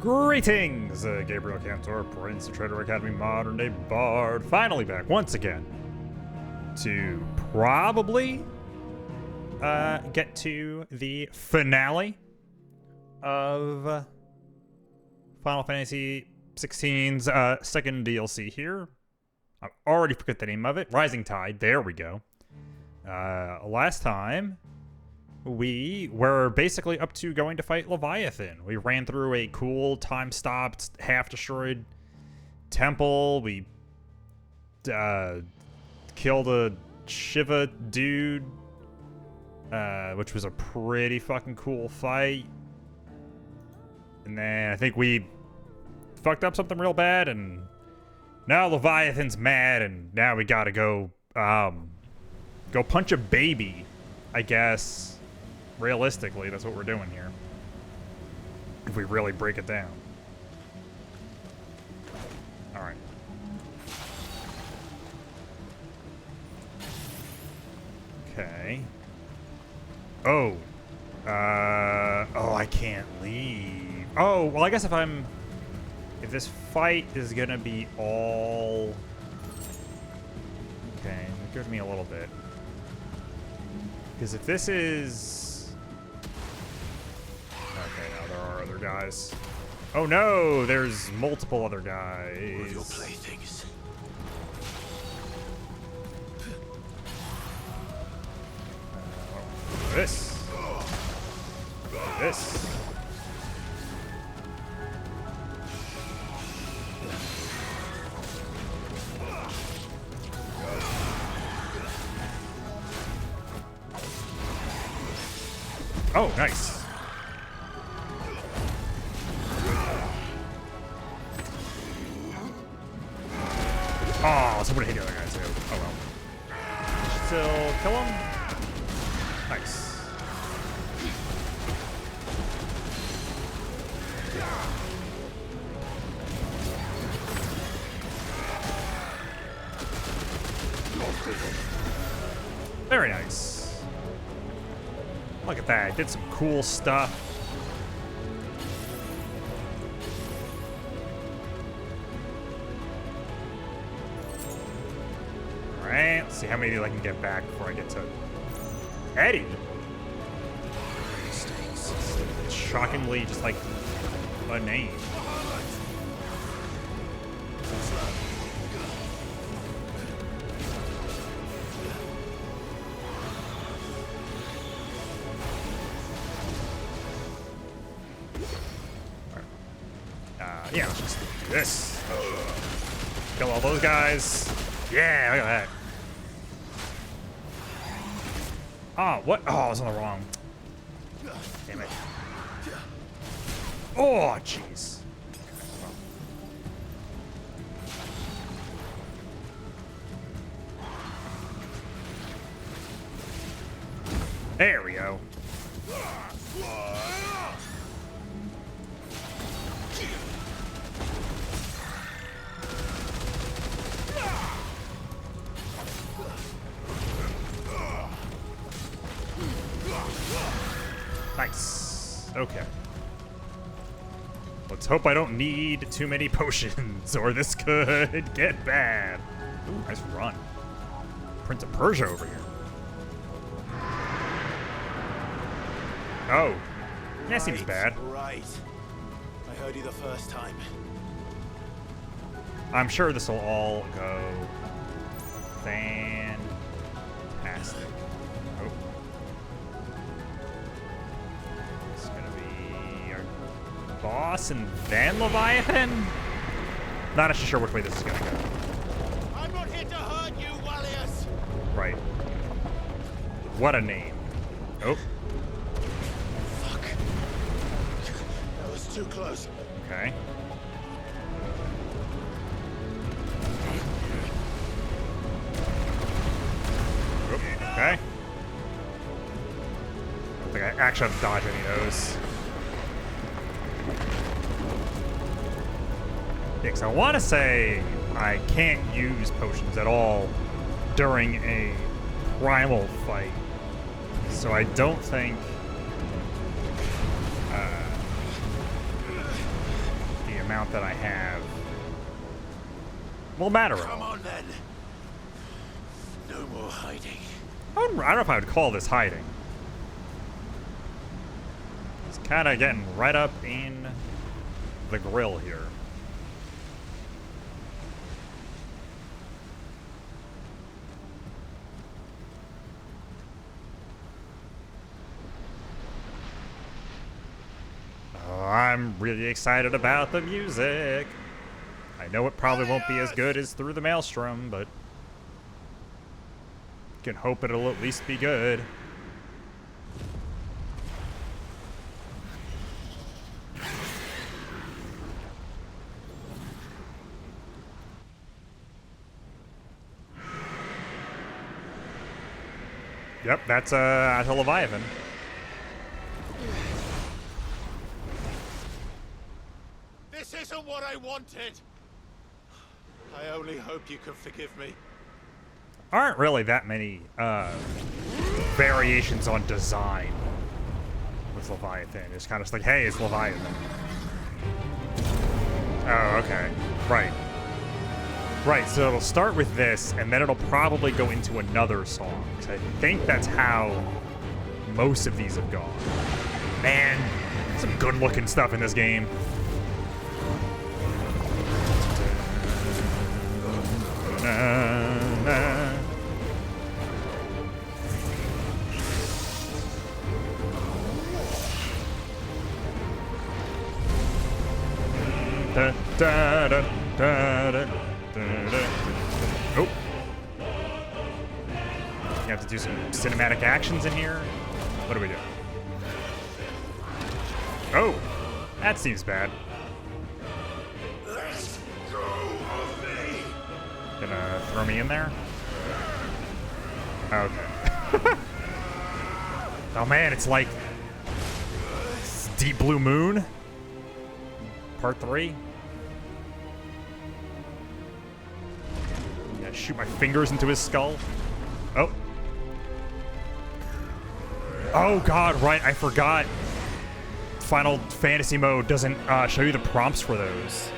Greetings, Gabriel Cantor, Prince of Trader Academy, modern day bard, finally back once again to probably get to the finale of Final Fantasy XVI's second DLC here. I already forgot the name of it. Rising Tide. There we go. Last time we were basically up to going to fight Leviathan. We ran through a cool, time-stopped, half-destroyed temple. We killed a Shiva dude, which was a pretty fucking cool fight. And then I think we fucked up something real bad, and now Leviathan's mad, and now we gotta go punch a baby, I guess. Realistically, that's what we're doing here, if we really break it down. All right. Okay. Oh. Oh, I can't leave. Oh, well, I guess if this fight is gonna be all... Okay, give me a little bit. Because if this is... Okay, now there are other guys. Oh no, there's multiple other guys. Move your playthings. This. This. Oh, nice. Oh, somebody hit the other guy too. Oh well. Still kill him. Nice. Very nice. Look at that. Did some cool stuff. Alright, let's see how many I can get back before I get to Eddie. It's shockingly just like a name. Yeah, let's just do this. Kill all those guys. Yeah, look at that. Oh, what? Oh, I was on the wrong. Damn it. Oh, jeez. There we go. Nice. Okay. Let's hope I don't need too many potions, or this could get bad. Ooh, nice run. Prince of Persia over here. Oh. That seems bad. Right. I heard you the first time. I'm sure this will all go fantastic. Oh. It's gonna be our boss and then Leviathan? Not actually sure which way this is gonna go. I'm not here to hurt you, Wallius. Right. What a name. Oh. Fuck. That was too close. Okay. Oop, okay. I don't think I actually have to dodge any of those. Yeah, 'cause I want to say I can't use potions at all during a primal fight. So I don't think amount that I have will matter at Come all. on then. No more hiding. I don't know if I would call this hiding. It's kind of getting right up in the grill here. Oh, I'm really excited about the music. I know it probably won't be as good as Through the Maelstrom, but can hope it'll at least be good. Yep, that's a Leviathan. This isn't what I wanted. I only hope you can forgive me. Aren't really that many variations on design with Leviathan. It's kind of just like, hey, it's Leviathan. Oh, okay. Right. Right, so it'll start with this, and then it'll probably go into another song. 'Cause I think that's how most of these have gone. Man, some good-looking stuff in this game. Oh. You have to do some cinematic actions in here. What do we do? Oh, that seems bad. Let go of me. Gonna throw me in there? Okay. Oh man, it's like Deep Blue Moon, Part 3. Yeah, shoot my fingers into his skull. Oh. Oh god, right, I forgot. Final Fantasy mode doesn't show you the prompts for those.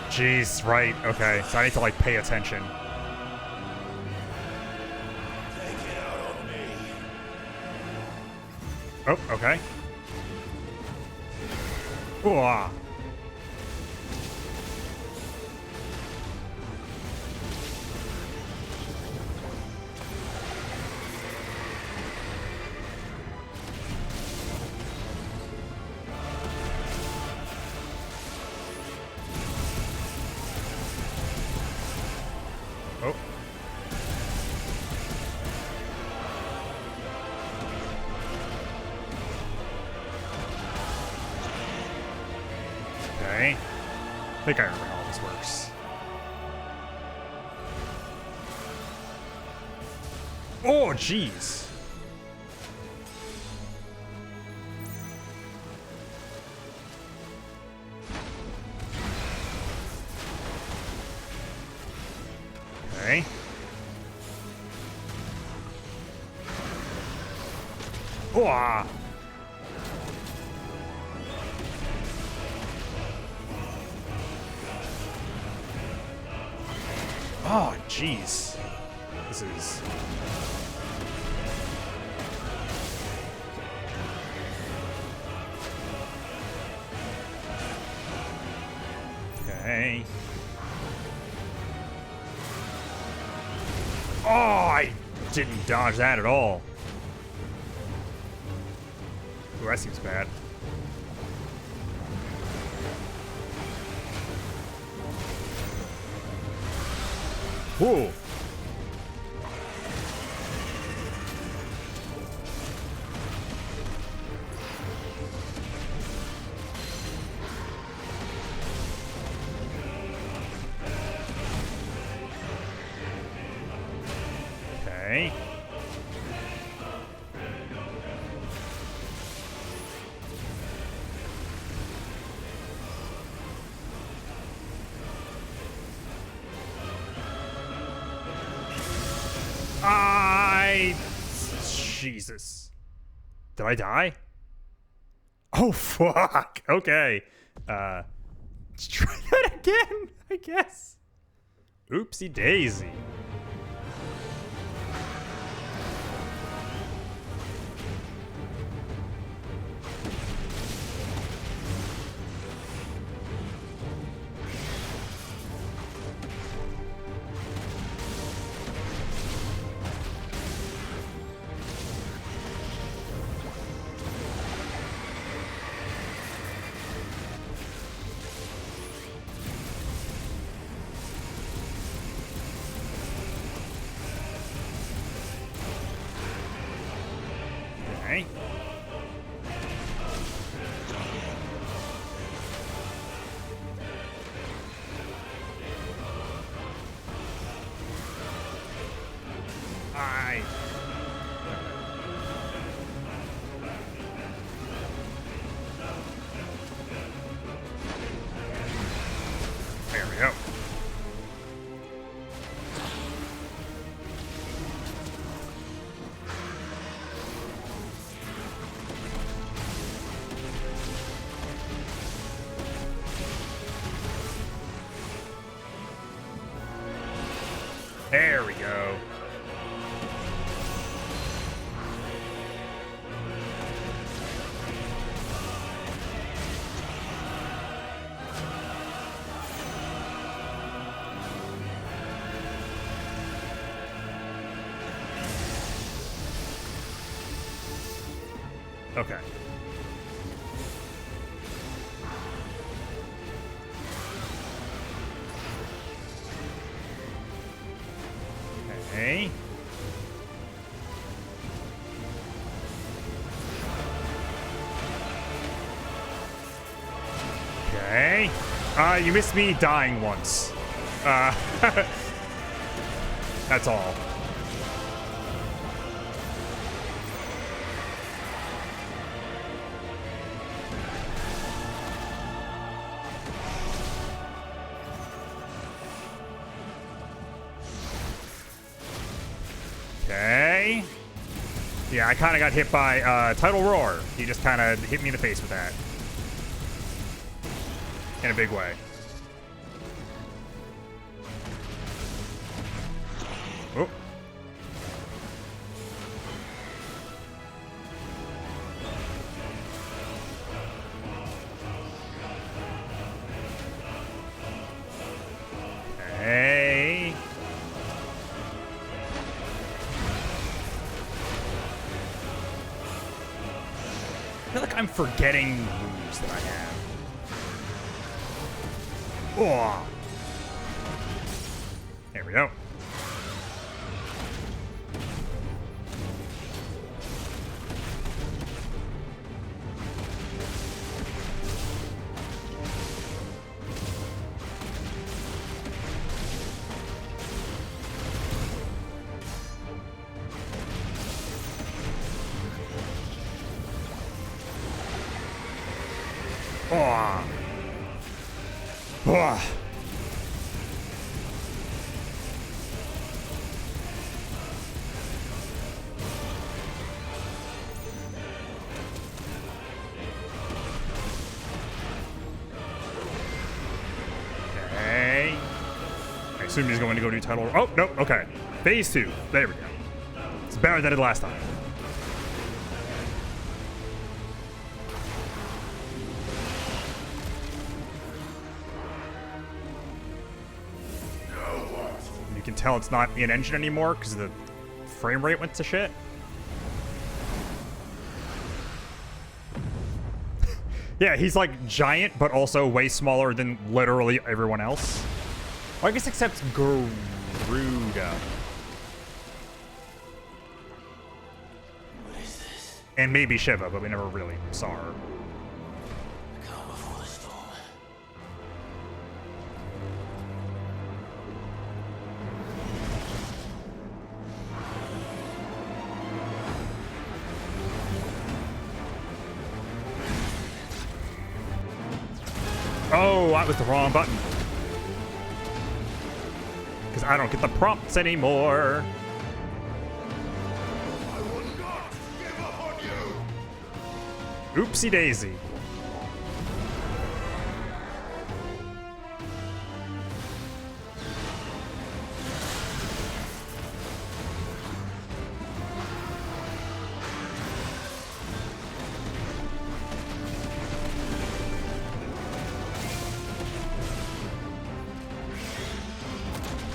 Jeez, right, okay. So I need to, like, pay attention. Take it out on me. Oh, okay. Ooh, ah. Oh. Okay. I think I remember how this works. Oh, jeez. Okay. Ooh-ah. Oh, jeez. This is... Okay. Oh, I didn't dodge that at all. Ooh, that seems bad. Ooh. Okay. I Jesus. Did I die? Oh, fuck. Okay. Let's try that again, I guess. Oopsie daisy. Okay. I. There we go. There we go. Okay. Okay. Okay. You missed me dying once. That's all. Okay. Yeah, I kind of got hit by Tidal Roar. He just kind of hit me in the face with that. In a big way. Oh. Okay. I feel like I'm forgetting moves that I have. Oh. There we go. Oh. Oh. Okay. I assume he's going to go do Tidal. Oh, no. Okay. Phase 2. There we go. It's better than I did last time. You can tell it's not in engine anymore because the frame rate went to shit. Yeah, he's like giant, but also way smaller than literally everyone else. Well, I guess except Garuda. What is this? And maybe Shiva, but we never really saw her. Calm before the storm. Oh, that was the wrong button. Because I don't get the prompts anymore. I will not Oopsie daisy.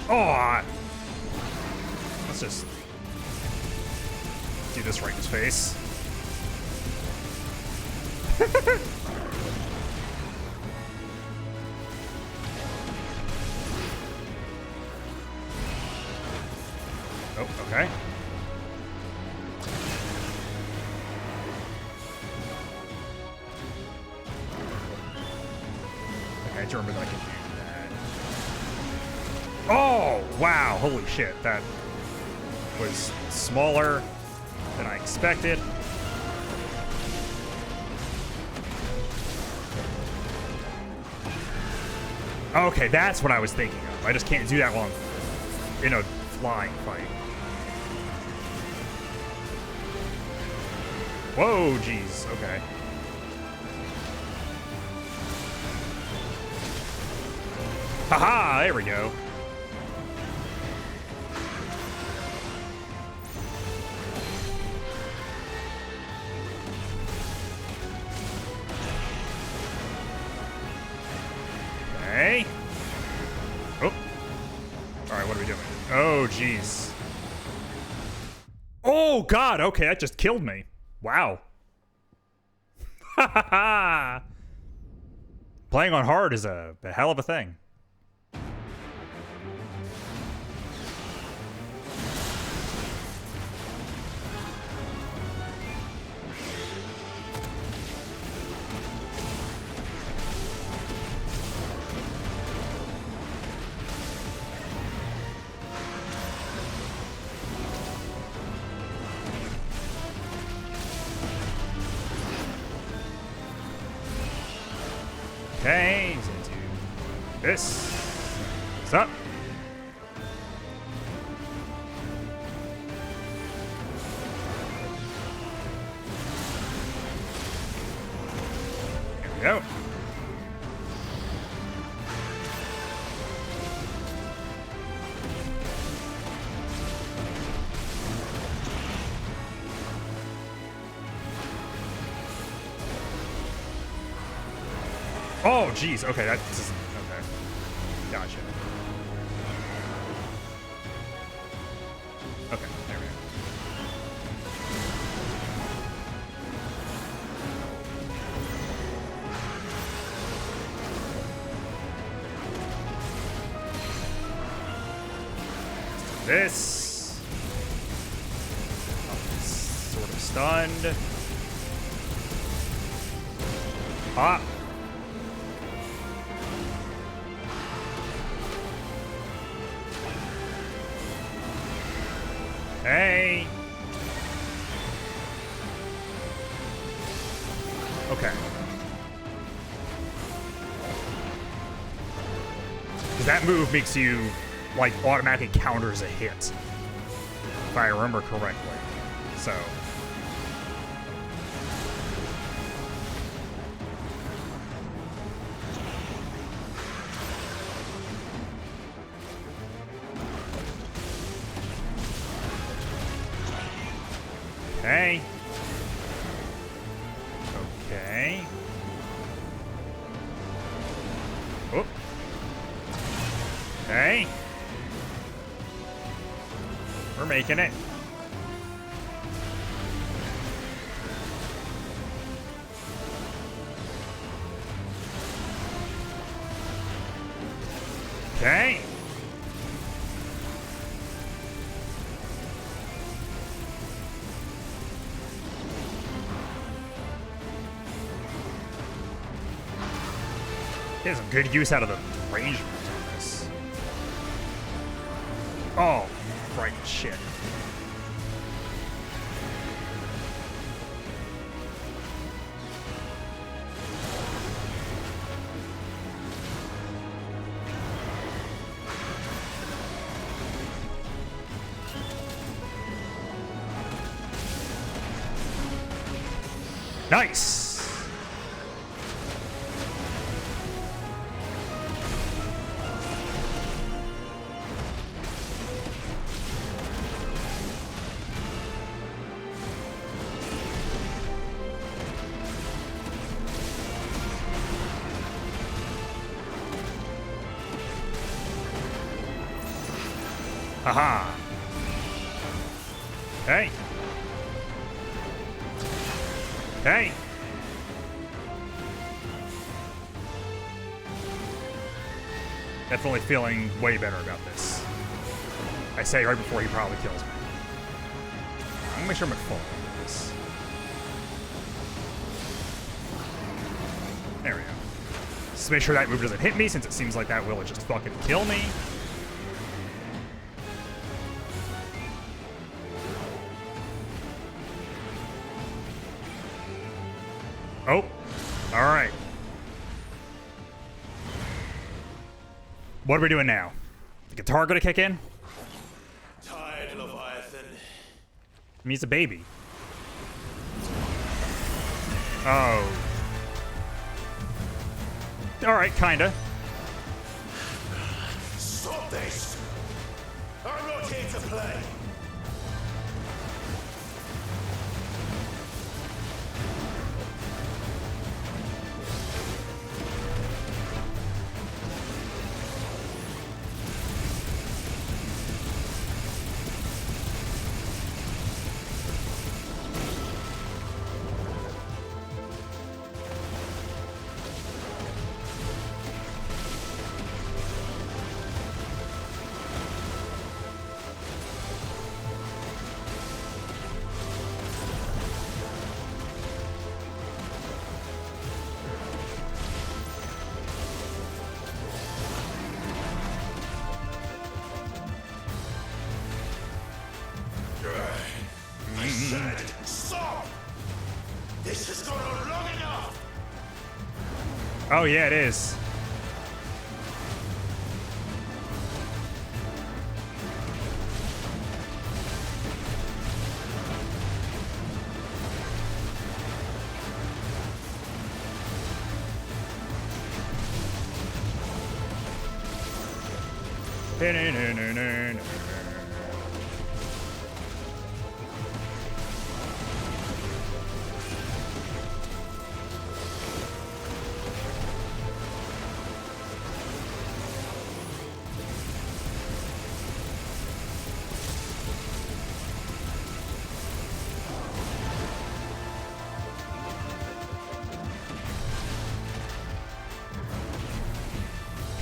Oh, let's just do this right in his face. Oh, okay. Okay, I do remember that I can do that. Oh, wow. Holy shit. That was smaller than I expected. Okay, that's what I was thinking of. I just can't do that while I'm in a flying fight. Whoa, jeez. Okay. Haha, there we go. Okay. Oh. Alright, what are we doing? Oh, jeez. Oh, God. Okay, that just killed me. Wow. Ha ha ha. Playing on hard is a hell of a thing. Okay, he's into this. What's up? Here we go. Oh, geez. Okay, that doesn't. Okay. Gotcha. Okay, there we go. This. Oh, sort of stunned. Ah. Hey. Okay. Because that move makes you, like, automatically counters a hit. If I remember correctly. So. Okay. Okay. Oh. Okay. We're making it. Okay. He has some good use out of the range moves on this. Oh, right, shit. Nice. Haha. Hey. Hey. Definitely feeling way better about this. I say right before he probably kills me. I'm gonna make sure I'm at full with this. There we go. Just make sure that move doesn't hit me, since it seems like that will just fucking kill me. Oh, all right. What are we doing now? The guitar gonna kick in? Tired, Leviathan. I mean, he's a baby. Oh. All right, kinda. Stop this! I'm not here to play. I said, stop! This has gone on long enough! Oh yeah, it is.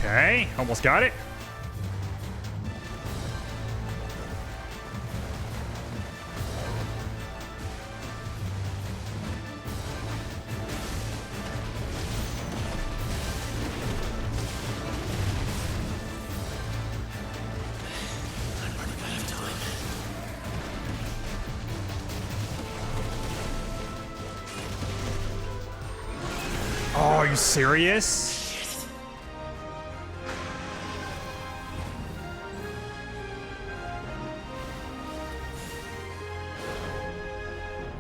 Okay, almost got it. Oh, are you serious?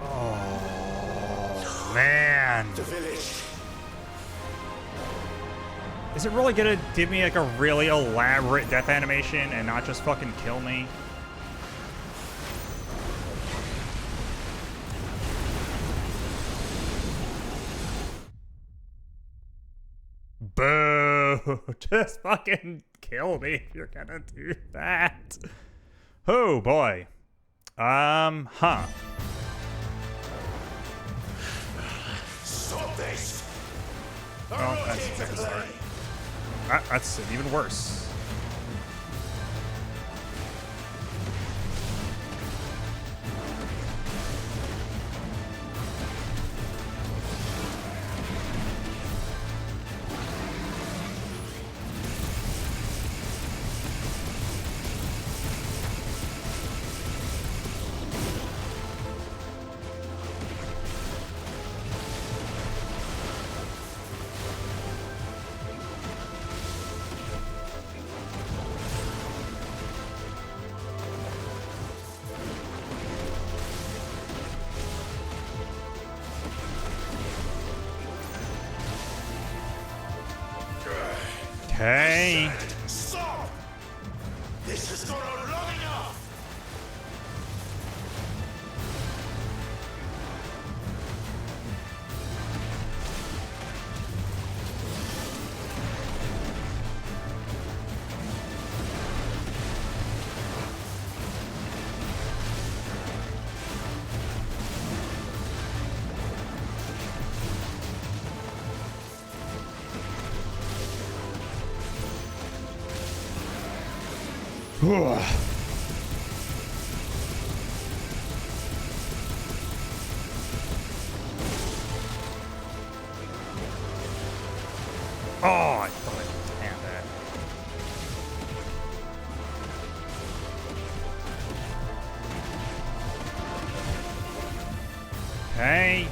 Oh, man. The village. Is it really gonna give me like a really elaborate death animation and not just fucking kill me? Boo! Just fucking kill me if you're gonna do that. Oh boy. Huh. Stop this! I'm Oh, not that's here to sorry. play. That's even worse. Okay. Stop! This has gone on long enough! Oh, I thought I could have that. Hey.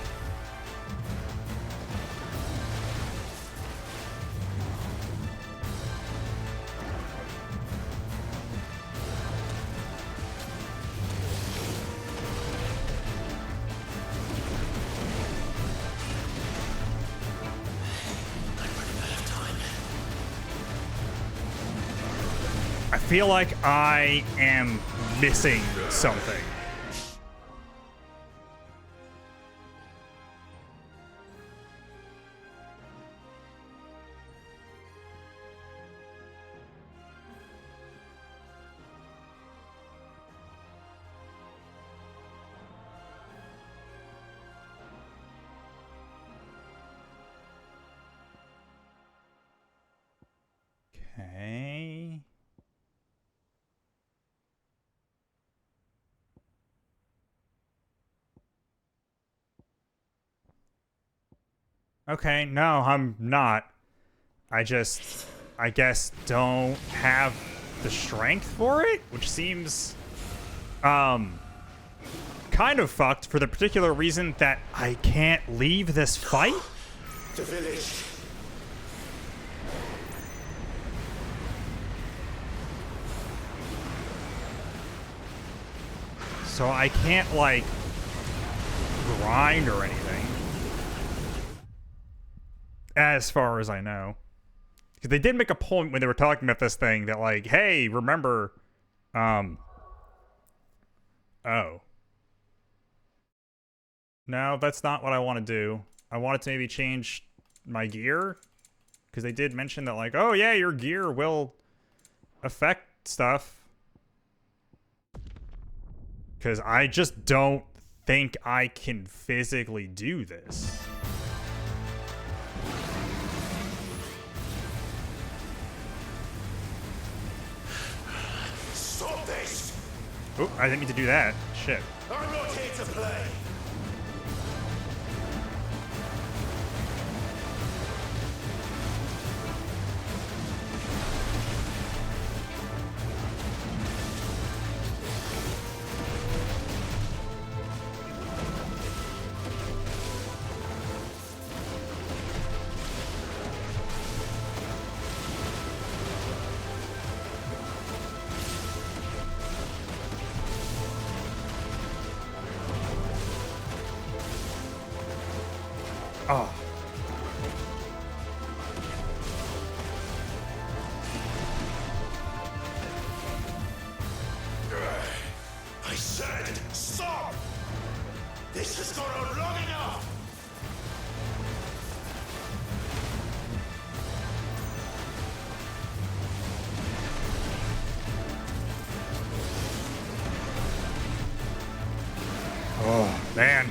I feel like I am missing something. Okay. Okay, no, I'm not. I guess, don't have the strength for it, which seems, kind of fucked for the particular reason that I can't leave this fight. The village. So I can't, like, grind or anything. As far as I know. Because they did make a point when they were talking about this thing that, like, hey, remember, oh. No, that's not what I want to do. I wanted to maybe change my gear. Because they did mention that, like, oh, yeah, your gear will affect stuff. Because I just don't think I can physically do this. Stop this! Oh, I didn't mean to do that. Shit. I'm not here to play. Oh. I said stop! This has gone on long enough! Oh, man.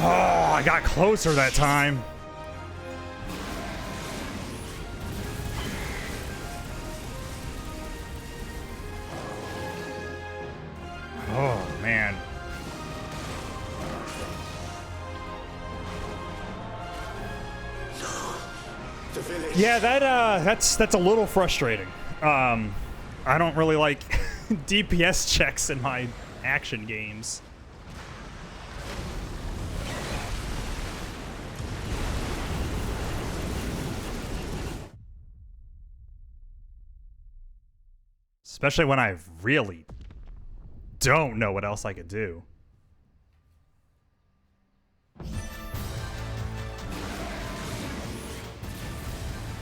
Oh, I got closer that time. Oh, man. The village. Yeah, that's a little frustrating. I don't really like DPS checks in my action games. Especially when I really don't know what else I could do.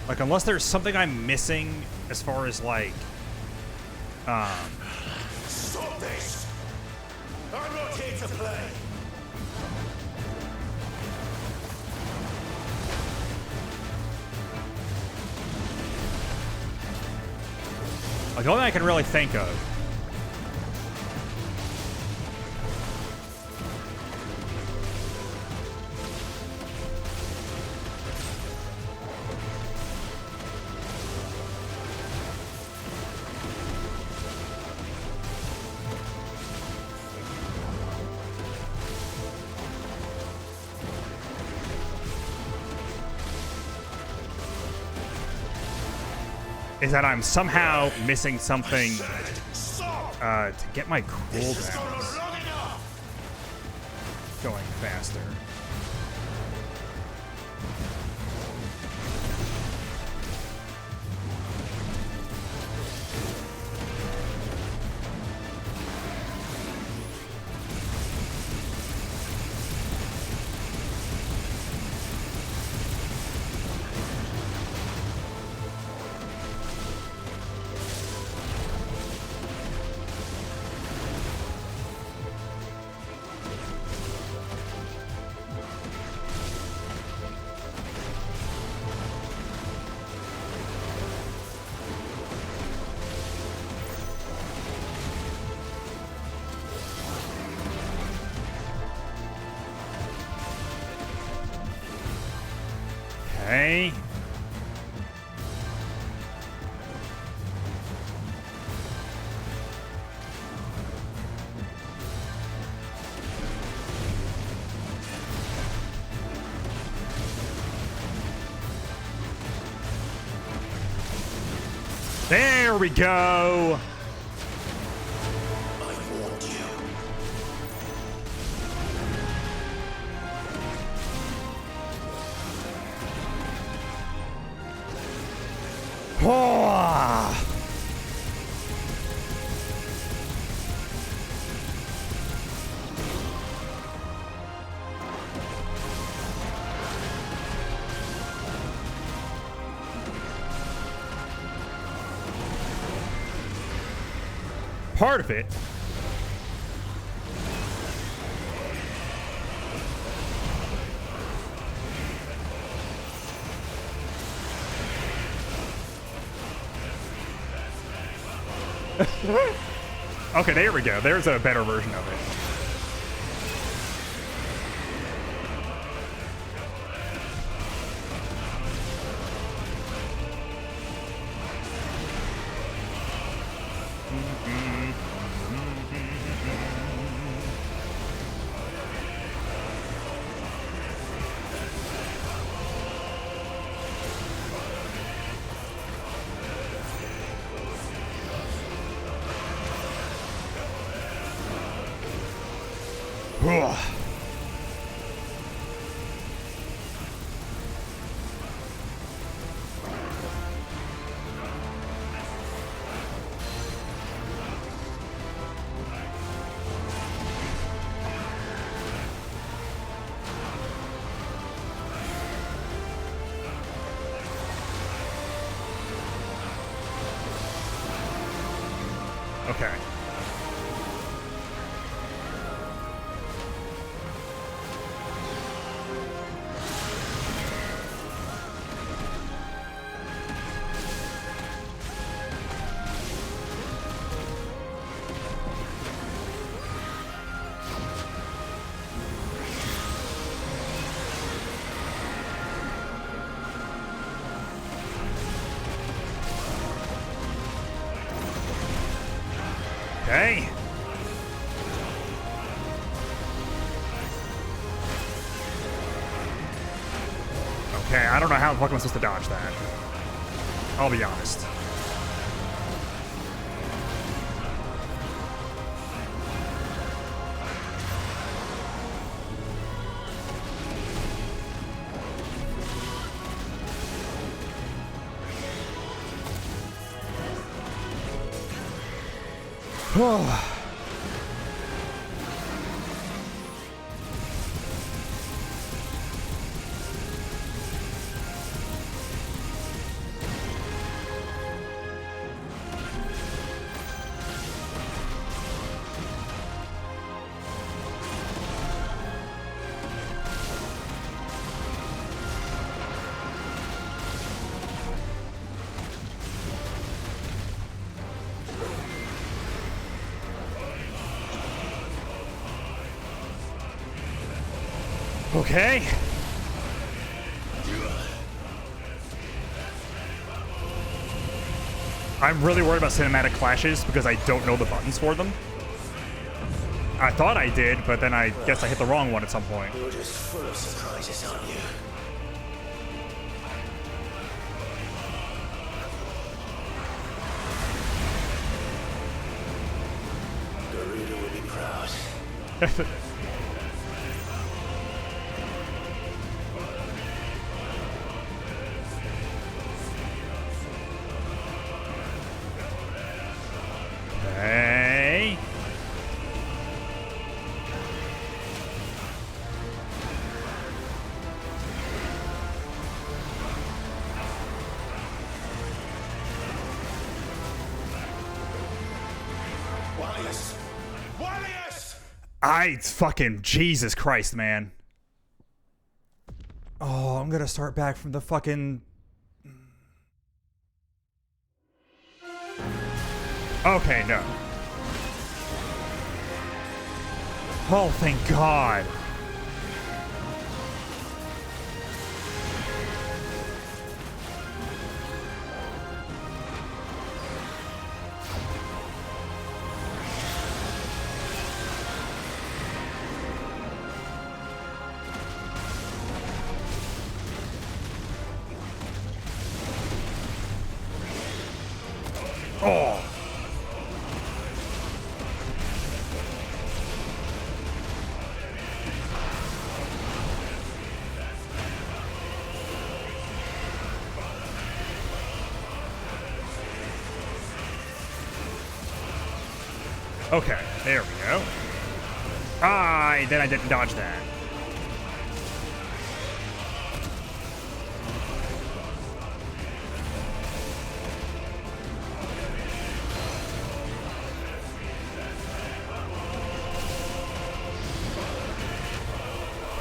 Like, unless there's something I'm missing as far as, like, Stop this! I'm not here to play! like, the only thing I can really think of is that I'm somehow missing something to get my cooldowns going faster. Okay. There we go. Oh. Part of it. Okay, there we go. There's a better version of it. Okay. Okay. Okay, I don't know how the fuck I'm supposed to dodge that. I'll be honest. Okay. I'm really worried about cinematic clashes because I don't know the buttons for them. I thought I did, but then I guess I hit the wrong one at some point. You're just full of surprises, aren't you? The reader will be proud. Hey. Warriors! Warriors! Fucking Jesus Christ, man. Oh, I'm gonna start back from the fucking... Okay, no. Oh, thank God. Oh. Okay, there we go. Then I didn't dodge that.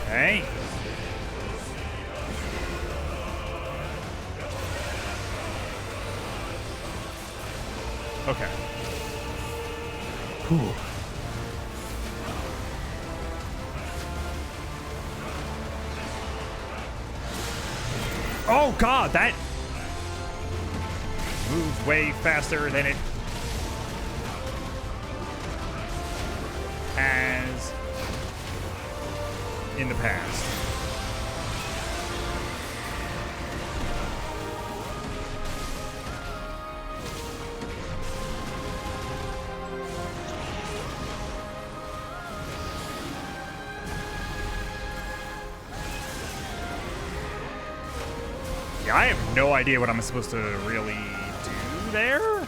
Okay. Okay. Whew. Oh God, that moves way faster than it has in the past. Yeah, I have no idea what I'm supposed to really do there.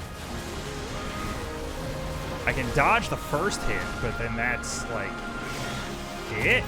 I can dodge the first hit, but then that's like it.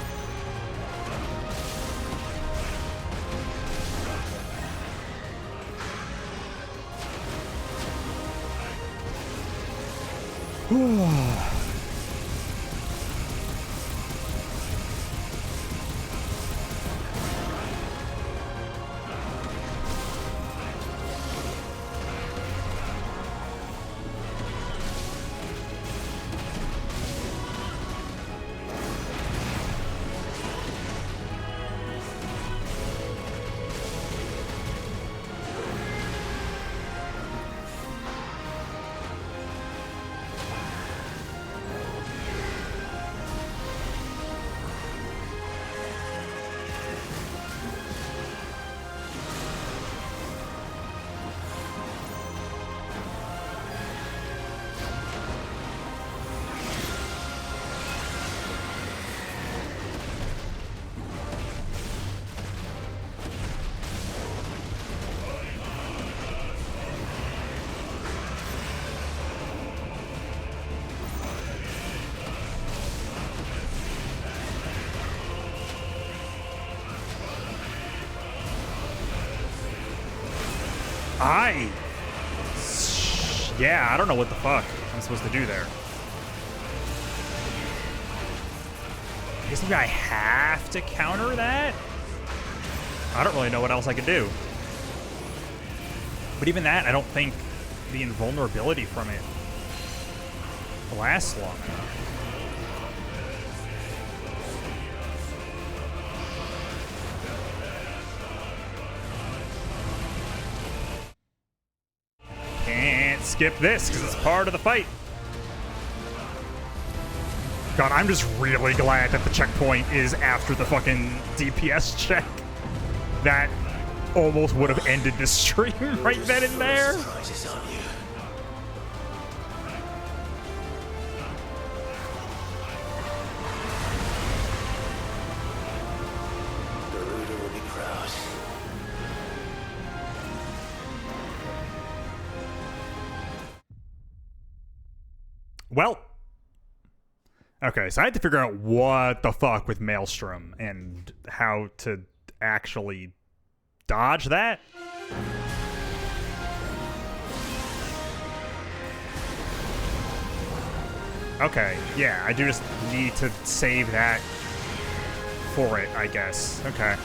Yeah, I don't know what the fuck I'm supposed to do there. I guess maybe I have to counter that? I don't really know what else I could do. But even that, I don't think the invulnerability from it lasts long enough. Can't skip this because it's part of the fight. God, I'm just really glad that the checkpoint is after the fucking DPS check. That almost would have ended the stream right then and there. Surprises on you. The reader will be proud. Well, okay, so I had to figure out what the fuck with Maelstrom and how to actually dodge that. Okay, yeah, I do just need to save that for it, I guess. Okay.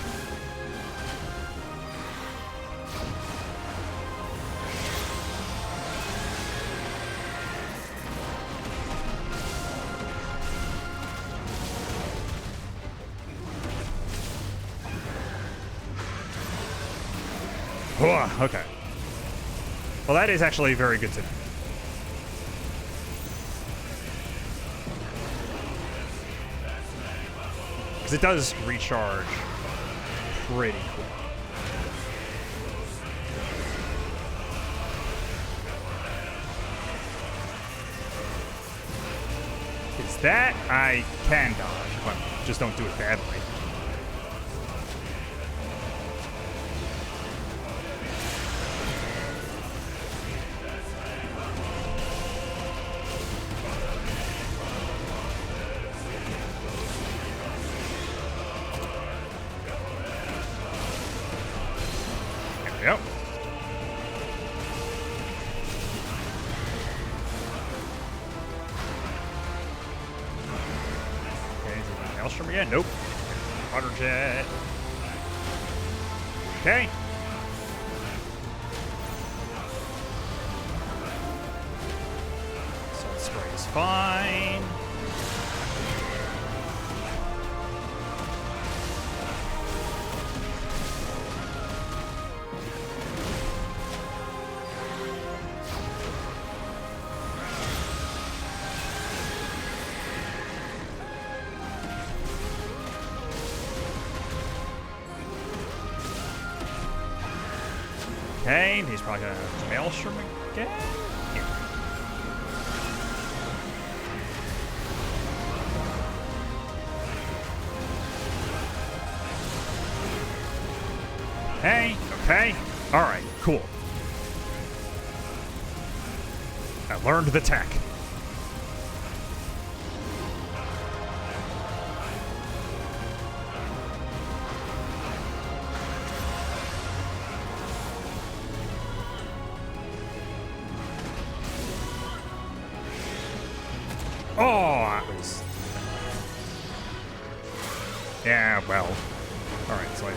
Okay. Well, that is actually very good to know. Because it does recharge pretty quick. Is that I can dodge if I just don't do it badly. Yep. Okay, is it Maelstrom again? Nope. Water jet. Okay. Salt spray is fine. Okay, he's probably gonna Maelstrom again. Yeah. Okay, okay. Alright, cool. I learned the tech. Oh, that was... Yeah, well. Alright, so I...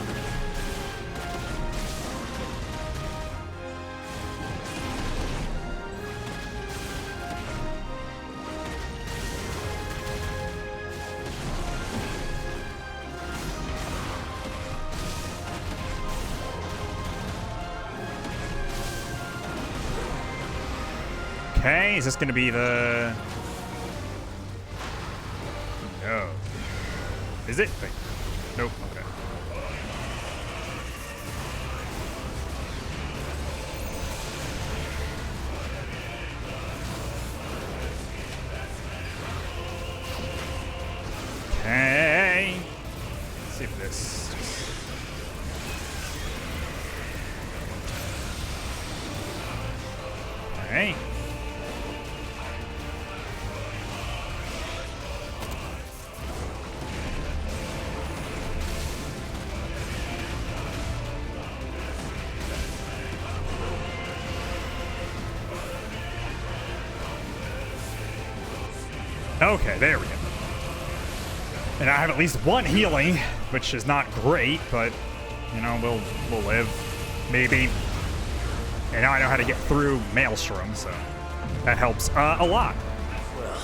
Okay, is this gonna be the... No. Is it? Wait. Nope. Okay. Okay. Let's see if this just... Okay. Okay, there we go. And I have at least one healing, which is not great, but you know, we'll live, maybe. And now I know how to get through Maelstrom, so that helps a lot. Well,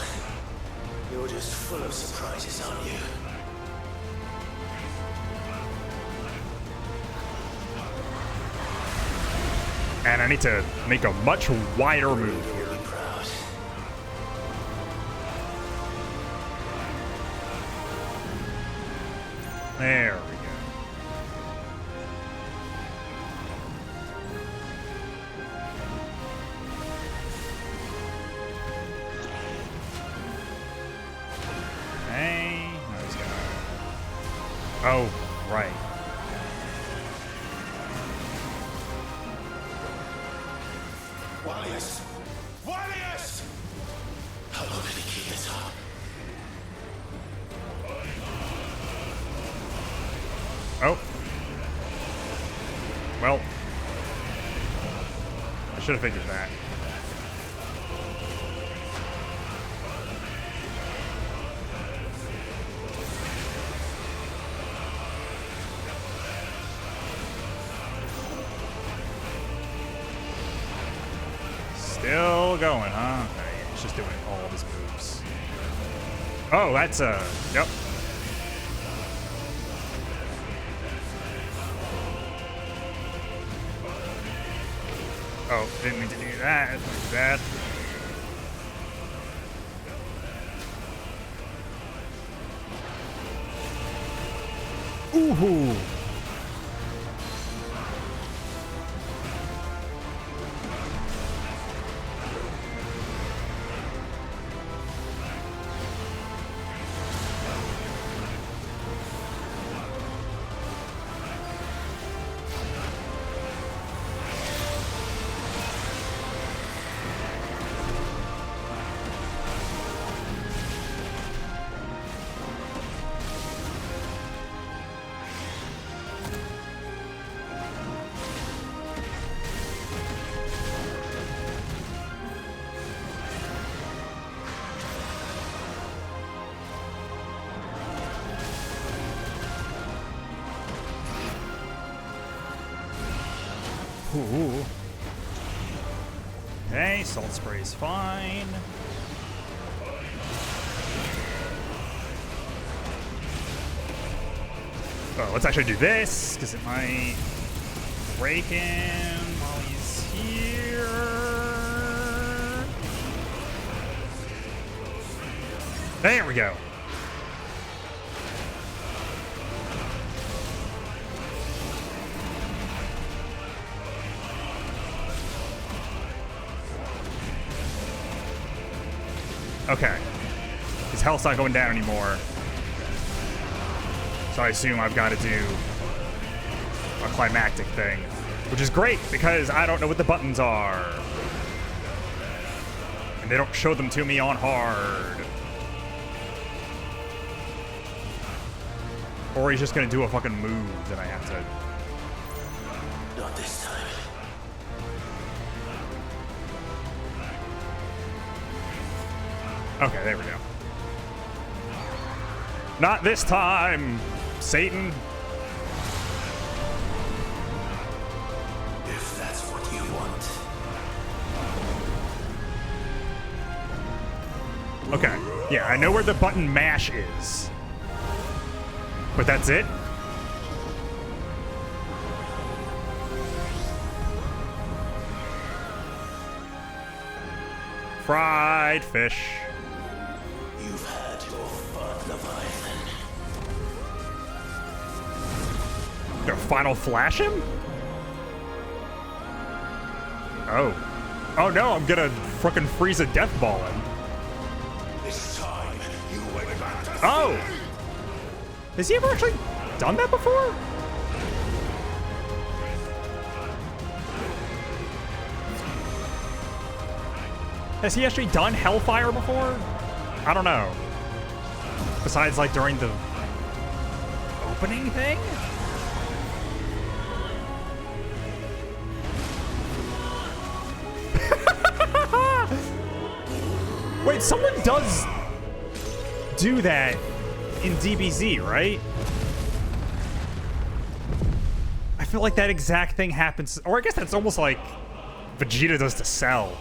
you're just full of surprises, aren't you? And I need to make a much wider move here. Really proud. There we go. Hey, no, he's gonna. Oh, right. Warriors! Warriors! How long can he keep this up? Oh. Well. I should have figured that. Still going, huh? Okay, he's just doing all of his moves. Oh, that's yep. Oh, didn't mean to do that. Didn't do that. Ooh. Ooh. Okay, salt spray is fine. Oh, let's actually do this, because it might break him while he's here. There we go. Okay. His health's not going down anymore. So I assume I've got to do a climactic thing. Which is great, because I don't know what the buttons are. And they don't show them to me on hard. Or he's just going to do a fucking move that I have to... Not this time. Okay, there we go. Not this time, Satan. If that's what you want. Okay, yeah, I know where the button mash is. But that's it? Fried fish. You've had your fun, Leviathan. Gonna final flash him? Oh. Oh no, I'm gonna frickin' freeze a death ball him. This time, you went back to Oh! sea. Has he ever actually done that before? Has he actually done Hellfire before? I don't know. Besides, like, during the opening thing? Wait, someone does do that in DBZ, right? I feel like that exact thing happens, or I guess that's almost like Vegeta does to Cell.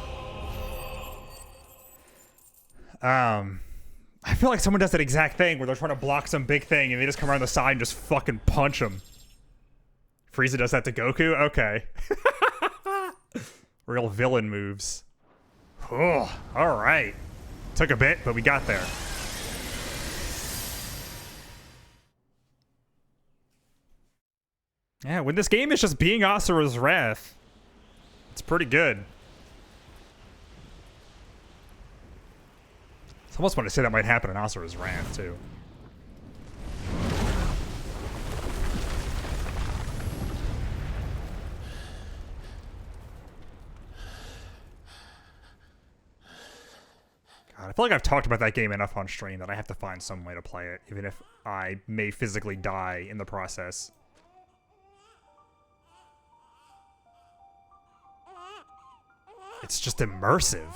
I feel like someone does that exact thing where they're trying to block some big thing and they just come around the side and just fucking punch them. Frieza does that to Goku? Okay. Real villain moves. Oh, alright. Took a bit, but we got there. Yeah, when this game is just being Asura's Wrath, it's pretty good. I almost want to say that might happen in Asura's Wrath, too. God, I feel like I've talked about that game enough on stream that I have to find some way to play it, even if I may physically die in the process. It's just immersive.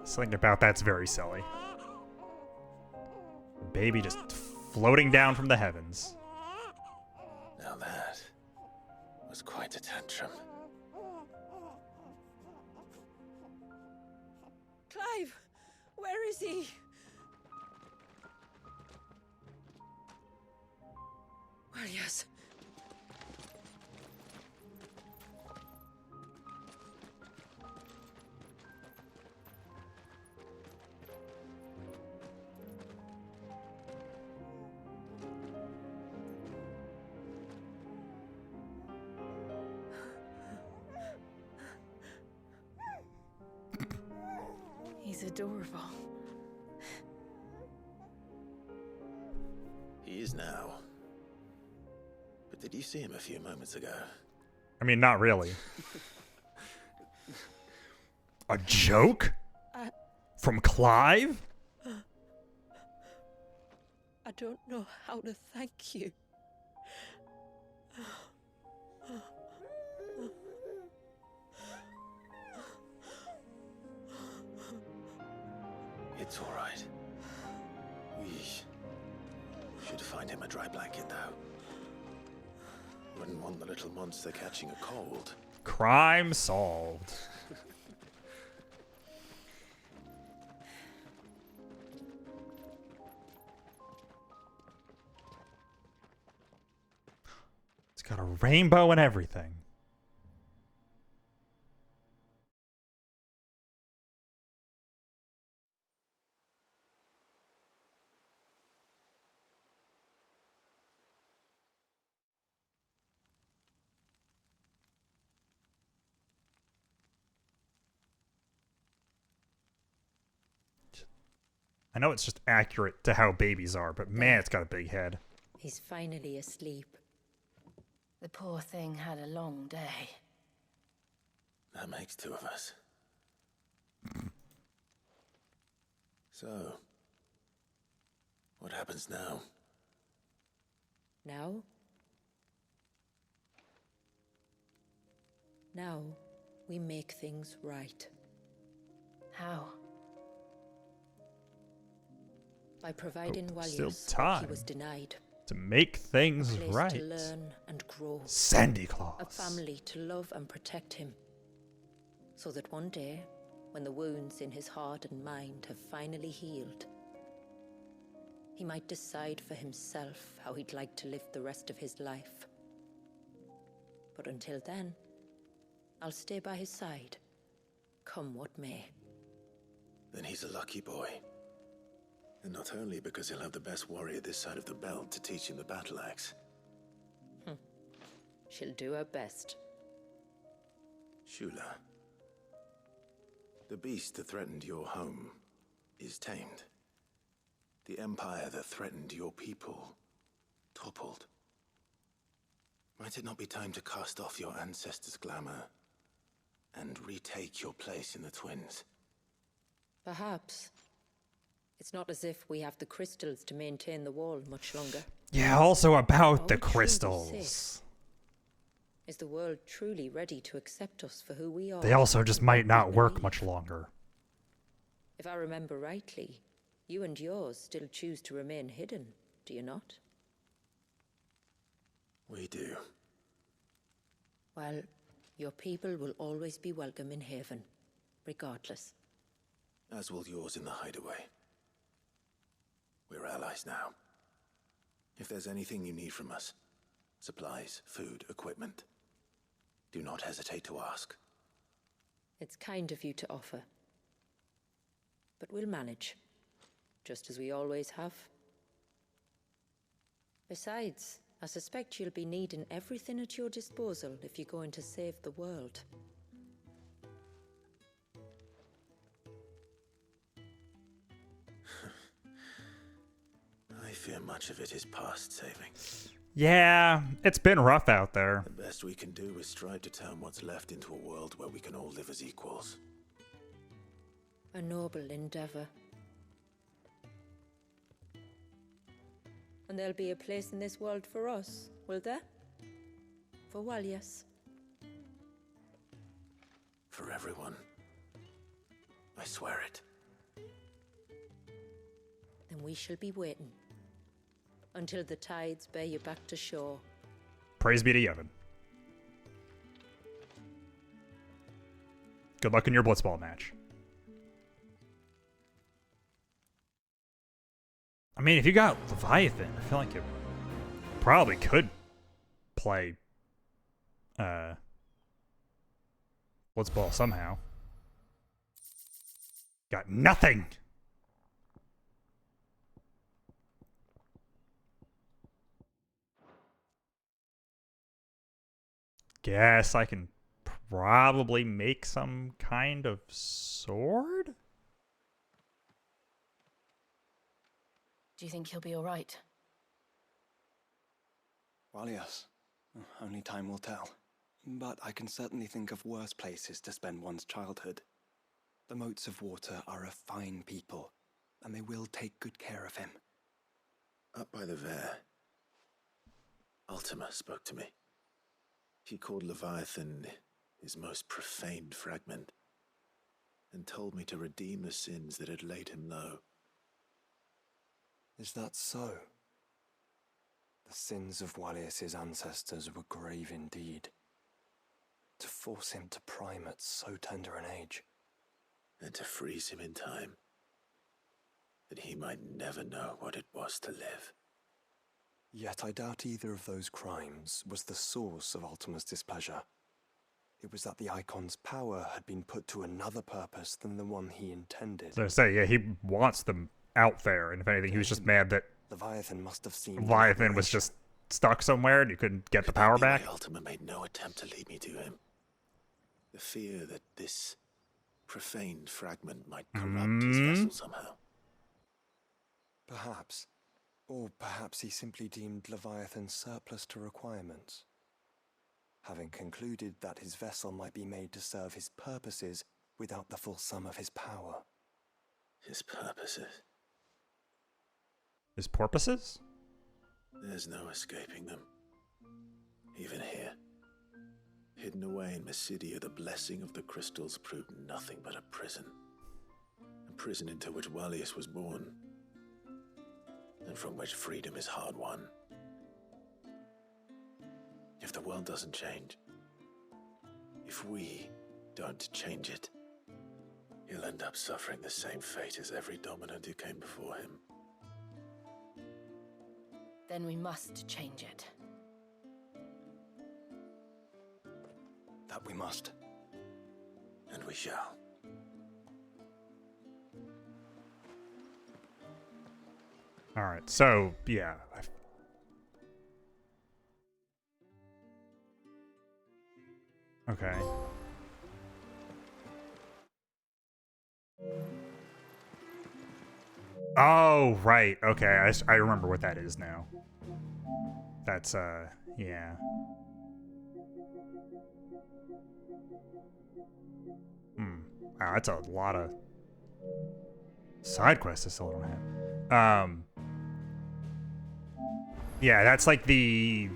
Something about that's very silly. Baby just floating down from the heavens. Now that was quite a tantrum. Clive, where is he? Well, yes. He's adorable. He is now. But did you see him a few moments ago? I mean, not really. A joke? From Clive? I don't know how to thank you. It's all right. We should find him a dry blanket, though. Wouldn't want the little monster catching a cold. Crime solved. It's got a rainbow and everything. I know it's just accurate to how babies are, but man, it's got a big head. He's finally asleep. The poor thing had a long day. That makes two of us. So, what happens now? Now? Now, we make things right. How? By providing still Walius what time. he was denied. To make things A place right. to learn and grow. Sandy Claus. A family to love and protect him. So that one day, when the wounds in his heart and mind have finally healed, he might decide for himself how he'd like to live the rest of his life. But until then, I'll stay by his side, come what may. Then he's a lucky boy. And not only because he'll have the best warrior this side of the belt to teach him the battle axe. She'll do her best. Shula, the beast that threatened your home is tamed. the empire that threatened your people toppled. Might it not be time to cast off your ancestors' glamour and retake your place in the Twins? Perhaps. It's not as if we have the crystals to maintain the wall much longer. Yeah, also about Are the we truly crystals. safe? Is the world truly ready to accept us for who we are? They also just and might what we not work believe? much longer. If I remember rightly, you and yours still choose to remain hidden, do you not? We do. Well, your people will always be welcome in Haven, regardless. As will yours in the hideaway. We're allies now. If there's anything you need from us, supplies, food, equipment, do not hesitate to ask. It's kind of you to offer. But we'll manage, just as we always have. Besides, I suspect you'll be needing everything at your disposal if you're going to save the world. I fear much of it is past saving. Yeah, it's been rough out there. The best we can do is strive to turn what's left into a world where we can all live as equals. A noble endeavor. And there'll be a place in this world for us, will there? For Walyas. For everyone. I swear it. Then we shall be waiting. Until the tides bear you back to shore. Praise be to Yevon. Good luck in your Blitzball match. I mean, if you got Leviathan, I feel like you probably could play Blitzball somehow. Got nothing! Guess I can probably make some kind of sword? Do you think he'll be all right? Well, yes. Only time will tell. But I can certainly think of worse places to spend one's childhood. The Moats of Water are a fine people, and they will take good care of him. Up by the Ver, Ultima spoke to me. He called Leviathan his most profaned fragment, and told me to redeem the sins that had laid him low. Is that so? The sins of Walyas' ancestors were grave indeed. To force him to prime at so tender an age. And to freeze him in time, that he might never know what it was to live. Yet I doubt either of those crimes was the source of Ultima's displeasure. It was that the Icon's power had been put to another purpose than the one he intended. So I say, yeah, he wants them out there, and if anything, he was just mad that Leviathan must have seen Leviathan was just stuck somewhere and you couldn't get the power back. Ultima made no attempt to lead me to him. The fear that this profaned fragment might corrupt his vessel somehow. Perhaps. Or perhaps he simply deemed Leviathan surplus to requirements. Having concluded that his vessel might be made to serve his purposes without the full sum of his power. His purposes. His porpoises? There's no escaping them. Even here. Hidden away in Mysidia, the blessing of the crystals proved nothing but a prison. A prison into which Walyas was born. And from which freedom is hard won. If the world doesn't change, if we don't change it, he'll end up suffering the same fate as every dominant who came before him. Then we must change it. That we must. And we shall. Alright, so, yeah. Okay. Oh, right. Okay, I remember what that is now. That's, yeah. Wow, that's a lot of side quests I still don't have. Yeah, that's like the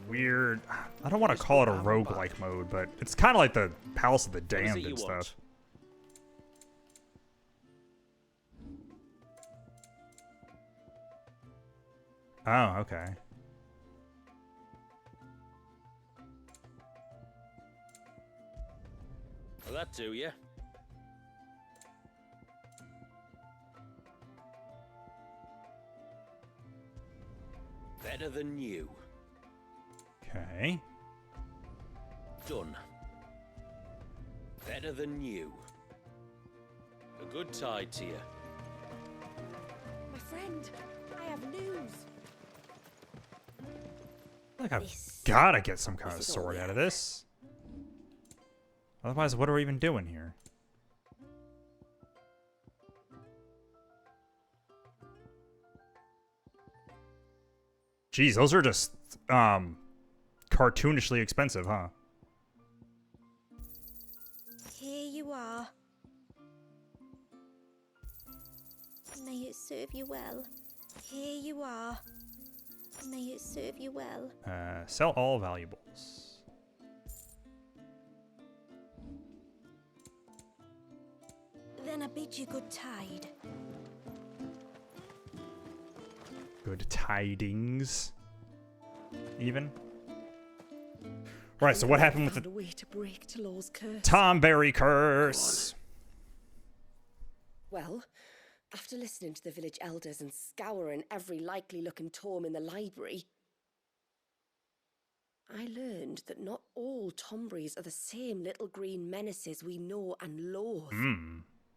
weird... I don't want to call it a roguelike mode, but it's kind of like the Palace of the Damned and stuff. Oh, okay. Will that do you? Better than new. Okay. Done. Better than new. A good tide to you. My friend, I have news. Like I've gotta get some kind of sword out of this. Otherwise, what are we even doing here? Geez, those are just, cartoonishly expensive, huh? Here you are. May it serve you well. Here you are. May it serve you well. Sell all valuables. Then I bid you good tide. Good tidings. Even. Right, so what happened with the a way to break Talor's curse. Tomberry curse? Well, after listening to the village elders and scouring every likely looking tome in the library, I learned that not all Tomberries are the same little green menaces we know and loathe.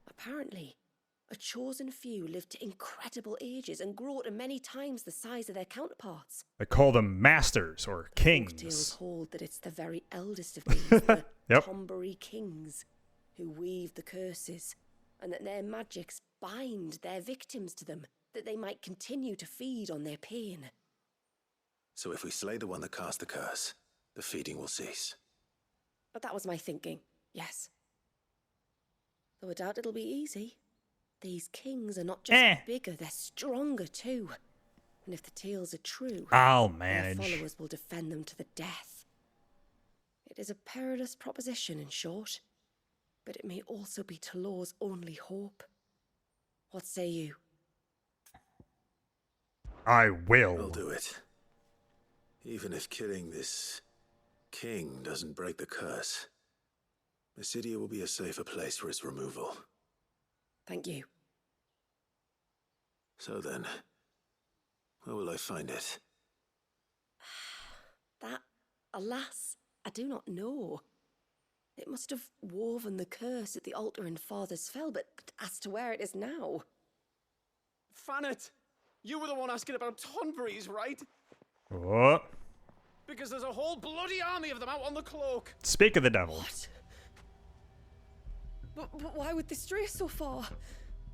Apparently, a chosen few live to incredible ages and grow to many times the size of their counterparts. They call them masters or kings. Folktales hold that it's the very eldest of these, the Yep. Tomberry kings, who weave the curses, and that their magics bind their victims to them, that they might continue to feed on their pain. So if we slay the one that cast the curse, the feeding will cease. But that was my thinking, yes. Though I doubt it'll be easy. These kings are not just bigger, they're stronger too. And if the tales are true, I'll their manage. followers will defend them to the death. It is a perilous proposition, in short, but it may also be Talor's only hope. What say you? I will. I'll do it. Even if killing this king doesn't break the curse, Mysidia will be a safer place for its removal. Thank you. So then, where will I find it? That, alas, I do not know. It must have woven the curse at the altar in Father's Fell, but as to where it is now... Fanet, you were the one asking about Tonberries, right? What? Because there's a whole bloody army of them out on the cloak. Speak of the devil. What? But why would they stray so far?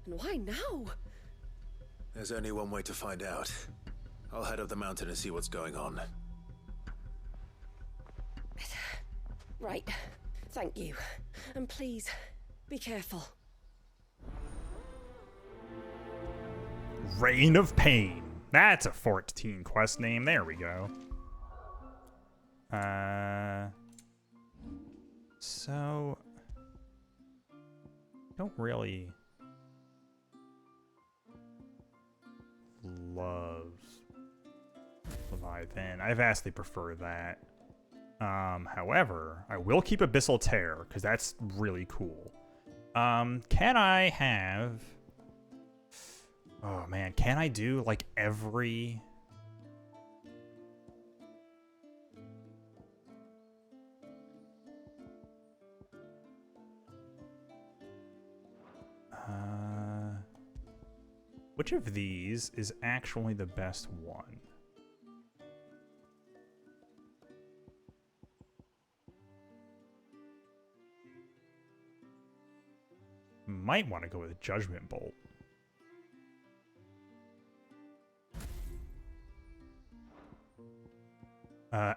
And why now? There's only one way to find out. I'll head up the mountain and see what's going on. Right. Thank you. And please, be careful. Reign of Pain. That's a 14 quest name. There we go. So... don't really... love Leviathan. I vastly prefer that. However, I will keep Abyssal Terror, because that's really cool. Can I have... oh man, can I do like every... which of these is actually the best one? Might want to go with Judgment Bolt.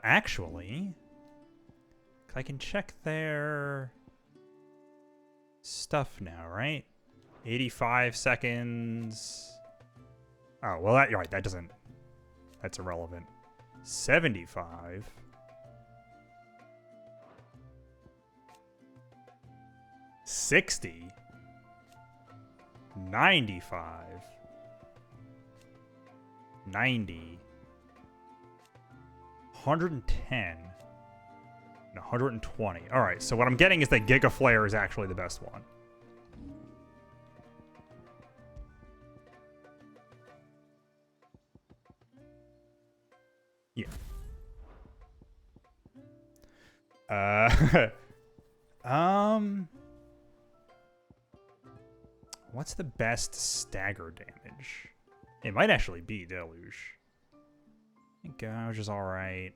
Actually, I can check their stuff now, right? 85 seconds. Oh, well, you're right. That doesn't... That's irrelevant. 75. 60. 95. 90. 110. And 120. All right, so what I'm getting is that Giga Flare is actually the best one. Yeah. What's the best stagger damage? It might actually be Deluge. I think Gouge is alright.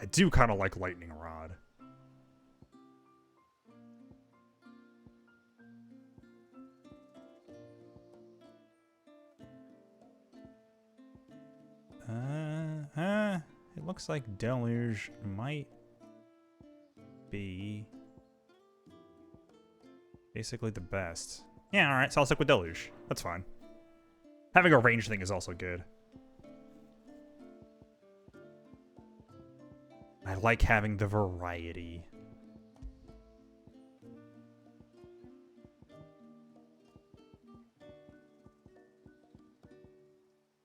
I do kind of like Lightning Rod. It looks like Deluge might be basically the best. Yeah, alright, so I'll stick with Deluge. That's fine. Having a range thing is also good. I like having the variety.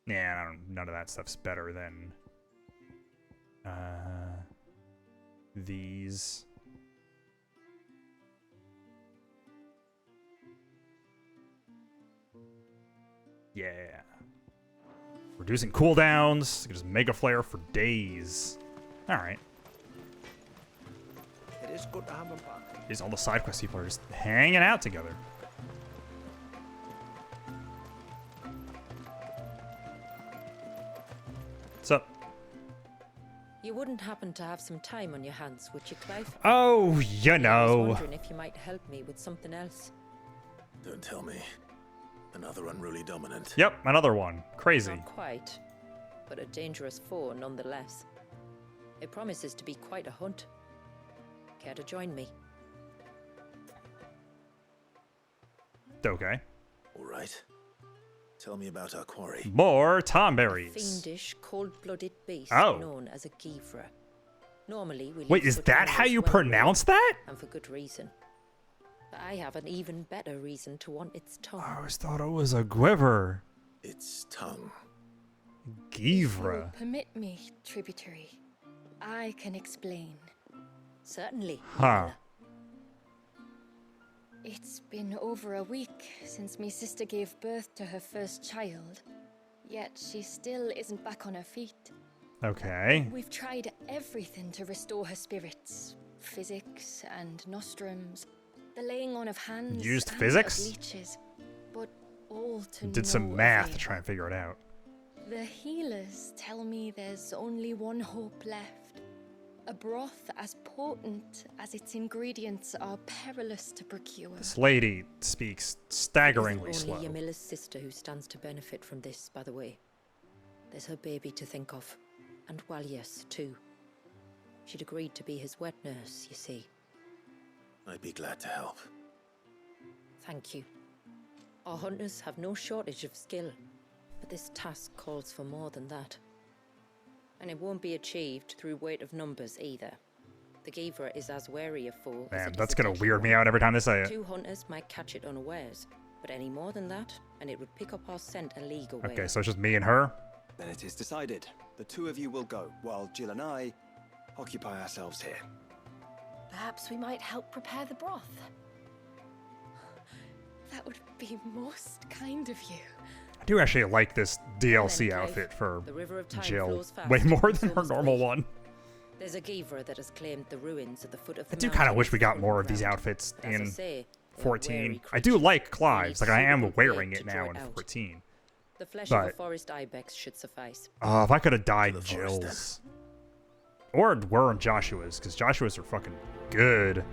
Yeah, none of that stuff's better than these. Yeah. Reducing cooldowns. Just Mega Flare for days. Alright. It is good to have him back. These all the side quest people are just hanging out together. What's up? You wouldn't happen to have some time on your hands, would you, Clive? Oh, you I was know. wondering if you might help me with something else. Don't tell me. Another unruly dominant. Yep, another one. Crazy. Not quite, but a dangerous foe nonetheless. It promises to be quite a hunt. Care to join me? Okay. All right. Tell me about our quarry. More A tomberries. fiendish, cold-blooded beast Oh. known as a Givra. Normally, we Wait, leave is foot that on how those you well pronounce known, that? and for good reason. But I have an even better reason to want its tongue. I always thought it was a Gwiver. Its tongue. Givra. Permit me, tributary. I can explain. Certainly. Huh. It's been over a week since me sister gave birth to her first child, yet she still isn't back on her feet. Okay. We've tried everything to restore her spirits. Physics and nostrums, the laying on of hands Used and physics? of leeches, but all to Did no some math to avail. try and figure it out. The healers tell me there's only one hope left. A broth as potent as its ingredients are perilous to procure. This lady speaks staggeringly It isn't slow. only Yamila's sister who stands to benefit from this, by the way. There's her baby to think of, and Walias, too. She'd agreed to be his wet nurse, you see. I'd be glad to help. Thank you. Our hunters have no shortage of skill, but this task calls for more than that. And it won't be achieved through weight of numbers either. The Givra is as wary a foe as Man, it is that's a gonna deadly weird me one. out every time they say it. 2 hunters might catch it unawares, but any more than that, and it would pick up our scent a league away. Okay, so it's just me and her? Then it is decided. The two of you will go, while Jill and I occupy ourselves here. Perhaps we might help prepare the broth. That would be most kind of you. I do actually like this DLC Clive, outfit for the river of time Jill flows fast, way more and than so her must normal we. one. There's a Givra that has claimed the ruins at the foot of the I do mountain kind of wish we got full more of these ground. outfits But as I in say, they're 14. wary I do creatures. like They Clive's, need like I am suitable wearing bait it to now draw in out. 14. The flesh of a but- forest ibex should suffice. Oh, if I could have died To the forest, Jill's. Or were in Joshua's, because Joshua's are fucking good.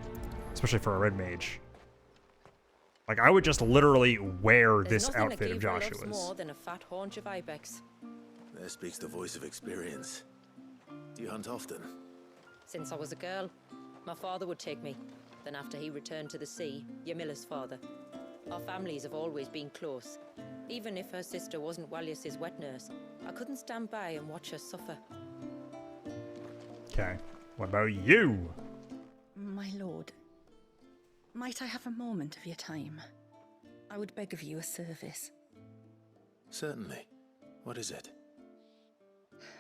Especially for a red mage. Like, I would just literally wear There's this nothing outfit of a keeper loves Joshua's. more than a fat haunch of ibex. There speaks the voice of experience. Do you hunt often? Since I was a girl, my father would take me. Then after he returned to the sea, Yamila's father. Our families have always been close. Even if her sister wasn't Walius's wet nurse, I couldn't stand by and watch her suffer. Okay. What about you? My lord, might I have a moment of your time? I would beg of you a service. Certainly. What is it?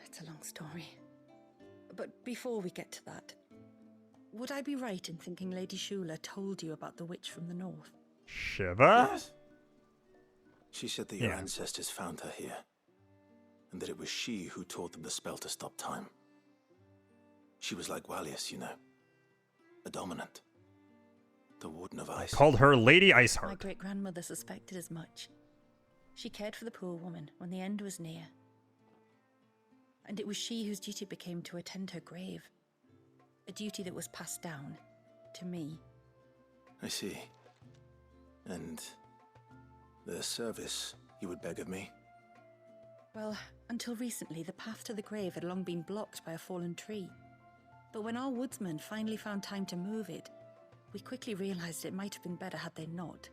It's a long story. But before we get to that, would I be right in thinking Lady Shula told you about the witch from the north? Shiva? Yes. She said that your ancestors found her here, and that it was she who taught them the spell to stop time. She was like Walius, you know. A dominant. The Warden of Ice. Called her Lady My Iceheart. great-grandmother suspected as much. She cared for the poor woman when the end was near. And it was she whose duty became to attend her grave. A duty that was passed down to me. I see. And the service you would beg of me? Well, until recently, the path to the grave had long been blocked by a fallen tree. But when our woodsmen finally found time to move it, we quickly realized it might have been better had they not.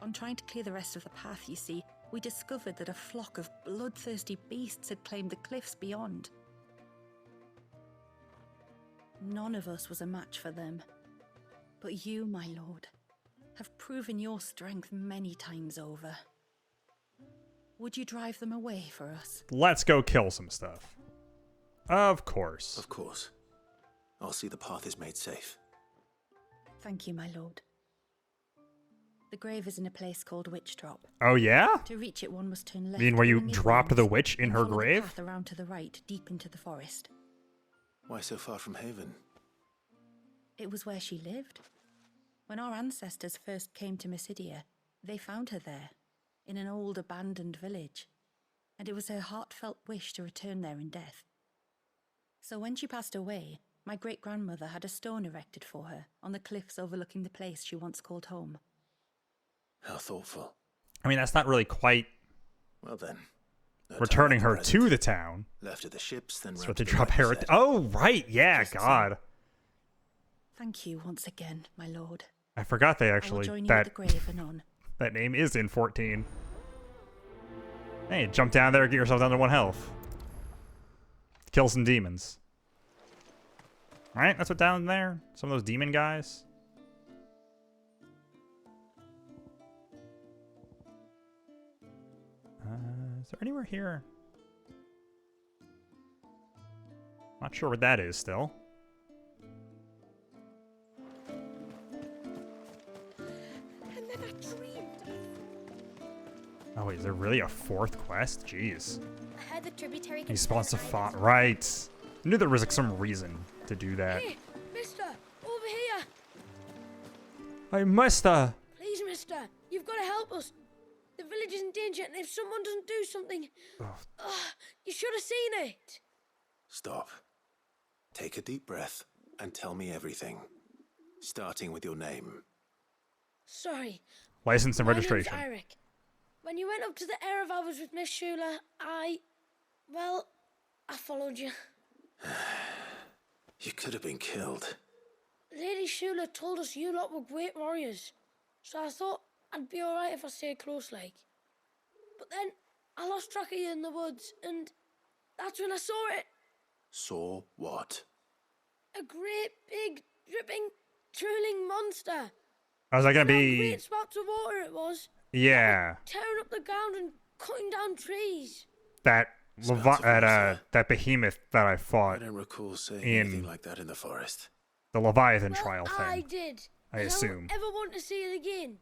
On trying to clear the rest of the path, you see, we discovered that a flock of bloodthirsty beasts had claimed the cliffs beyond. None of us was a match for them. But you, my lord, have proven your strength many times over. Would you drive them away for us? Let's go kill some stuff. Of course. Of course. I'll see the path is made safe. Thank you, my lord. The grave is in a place called Witch Drop. Oh, yeah? To reach it, one must turn left. I mean, where you along its dropped length, the witch in and her follow grave? The path around to the right, deep into the forest. Why so far from Haven? It was where she lived. When our ancestors first came to Mysidia, they found her there, in an old abandoned village, and it was her heartfelt wish to return there in death. So when she passed away, my great-grandmother had a stone erected for her on the cliffs overlooking the place she once called home. How thoughtful. I mean, that's not really quite Well then. no returning time her like to present. the town. Left at the ships, then That's round what to they the drop right, you her. said. Oh, right. Yeah, Just so. God. Thank you once again, my lord. I forgot they I will actually, join you at the that, grave anon. that name is in 14. Hey, jump down there, get yourself down to 1 health. Kill some demons. Alright, that's what down there. Some of those demon guys. Is there anywhere here? Not sure what that is still. And then I dreamed. Oh wait, is there really a 4th quest? Jeez. I heard the tributary. He spawns to font. Right. I knew there was like some reason to do that. Hey, mister, over here. I must Please, mister, you've got to help us. The village is in danger, and if someone doesn't do something... you should have seen it. Stop. Take a deep breath and tell me everything. Starting with your name. Sorry. License and My registration. name's Eric. When you went up to the Erevalvers with Miss Shula, I followed you. You could have been killed. Lady Shula told us you lot were great warriors, so I thought I'd be alright if I stayed close like. But then I lost track of you in the woods, and that's when I saw it. Saw what? A great, big, dripping, drooling monster. Was that gonna Great be? spouts of water it was. Yeah, Tearing up the ground and cutting down trees. that Spouts of water. that behemoth that I I fought, don't recall seeing in- anything like that in the forest. the Leviathan Well, trial I thing. did. I and assume. I won't ever want to see it again.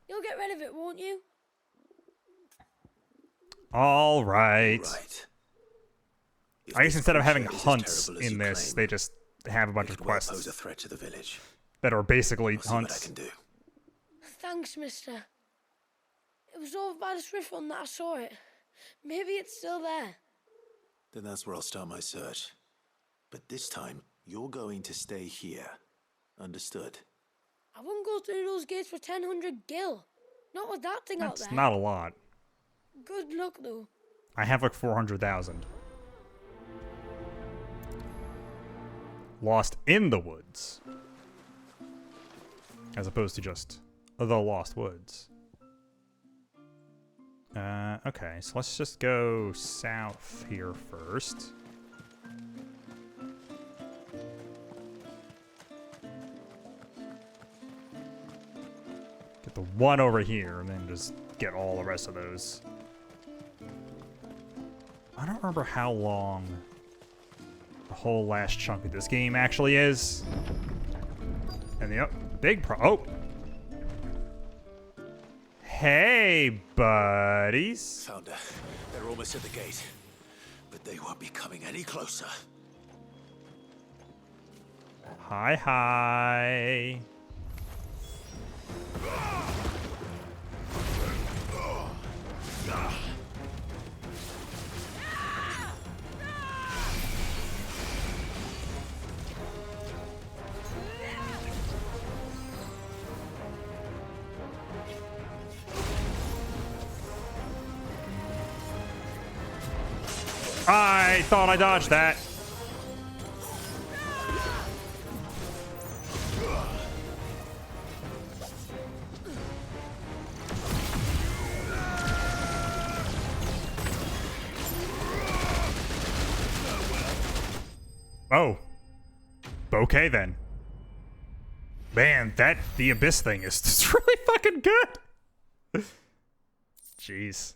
You'll get rid of it, won't you? All right. Right. If I guess this instead of having creature is as hunts terrible as in you this, claim, they just have a bunch it of could well pose a quests threat to the village. that are basically I'll see what I hunts. can do. Thanks, mister. It was over by the Swift one that I saw it. Maybe it's still there. Then that's where I'll start my search. But this time, you're going to stay here. Understood? I wouldn't go through those gates for 1,000 gil. Not with that thing out That's there. not a lot. Good luck, though. I have like 400,000. Lost in the woods. As opposed to just the Lost Woods. Okay, so let's just go south here first. Get the one over here, and then just get all the rest of those. I don't remember how long the whole last chunk of this game actually is. And the big oh! Hey, buddies. Founder, they're almost at the gate, but they won't be coming any closer. Hi, hi. I thought I dodged that. Oh. Okay then. Man, the Abyss thing is just really fucking good. Jeez.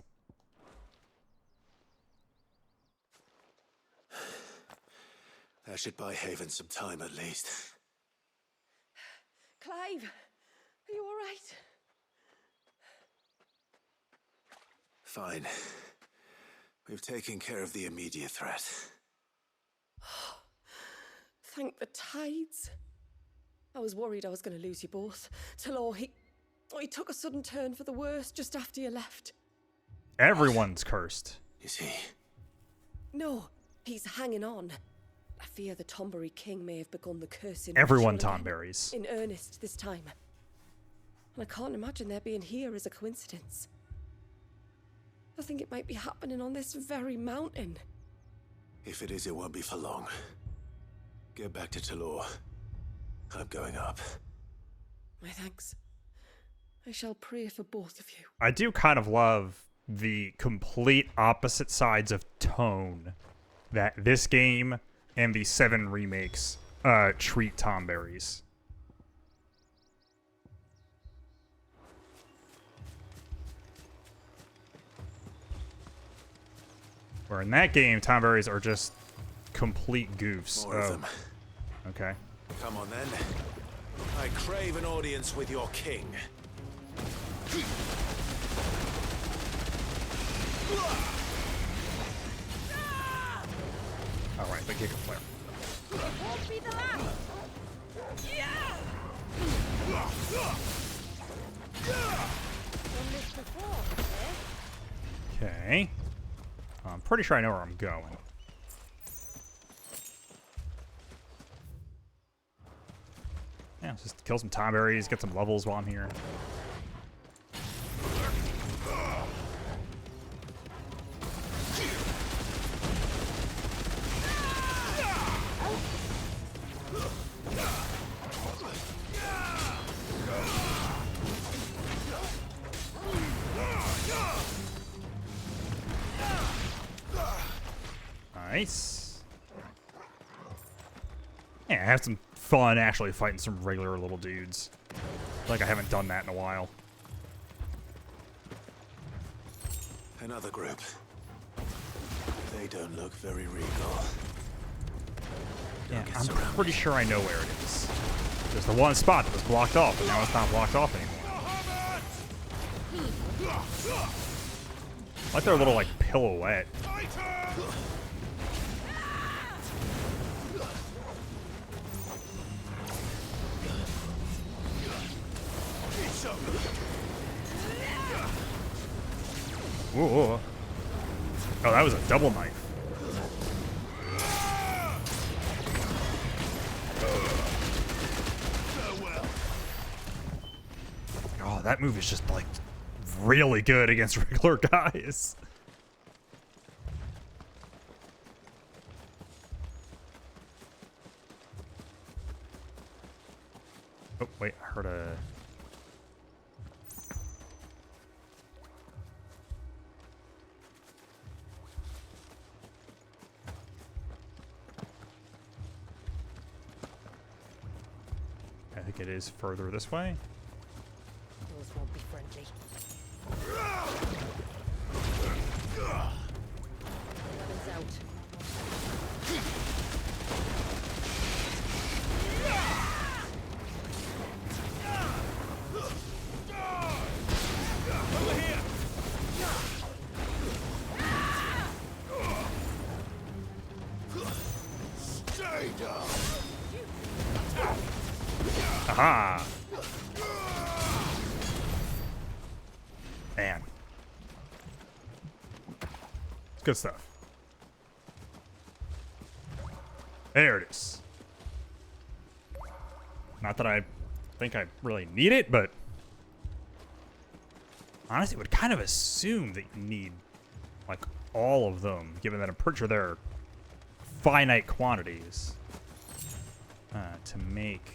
That should buy Haven some time at least. Clive, are you all right? Fine. We've taken care of the immediate threat. Thank the tides. I was worried I was going to lose you both. Thaaaanks, he took a sudden turn for the worse just after you left. Everyone's cursed. Is he? No, he's hanging on. I fear the Tombury King may have begun the cursing. Everyone ritual Tomberries. in earnest this time. And I can't imagine their being here as a coincidence. I think it might be happening on this very mountain. If it is, it won't be for long. Get back to Thaaaanks. I'm going up. My thanks. I shall pray for both of you. I do kind of love the complete opposite sides of tone that this game and the 7 remakes treat Tomberries. Where in that game, Tomberries are just complete goofs. More of them. Okay. Come on then. I crave an audience with your king. All right, but kick a flare. It won't be the last. Done this before, eh? Okay. I'm pretty sure I know where I'm going. Yeah, let's just kill some Tomberries, get some levels while I'm here. Nice. Yeah, I have some fun actually fighting some regular little dudes. Like I haven't done that in a while. Another group. They don't look very regal. Yeah, I'm pretty sure I know where it is. There's the one spot that was blocked off, and now it's not blocked off anymore. Like their little, like, pirouette. Ooh. Oh, that was a double knife. that move is just like really good against regular guys. Oh, wait, I heard a... I think it is further this way. Those won't be friendly. Weapons out. Aha! Man. It's good stuff. There it is. Not that I think I really need it, but honestly, would kind of assume that you need like all of them, given that I'm pretty sure there are finite quantities to make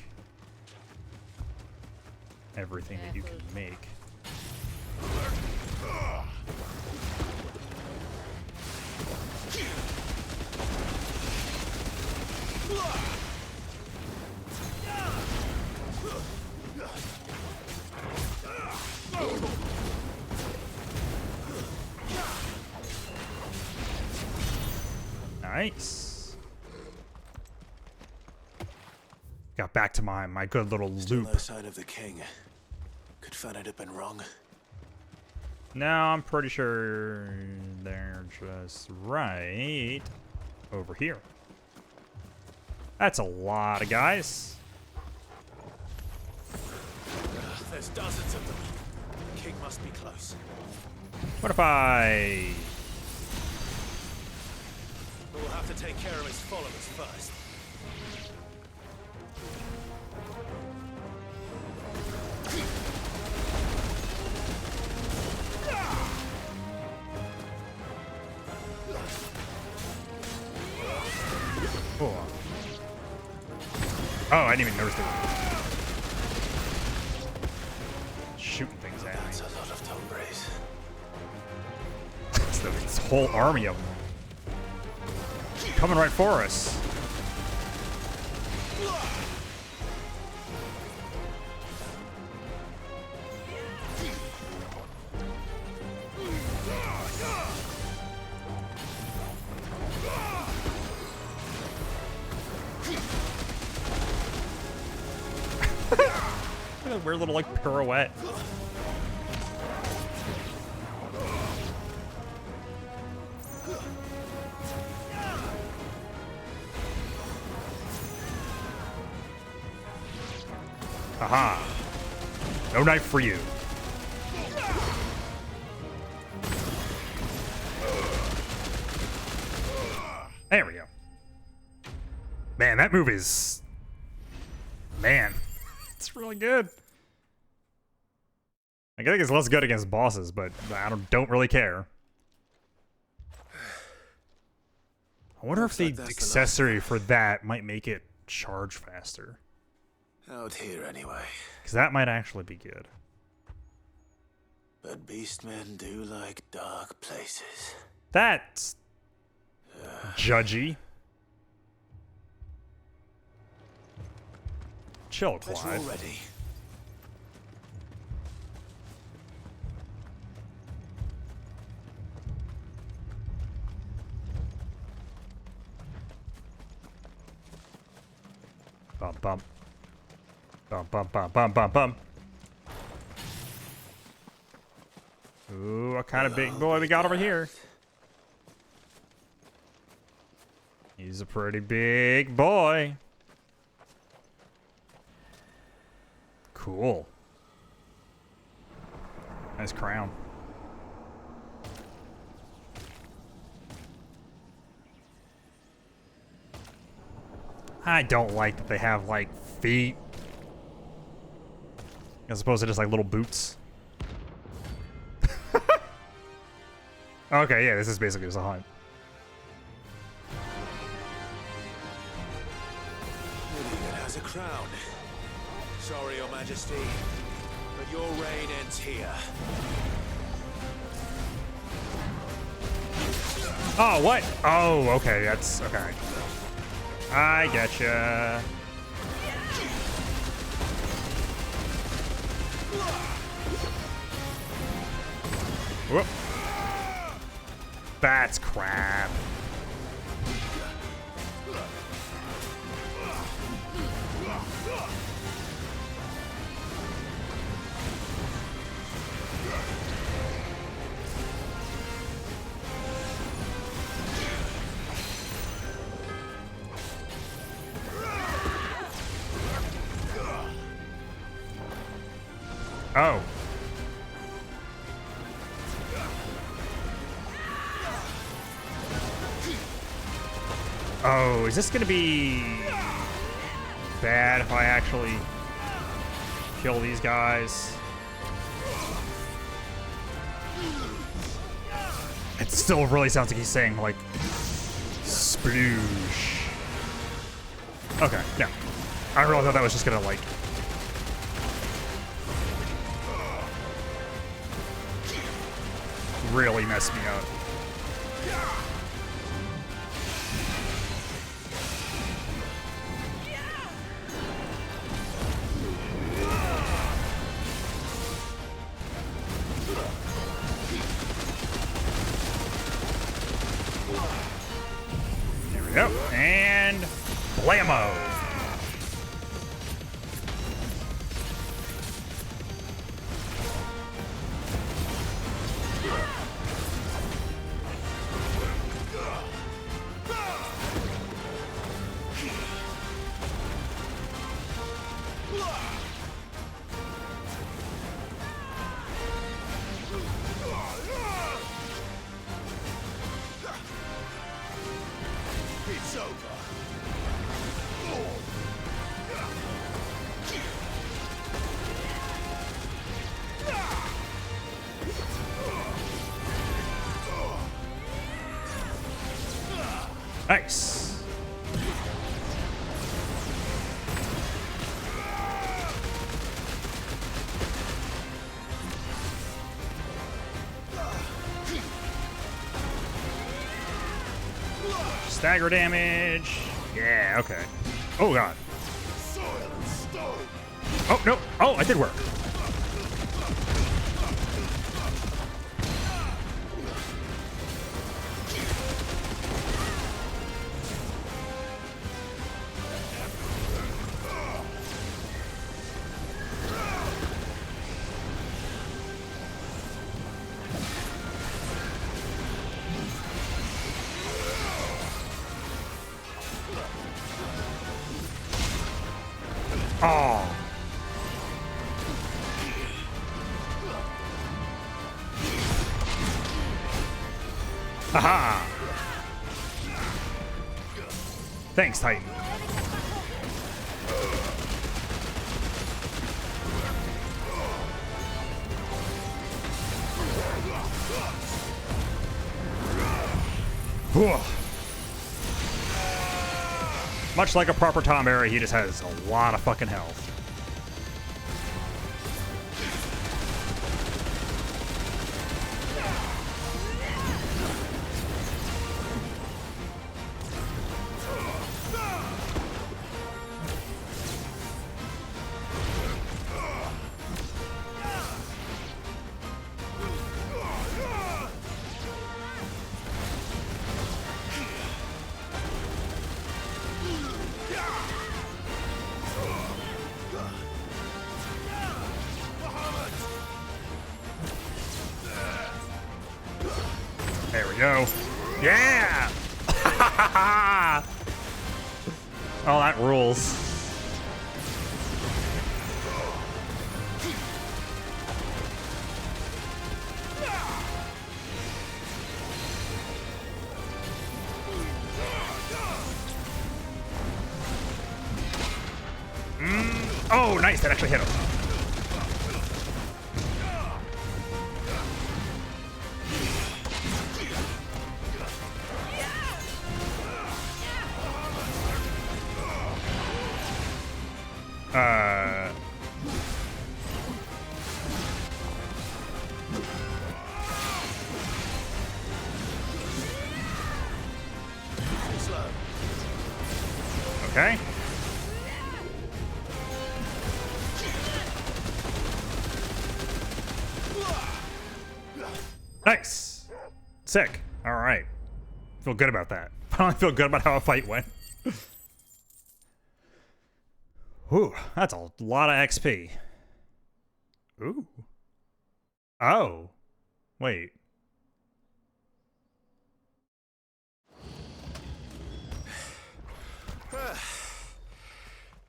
everything that you can make. Nice. Got back to my good little Still loop. no sign of the king. Could Fanit have been wrong? No, I'm pretty sure they're just right over here. That's a lot of guys. There's dozens of them. The king must be close. What if I... We'll have to take care of his followers first. Oh, I didn't even notice it. Shooting things at me. That's a lot of Tombres. This whole army of them. Coming right for us. A weird little like pirouette. Aha. No knife for you. There we go. Man, that move is... Man. It's really good. I think it's less good against bosses, but I don't really care. I wonder if the accessory for that might make it charge faster. Out here anyway. Because that might actually be good. But beastmen do like dark places. That's judgy. Chill, Clyde. Petrol ready. Bump, bump. Bump, bump, bump, bump, bump, bump. Ooh, what kind of big boy we got over here? He's a pretty big boy. Cool. Nice crown. I don't like that they have, like, feet. As opposed to just, like, little boots. Okay, yeah, this is basically just a hunt. Idiot has a crown. Sorry, Your Majesty, but your reign ends here. Oh, what? Oh, okay, that's okay. I getcha. Whoop. That's crap. Oh. Oh, is this gonna be bad if I actually kill these guys? It still really sounds like he's saying, like, sploosh. Okay, no. I really thought that was just gonna, like... really mess me up. There we go. And blammo. It's over. Nice. Stagger damage. Yeah, okay. Oh, God. Oh, no. Oh, it did work. Oh. Haha. Thanks, Titan. Whew. Much like a proper Tom Berry, he just has a lot of fucking health. There we go. Yeah! Oh, that rules. Oh, nice. That actually hit him. Okay. Nice. Sick. All right. Feel good about that. I feel good about how a fight went. Ooh, that's a lot of XP. Ooh. Oh. Wait.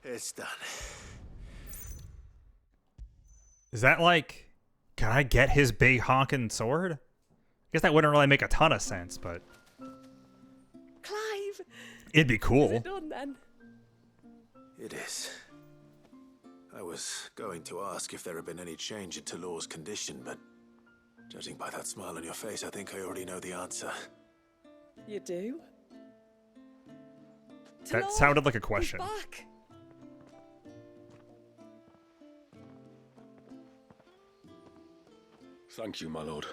It's done. Is that like, can I get his big honking sword? I guess that wouldn't really make a ton of sense, but Clive! it'd be cool. Is it done then? It is. I was going to ask if there had been any change in Thaaaanks' condition, but judging by that smile on your face, I think I already know the answer. You do? That Thaaaanks, sounded like a he's question. back. Thank you, my lord.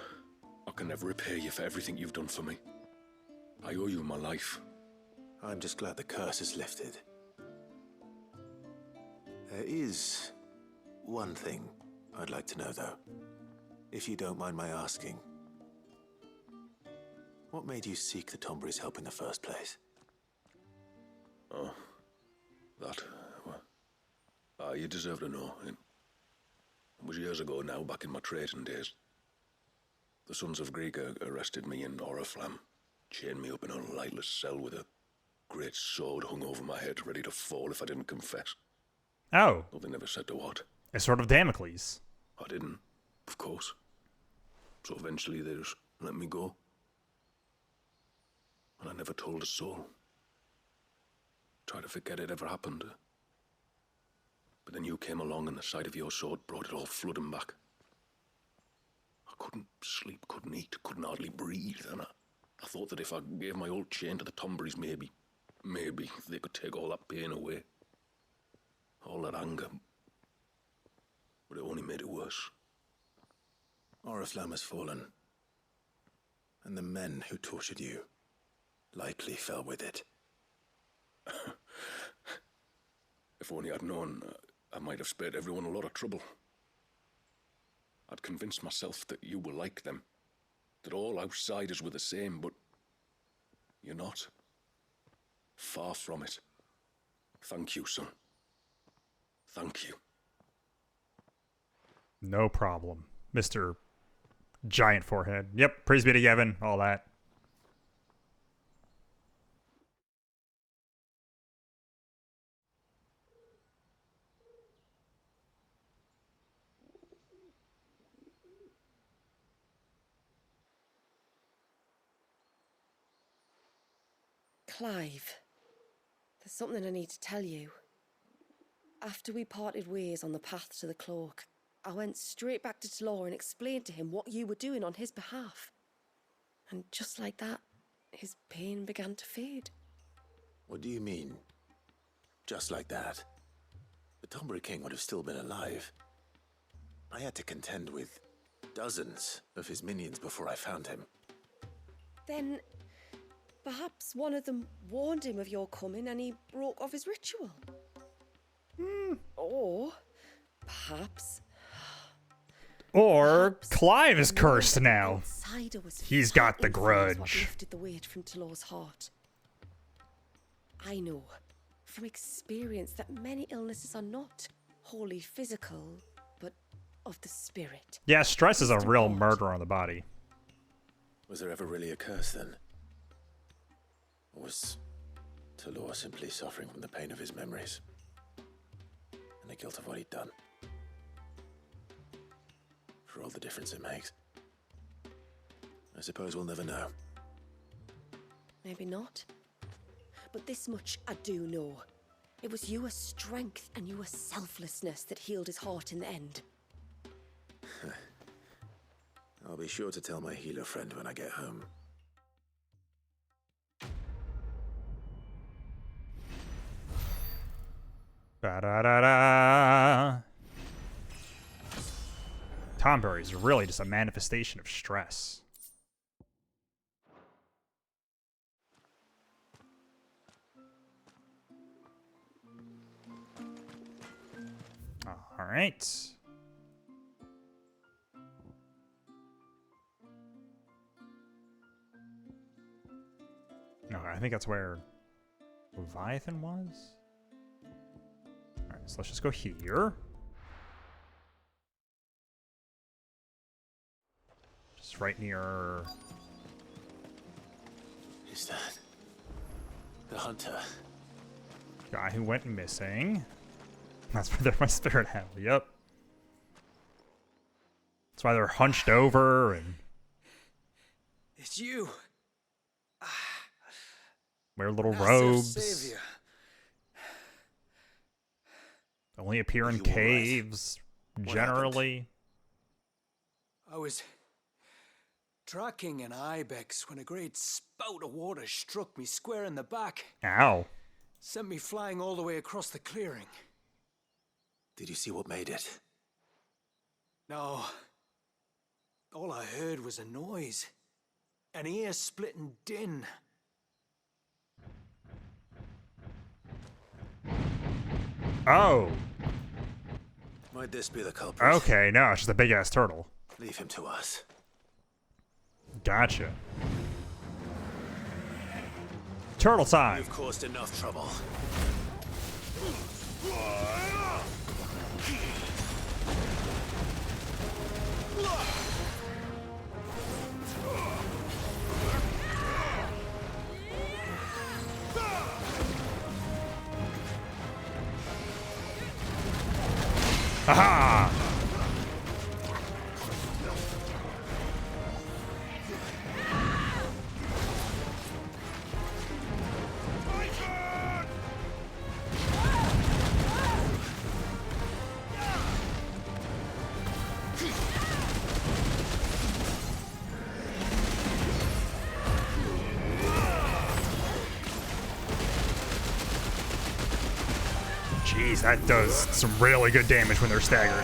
I can never repay you for everything you've done for me. I owe you my life. I'm just glad the curse is lifted. There is one thing I'd like to know, though. If you don't mind my asking. What made you seek the Tombury's help in the first place? Oh, that, well, you deserve to know. It was years ago now, back in my trading days. The Sons of Greek arrested me in Oriflamme, chained me up in a lightless cell with a great sword hung over my head, ready to fall if I didn't confess. Oh. Though they never said to what. A sort of Damocles. I didn't, of course. So eventually they just let me go. And I never told a soul. Tried to forget it ever happened. But then you came along and the sight of your sword brought it all flooding back. I couldn't sleep, couldn't eat, couldn't hardly breathe, and I thought that if I gave my old chain to the Tomburys, maybe they could take all that pain away. All that anger. But it only made it worse. Oriflamme has fallen. And the men who tortured you likely fell with it. If only I'd known, I might have spared everyone a lot of trouble. I'd convinced myself that you were like them, that all outsiders were the same, but you're not. Far from it. Thank you, son. Thank you. No problem, Mr. Giant Forehead. Yep, praise be to Yevon, all that. Clive, there's something I need to tell you. After we parted ways on the path to the cloak, I went straight back to Thaaaanks and explained to him what you were doing on his behalf. And just like that, his pain began to fade. What do you mean? Just like that? The Tombury King would have still been alive. I had to contend with dozens of his minions before I found him. Then, perhaps one of them warned him of your coming and he broke off his ritual. Or, perhaps... Or Clive is cursed now. He's got the What grudge. lifted the weight from Thaaaanks' heart. I know from experience that many illnesses are not wholly physical, but of the spirit. Yeah, stress is a real murder on the body. Was there ever really a curse then? Or was Thaaaanks simply suffering from the pain of his memories? And the guilt of what he'd done? For all the difference it makes. I suppose we'll never know. Maybe not. But this much I do know. It was your strength and your selflessness that healed his heart in the end. I'll be sure to tell my healer friend when I get home. Ba-da-da-da. Tomberry is really just a manifestation of stress. All right. Okay, I think that's where Leviathan was. All right, so let's just go here. Just right near. Is that the hunter? Guy who went missing. That's where they're my spirit animal. Yep. That's why they're hunched over and It's you. wear little Massive robes. Savior. Only appear in you all right? caves, What generally. I was tracking an ibex when a great spout of water struck me square in the back. Ow. Sent me flying all the way across the clearing. Did you see what made it? No. All I heard was a noise. An ear-splitting din. Oh. Might this be the culprit? Okay, no, it's just a big ass turtle. Leave him to us. Gotcha. Turtle time. You've caused enough trouble. Aha! Jeez, that does some really good damage when they're staggered.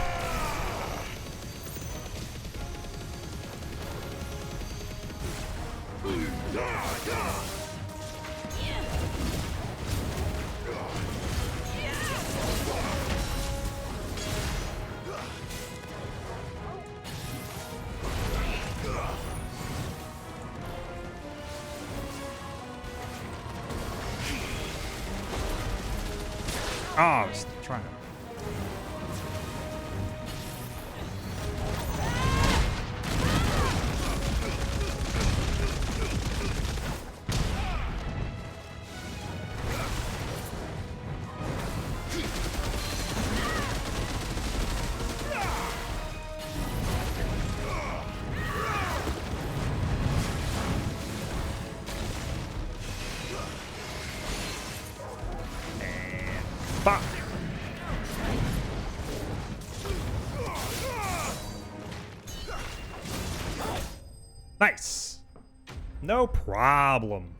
Oh, I was trying to. Fuck. Nice. No problem.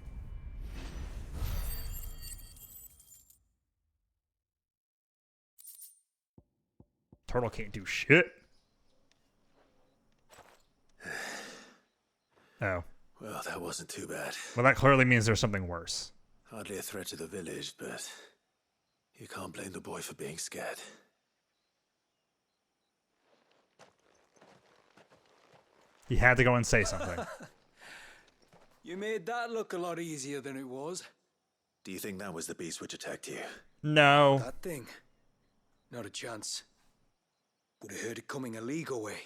Turtle can't do shit. Oh. Well, that wasn't too bad. Well, that clearly means there's something worse. Hardly a threat to the village, but you can't blame the boy for being scared. He had to go and say something. You made that look a lot easier than it was. Do you think that was the beast which attacked you? No. That thing? Not a chance. Would have heard it coming a league away.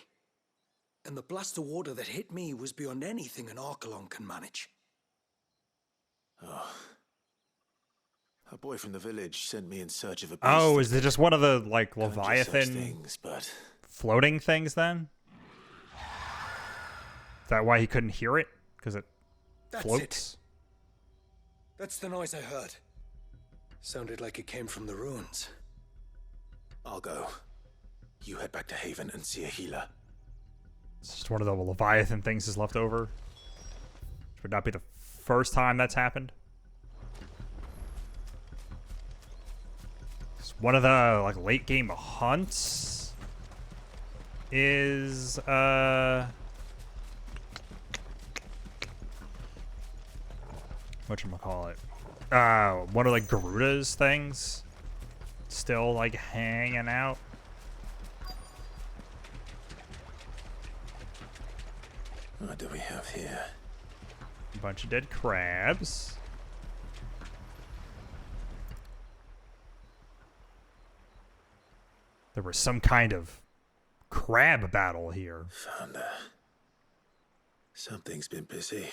And the blast of water that hit me was beyond anything an Archelon can manage. Oh. A boy from the village sent me in search of a beast. Oh, is it just one of the, like, Can't just search Leviathan things, but floating things then? Is that why he couldn't hear it? Because it That's floats? That's the noise I heard. Sounded like it came from the ruins. I'll go. You head back to Haven and see a healer. It's just one of the Leviathan things is left over. Which would not be the first time that's happened. Just one of the like late game hunts is whatchamacallit? One of like Garuda's things still like hanging out. What do we have here? A bunch of dead crabs. There was some kind of crab battle here. Found her. Something's been busy.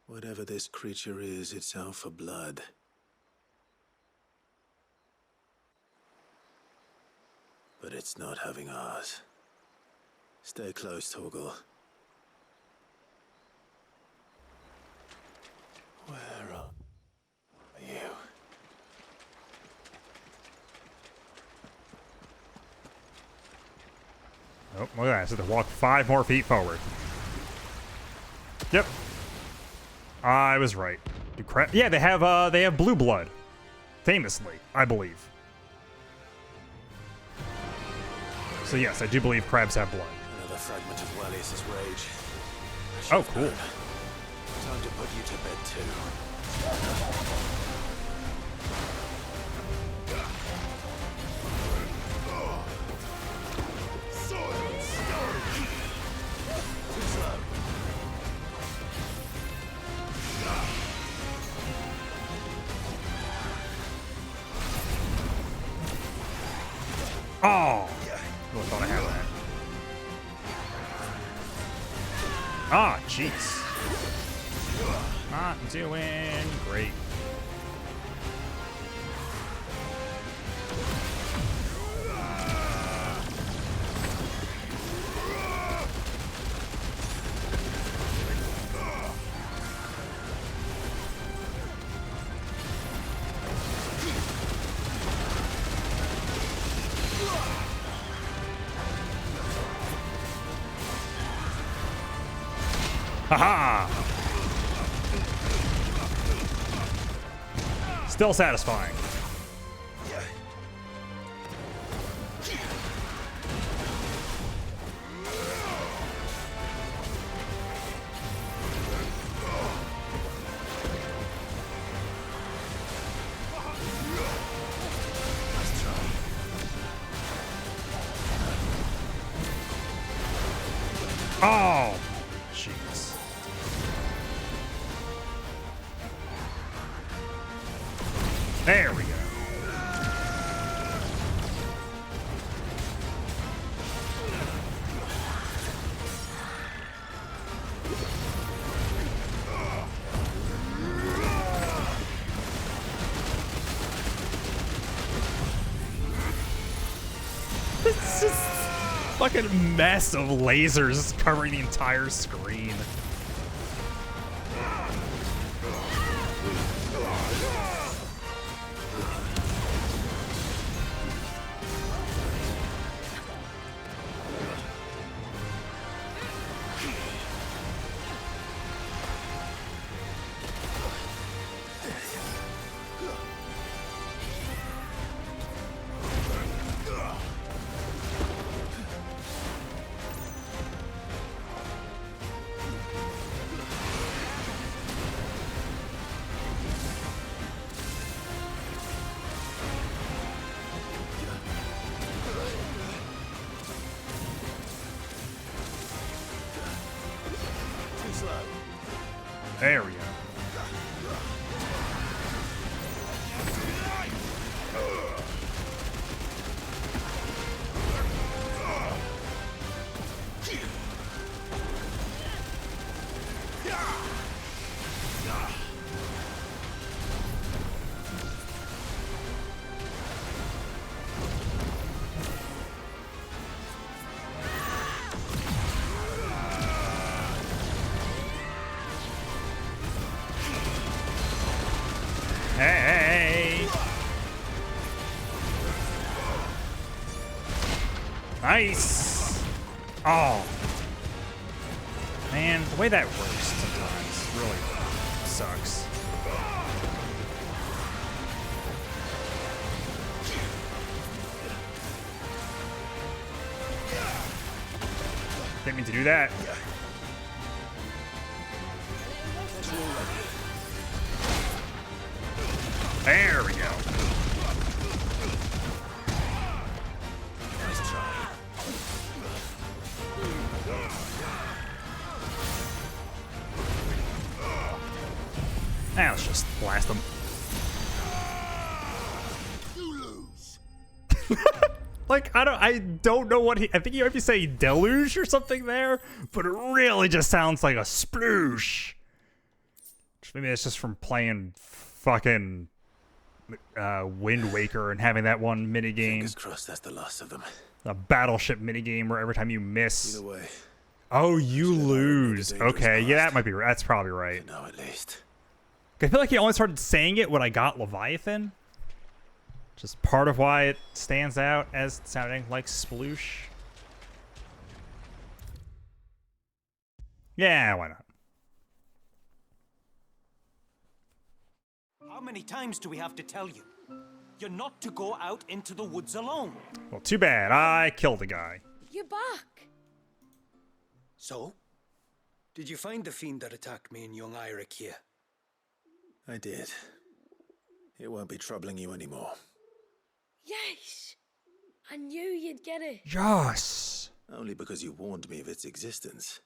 Whatever this creature is, it's out for blood. But it's not having ours. Stay close, Torgal. Where are you? Oh, look at that. I just have to walk 5 more feet forward. Yep. I was right. Do crab? Yeah, they have blue blood. Famously, I believe. So yes, I do believe crabs have blood. Another fragment of Wallius's rage. Oh, cool. Time to put you to bed too. Oh! Really thought I had that. Ah, jeez. Not doing great. Haha! Still satisfying. Oh, jeez. There we go. It's just fucking mess of lasers covering the entire screen. There we go. Hey! Nice! Oh. Man, the way that works sometimes really sucks. mean to do that. There we go. Nice try. Now let's just blast them. Like, I don't know what I think he might be saying deluge or something there, but it really just sounds like a sploosh. Maybe it's just from playing fucking Wind Waker and having that one minigame. Fingers crossed that's the last of them. A battleship minigame where every time you miss. Either way. Oh, you lose. Okay, yeah, that might be. That's probably right. No, at least. I feel like he only started saying it when I got Leviathan. Just part of why it stands out as sounding like sploosh. Yeah, why not? How many times do we have to tell you? You're not to go out into the woods alone. Well, too bad. I killed a guy. You're back. So? Did you find the fiend that attacked me and young Eirik here? I did. It won't be troubling you anymore. Yes. I knew you'd get it. Yes. Only because you warned me of its existence.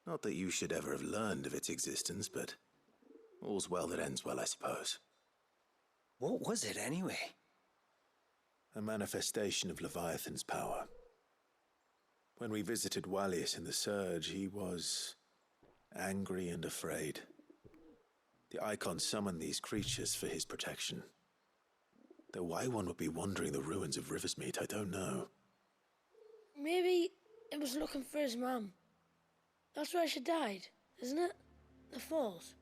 Not that you should ever have learned of its existence, but all's well that ends well, I suppose. What was it anyway? A manifestation of Leviathan's power. When we visited Wallius in the Surge, he was angry and afraid. The Icon summoned these creatures for his protection. Though why one would be wandering the ruins of Riversmeet, I don't know. Maybe it was looking for his mum. That's where she died, isn't it? The Falls.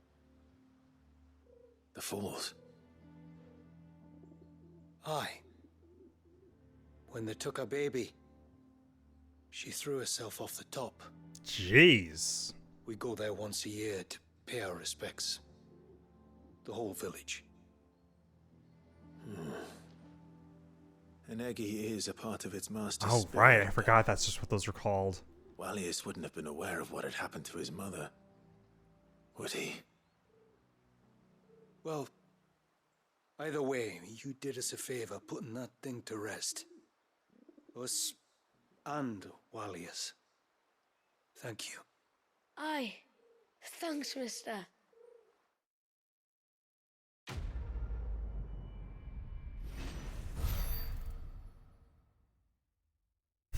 The Falls? Aye. When they took her baby, she threw herself off the top. Jeez. We go there once a year to pay our respects. The whole village. An Eggy is a part of its master's Oh, spirit. right. I forgot that's just what those are called. Wallius wouldn't have been aware of what had happened to his mother, would he? Well, either way, you did us a favor putting that thing to rest. Us and Wallius. Thank you. Aye. Thanks, mister.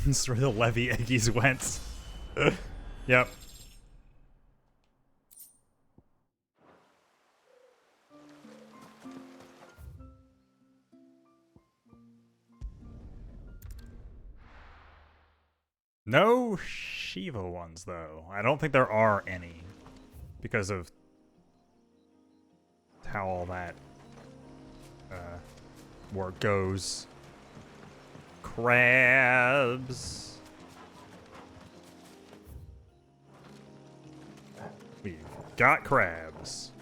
This is where the Levy Eggies went. Yep. No Shiva ones, though. I don't think there are any. Because of how all that work goes. Crabs. We've got crabs.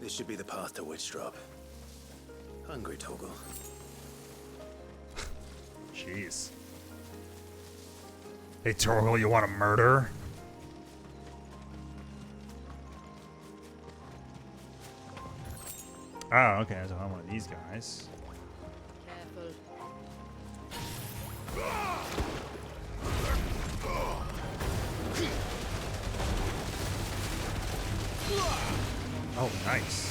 This should be the path to Witchdrop. Hungry, Torgal. Jeez. Hey, Torgal, you want to murder? Oh, okay, so I'm one of these guys. Careful. Oh, nice.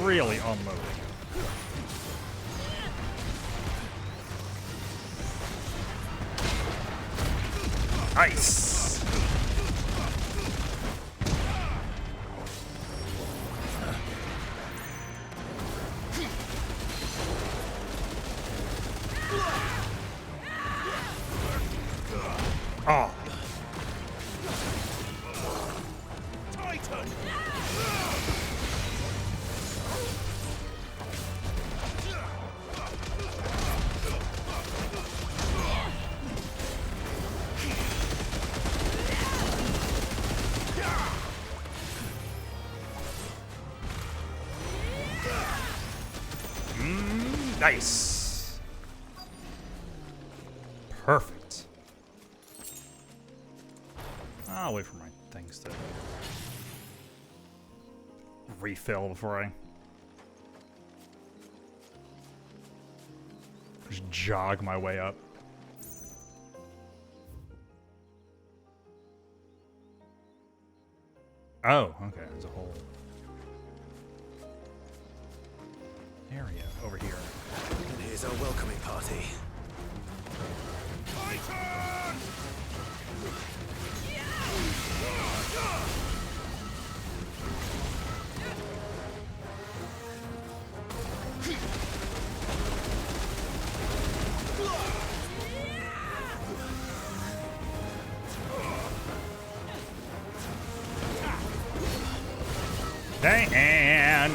Really unloading. Nice. Satan! Nice. Perfect. I'll wait for my things to refill before I just jog my way up. Oh, okay. There's a whole area over here. And here's our welcoming party. Okay, and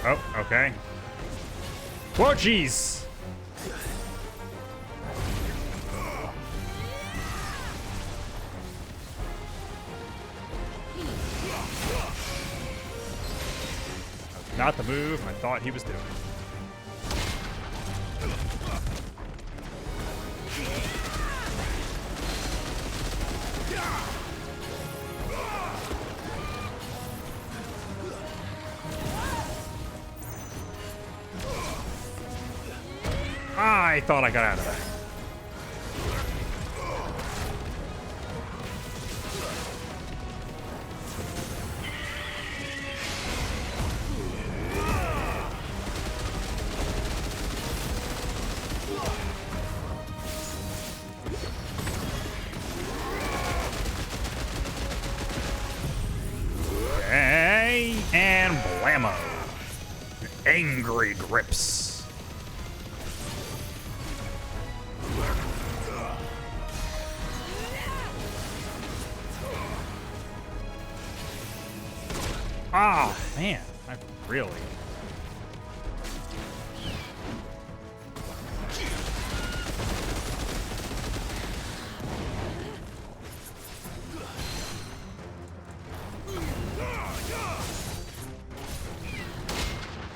oh, okay. Whoa, jeez. Not the move I thought he was doing. I thought I got out of that. Okay, and blammo. Angry grips. Ah, oh, man, I really.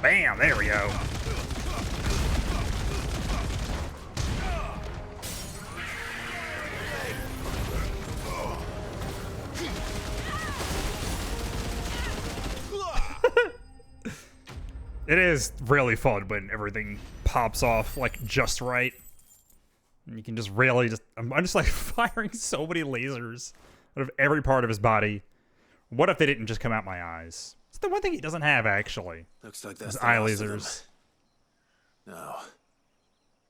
Bam, there we go. It is really fun when everything pops off like just right. And you can just really I'm just like firing so many lasers out of every part of his body. What if they didn't just come out my eyes? It's the one thing he doesn't have, actually. Looks like that's his the eye last of lasers. them. Now,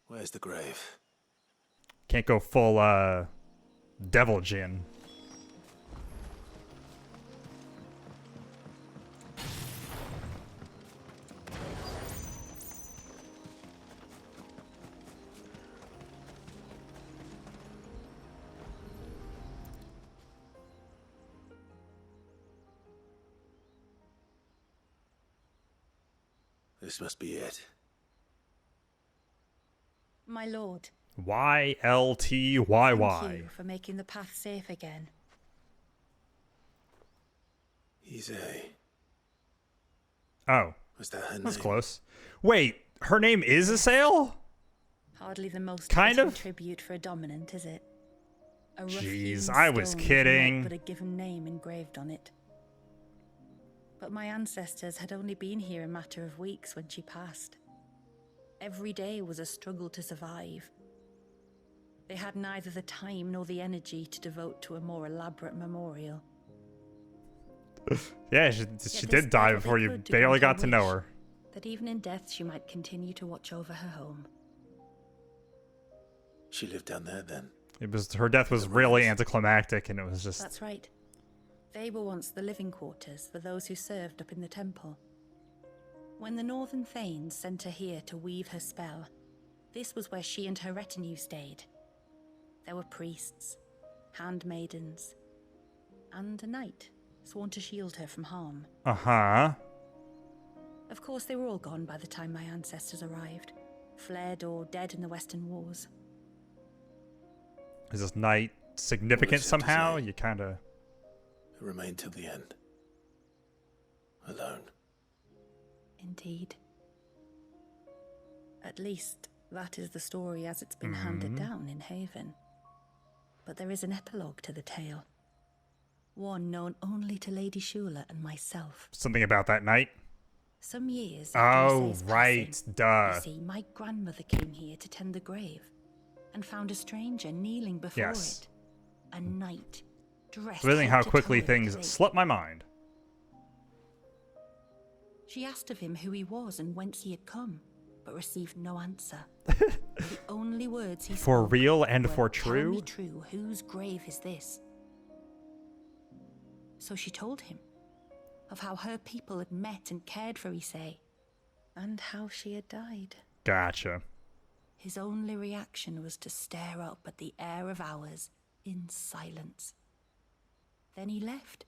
where's the grave? Can't go full devil Jin. This must be it. My lord. YLTYY. Thank you for making the path safe again. Oh. Was that her That's name? close. Wait, her name is Asail? Hardly the most Kind fitting of. tribute for a dominant, is it? A Jeez, rough-hewn I was stone with kidding. naught but a given name engraved on it. But my ancestors had only been here a matter of weeks when she passed. Every day was a struggle to survive. They had neither the time nor the energy to devote to a more elaborate memorial. Yeah, she did die before you barely got to know her. That even in death she might continue to watch over her home. She lived down there then? Her death was really anticlimactic, and it was just... That's right. They were once the living quarters for those who served up in the temple. When the Northern Thanes sent her here to weave her spell, this was where she and her retinue stayed, There were priests, handmaidens, and a knight sworn to shield her from harm. Uh-huh. Of course, they were all gone by the time my ancestors arrived, fled or dead in the Western Wars. Is this knight significant Well, somehow? except You kind of... Who remained till the end. Alone. Indeed. At least, that is the story as it's been handed down in Haven. But there is an epilogue to the tale. One known only to Lady Shula and myself. Something about that night? Some years Oh, after Issei's right. passing, Duh. you see, my grandmother came here to tend the grave and found a stranger kneeling before it. A knight, dressed Amazing head how to quickly toe in things plate. slipped my mind. She asked of him who he was and whence he had come, but received no answer. The only words he For spoke real and were, for "Tell me true? true, whose grave is this?" So she told him of how her people had met and cared for Issei, and how she had died. Gotcha. His only reaction was to stare up at the air of hours in silence. Then he left,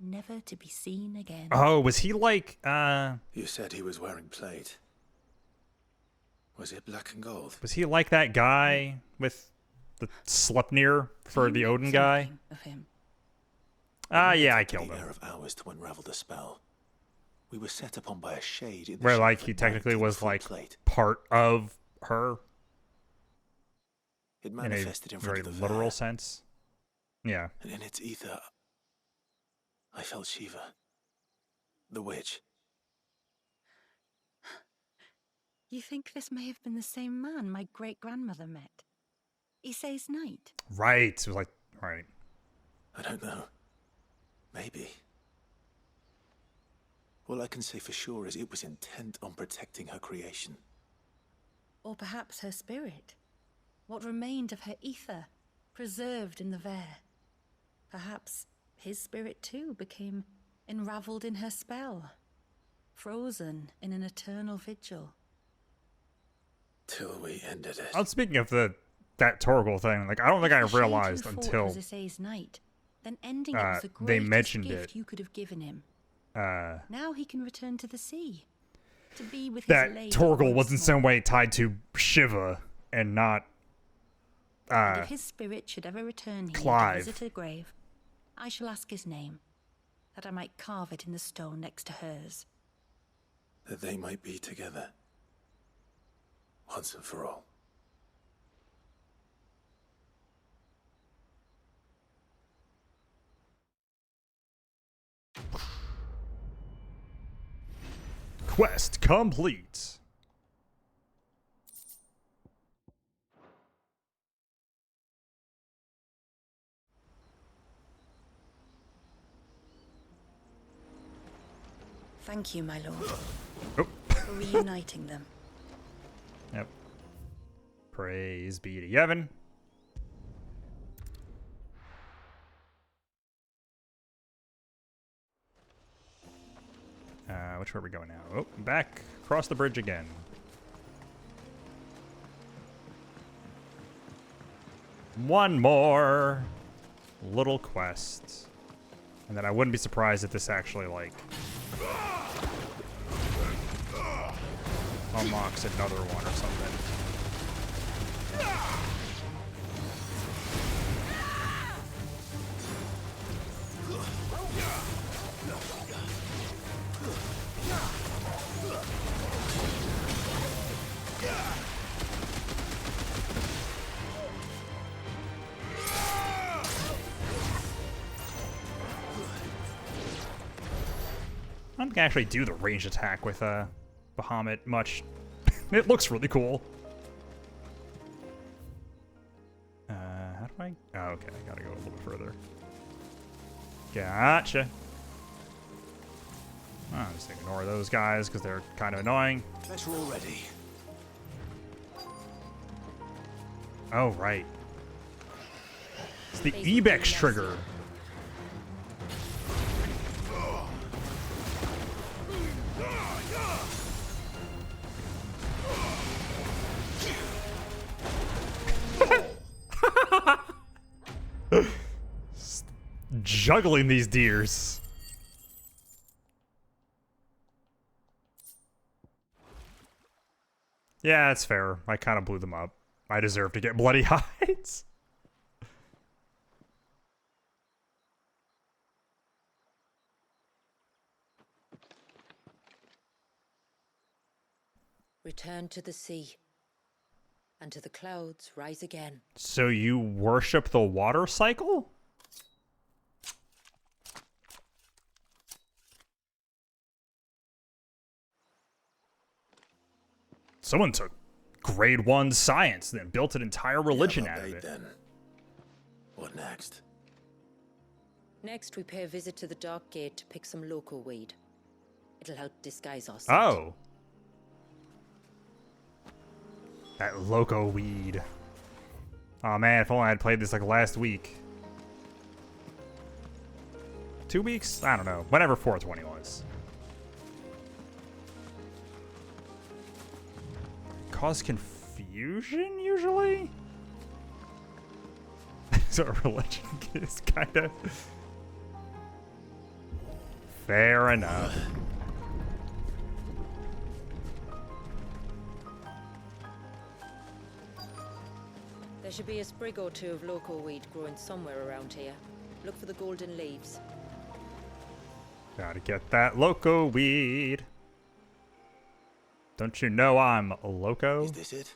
never to be seen again. Oh, was he like, You said he was wearing plate. Was it black and gold? was he like that guy with the Sleipnir for the Odin guy? Of him. Yeah, I Took killed the him. air of hours to unravel the spell. We were set upon by a shade in the Where, shape like, of a he knight technically in was, full like, plate. part of her It in a manifested in front very of the literal veil, sense. Yeah. and in its ether, I felt Shiva, the witch. You think this may have been the same man my great-grandmother met? Issei's knight? Right. It was like, right. I don't know. Maybe. All I can say for sure is it was intent on protecting her creation. Or perhaps her spirit? What remained of her ether, preserved in the Vare? Perhaps his spirit too became enraveled in her spell, frozen in an eternal vigil. Till we ended it. I'm speaking of that Torgal thing. Like, I don't think I If the shade realized who fought until was Issei's knight, then ending it was the they greatest mentioned gift it. you could have given him. Now Now he can return to the sea, to be with that his lady Torgal was once in more. some way tied to Shiva and not And if his spirit should ever return here Clive. to visit her grave, I shall ask his name, that I might carve it in the stone next to hers. That they might be together. Once and for all. quest complete. Thank you, my lord, Oh. for reuniting them. Yep. Praise be to Yevon. Which way are we going now? Oh, back across the bridge again. One more little quest. And then I wouldn't be surprised if this actually, like, unlocks another one or something. I don't think I actually do the ranged attack with Bahamut much. It looks really cool. How do I? Oh, okay, I gotta go a little bit further. Gotcha. Oh, just ignore those guys because they're kind of annoying. Let's roll ready. Oh, right. It's the Ibex trigger. juggling these deers. Yeah, it's fair. I kind of blew them up. I deserve to get bloody hides. Return to the sea, and to the clouds rise again. So you worship the water cycle? Someone took grade 1 science, then built an entire religion out of it. Then. What next? Next, we pay a visit to the Dark Gate to pick some local weed. It'll help disguise our scent. Oh. That loco weed. Oh man, if only I had played this like last week. 2 weeks? I don't know. Whatever 420 was. Cause confusion, usually? So religion is kinda... Fair enough. There should be a sprig or two of local weed growing somewhere around here. Look for the golden leaves. Gotta get that loco weed. Don't you know I'm a loco? Is this it?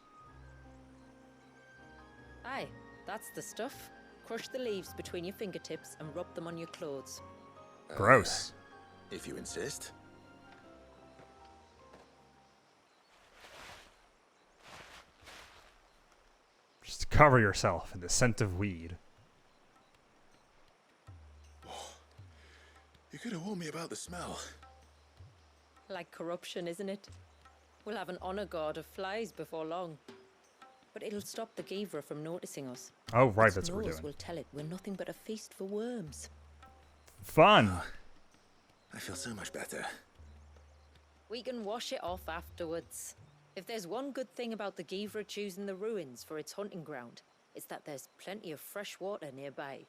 Aye, that's the stuff. Crush the leaves between your fingertips and rub them on your clothes. Gross. If you insist. Just cover yourself in the scent of weed. You could have warned me about the smell. Like corruption, isn't it? We'll have an honor guard of flies before long. But it'll stop the Givra from noticing us. Oh, right, Its that's what we're nose doing. will tell it we're nothing but a feast for worms. Fun. I feel so much better. We can wash it off afterwards. If there's one good thing about the Givra choosing the ruins for its hunting ground, it's that there's plenty of fresh water nearby.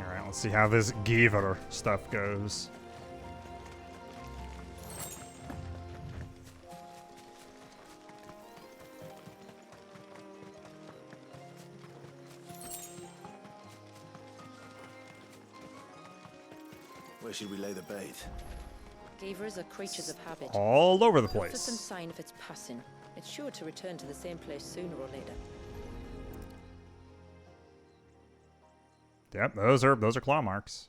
Alright, let's see how this Giver stuff goes. Where should we lay the bait? Givras are creatures of habit. All over the Look for place. some sign if it's passing. It's sure to return to the same place sooner or later. Yep, those are claw marks.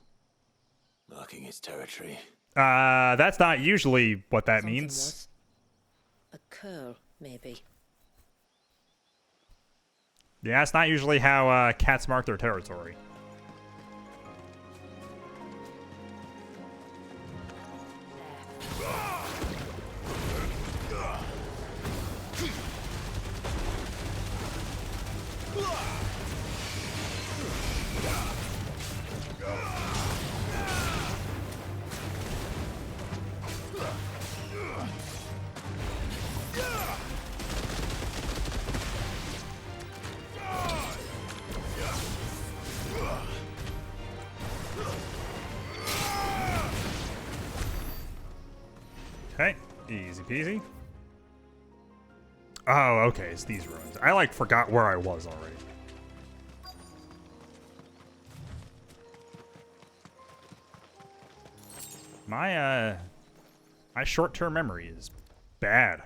Marking its territory. That's not usually what that Something means. was. A curl, maybe. Yeah, it's not usually how cats mark their territory. Okay, easy peasy. Oh, okay, it's these ruins. I, like, forgot where I was already. My short-term memory is bad.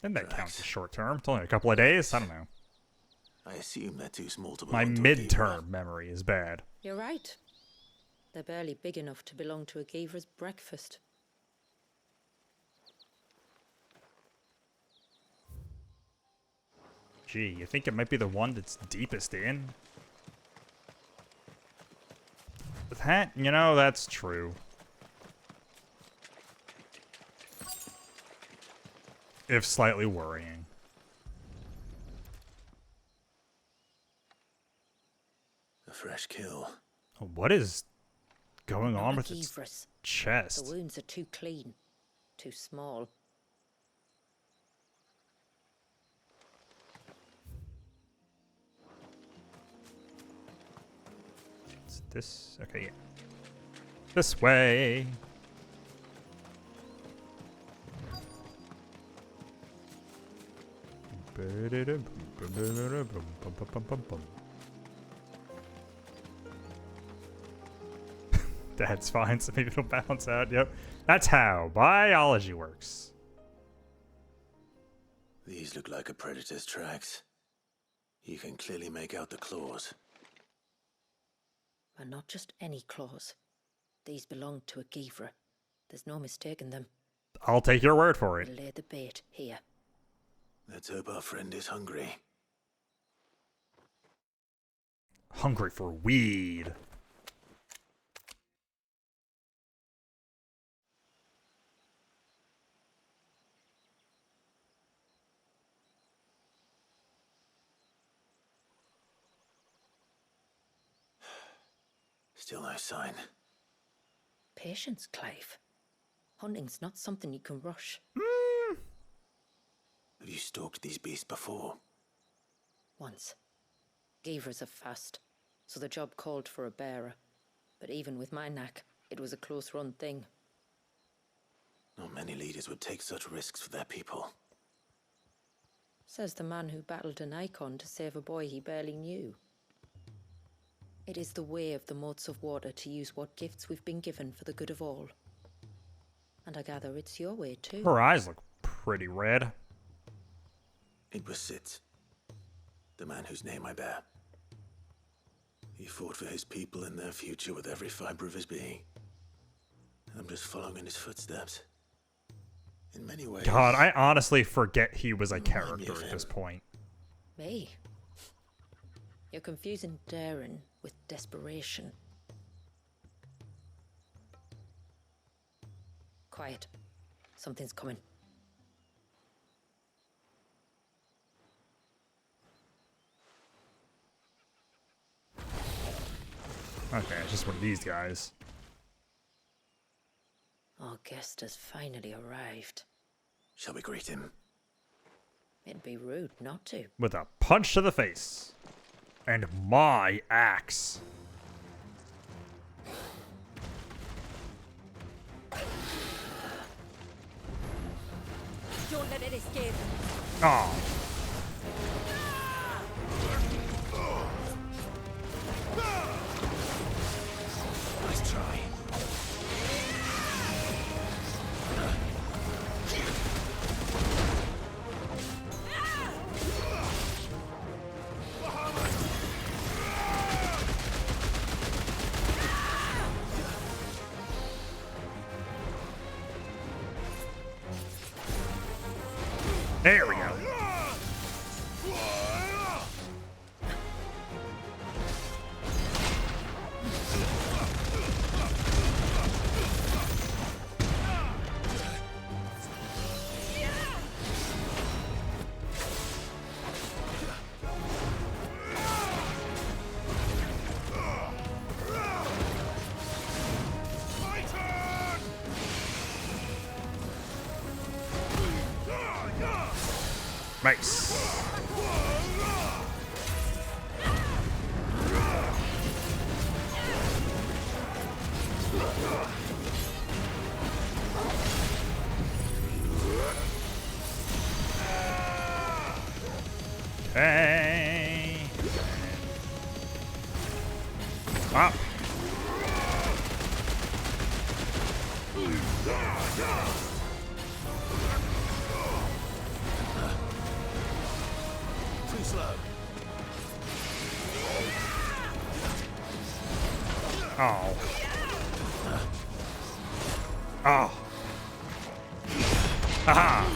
And that counts as short-term. It's only a couple of days. I don't know. I assume they're too small to My belong to a Givra. midterm memory is bad. You're right. They're barely big enough to belong to a Givra's breakfast. Gee, you think it might be the one that's deepest in? That, you know, that's true. If slightly worrying. A fresh kill. What is going on with its Givras. chest? The wounds are too clean, too small. Is this okay? Yeah. This way. That's fine, so maybe it'll balance out. Yep. That's how biology works. These look like a predator's tracks. You can clearly make out the claws. And not just any claws. These belong to a Givra. There's no mistaking them. I'll take your word for it. We'll lay the bait here. Let's hope our friend is hungry. Hungry for weed. Still no sign. Patience, Clive. Hunting's not something you can rush. Have you stalked these beasts before? Once. Givras are fast, so the job called for a bearer. But even with my knack, it was a close-run thing. Not many leaders would take such risks for their people. Says the man who battled an icon to save a boy he barely knew. It is the way of the moats of water to use what gifts we've been given for the good of all. And I gather it's your way too. Her eyes look pretty red. It was Sid, the man whose name I bear. He fought for his people and their future with every fiber of his being. I'm just following in his footsteps. In many ways. God, I honestly forget he was a character at this point. Me? You're confusing daring with desperation. Quiet. Something's coming. Okay, it's just one of these guys. Our guest has finally arrived. Shall we greet him? It'd be rude not to. With a punch to the face. And my axe. Don't let it escape. Oh. Nice try. There we go. Nice. Okay. Up. Too slow. Oh. Oh. Haha.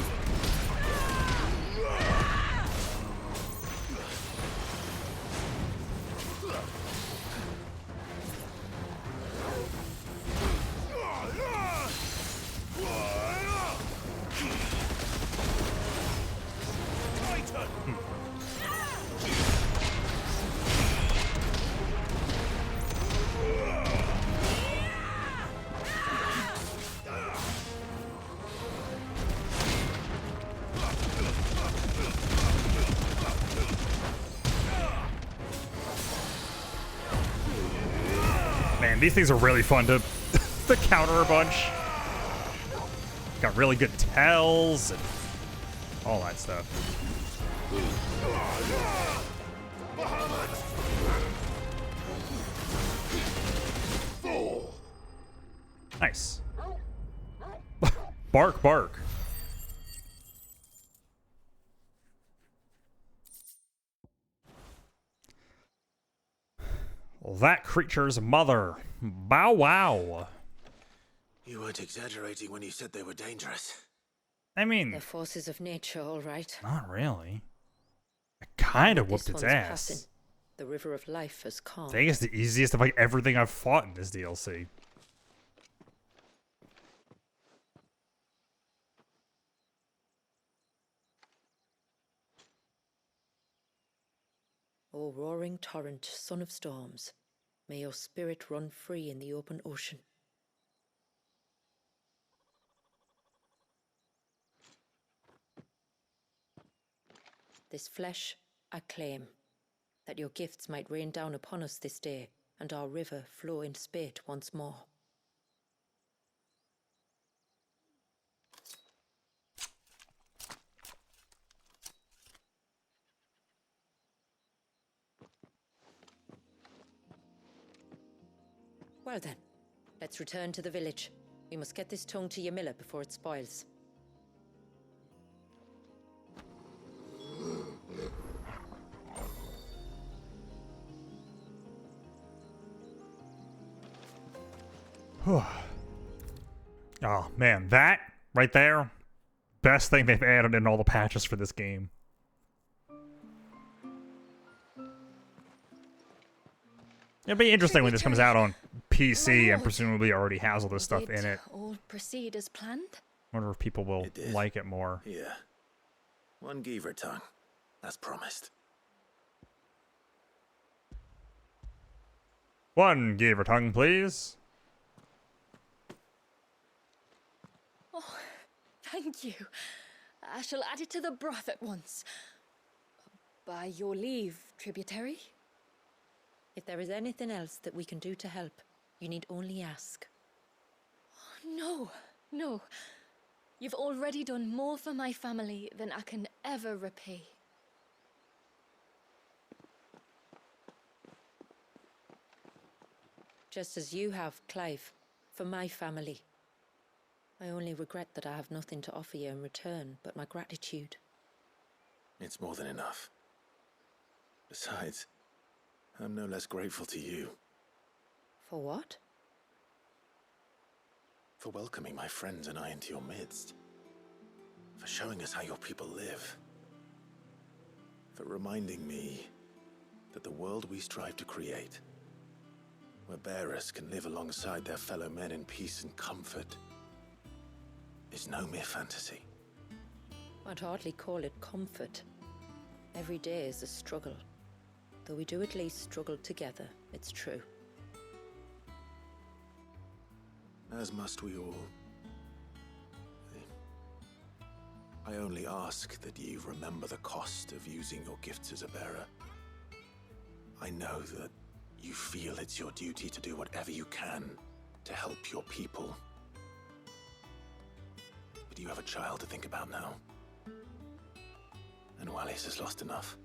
these things are really fun to, to counter a bunch. Got really good tells and all that stuff. Nice. Bark, bark. That creature's mother. Bow wow. You weren't exaggerating when you said they were dangerous. I mean, they're forces of nature, all right. Not really. I kind of whooped its ass. Passing. The river of life has calmed. I think it's the easiest of like everything I've fought in this DLC. O roaring torrent, son of storms, may your spirit run free in the open ocean. This flesh I claim, that your gifts might rain down upon us this day, and our river flow in spate once more. Well then, let's return to the village. We must get this tongue to Yamila before it spoils. Oh man, that right there, best thing they've added in all the patches for this game. It'll be interesting when this comes out on PC and presumably already has all this stuff in it. All proceed as planned. Wonder if people will like it more. Yeah. One Geaver tongue, as promised. One Geaver tongue, please. Oh, thank you. I shall add it to the broth at once. By your leave, tributary. If there is anything else that we can do to help, you need only ask. No, no. You've already done more for my family than I can ever repay. Just as you have, Clive, for my family. I only regret that I have nothing to offer you in return but my gratitude. It's more than enough. Besides, I'm no less grateful to you. For what? For welcoming my friends and I into your midst. For showing us how your people live. For reminding me that the world we strive to create, where bearers can live alongside their fellow men in peace and comfort, is no mere fantasy. I'd hardly call it comfort. Every day is a struggle. Though we do at least struggle together, it's true. As must we all. I only ask that you remember the cost of using your gifts as a bearer. I know that you feel it's your duty to do whatever you can to help your people. But you have a child to think about now. And Wallis has lost enough.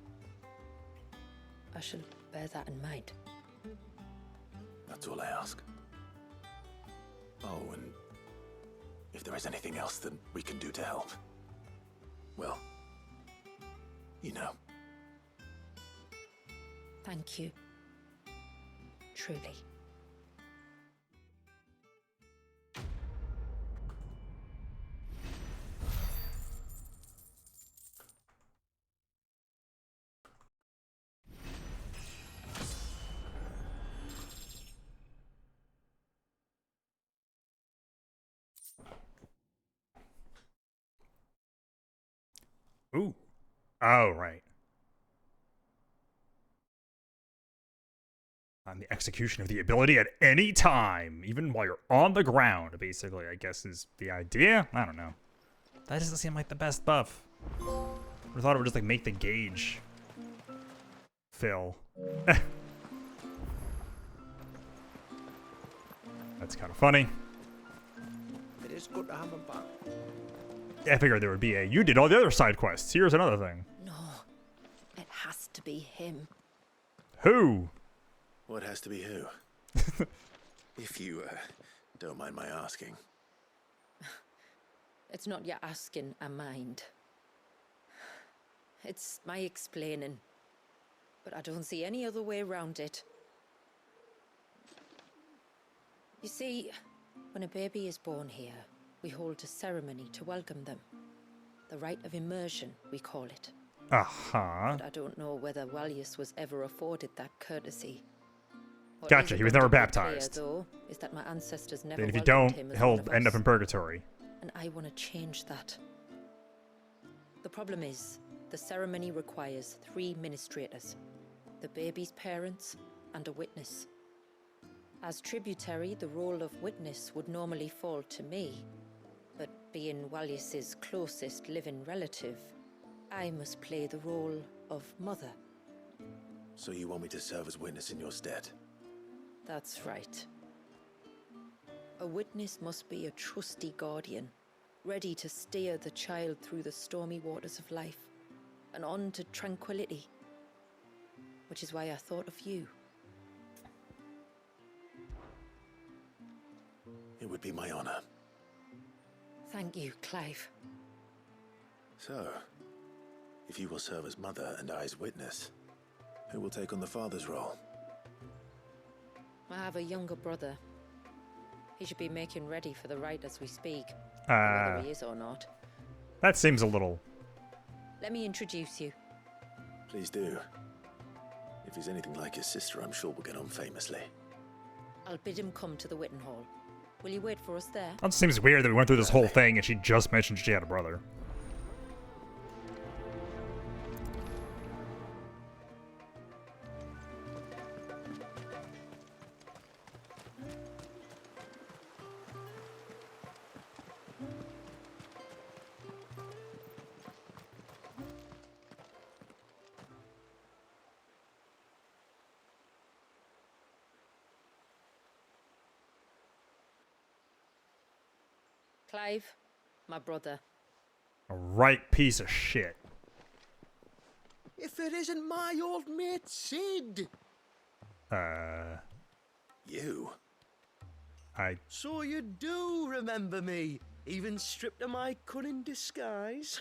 I shall bear that in mind. That's all I ask. Oh, and if there is anything else that we can do to help, well, you know. Thank you. Truly. Ooh. Oh, right. On the execution of the ability at any time, even while you're on the ground, basically, I guess is the idea. I don't know. That doesn't seem like the best buff. I thought it would just like make the gauge fill. That's kind of funny. It is good to have him back. I figured there would be a, you did all the other side quests. Here's another thing. No, it has to be him. Who? What has to be who? If you don't mind my asking. It's not your asking, I mind. It's my explaining. But I don't see any other way around it. You see, when a baby is born here, we hold a ceremony to welcome them. The rite of immersion, we call it. Uh-huh. But I don't know whether Walius was ever afforded that courtesy. What Gotcha, is he was never abundantly baptized. Clear, though, is that my ancestors never And if you welcomed don't, him as he'll one of end up us. in purgatory. And I want to change that. The problem is, the ceremony requires 3 ministrators, the baby's parents, and a witness. As tributary, the role of witness would normally fall to me, but being Walius's closest living relative, I must play the role of mother. So you want me to serve as witness in your stead? That's right. A witness must be a trusty guardian, ready to steer the child through the stormy waters of life and on to tranquility. Which is why I thought of you. It would be my honor. Thank you, Clive. So, if you will serve as mother and I as witness, who will take on the father's role? I have a younger brother. He should be making ready for the rite as we speak. Whether he is or not. That seems a little... Let me introduce you. Please do. If he's anything like his sister, I'm sure we'll get on famously. I'll bid him come to the Witten Hall. Will you wait for us there? That seems weird that we went through this whole thing and she just mentioned she had a brother. Clive, my brother. A right piece of shit. If it isn't my old mate Sid! You? So you do remember me, even stripped of my cunning disguise?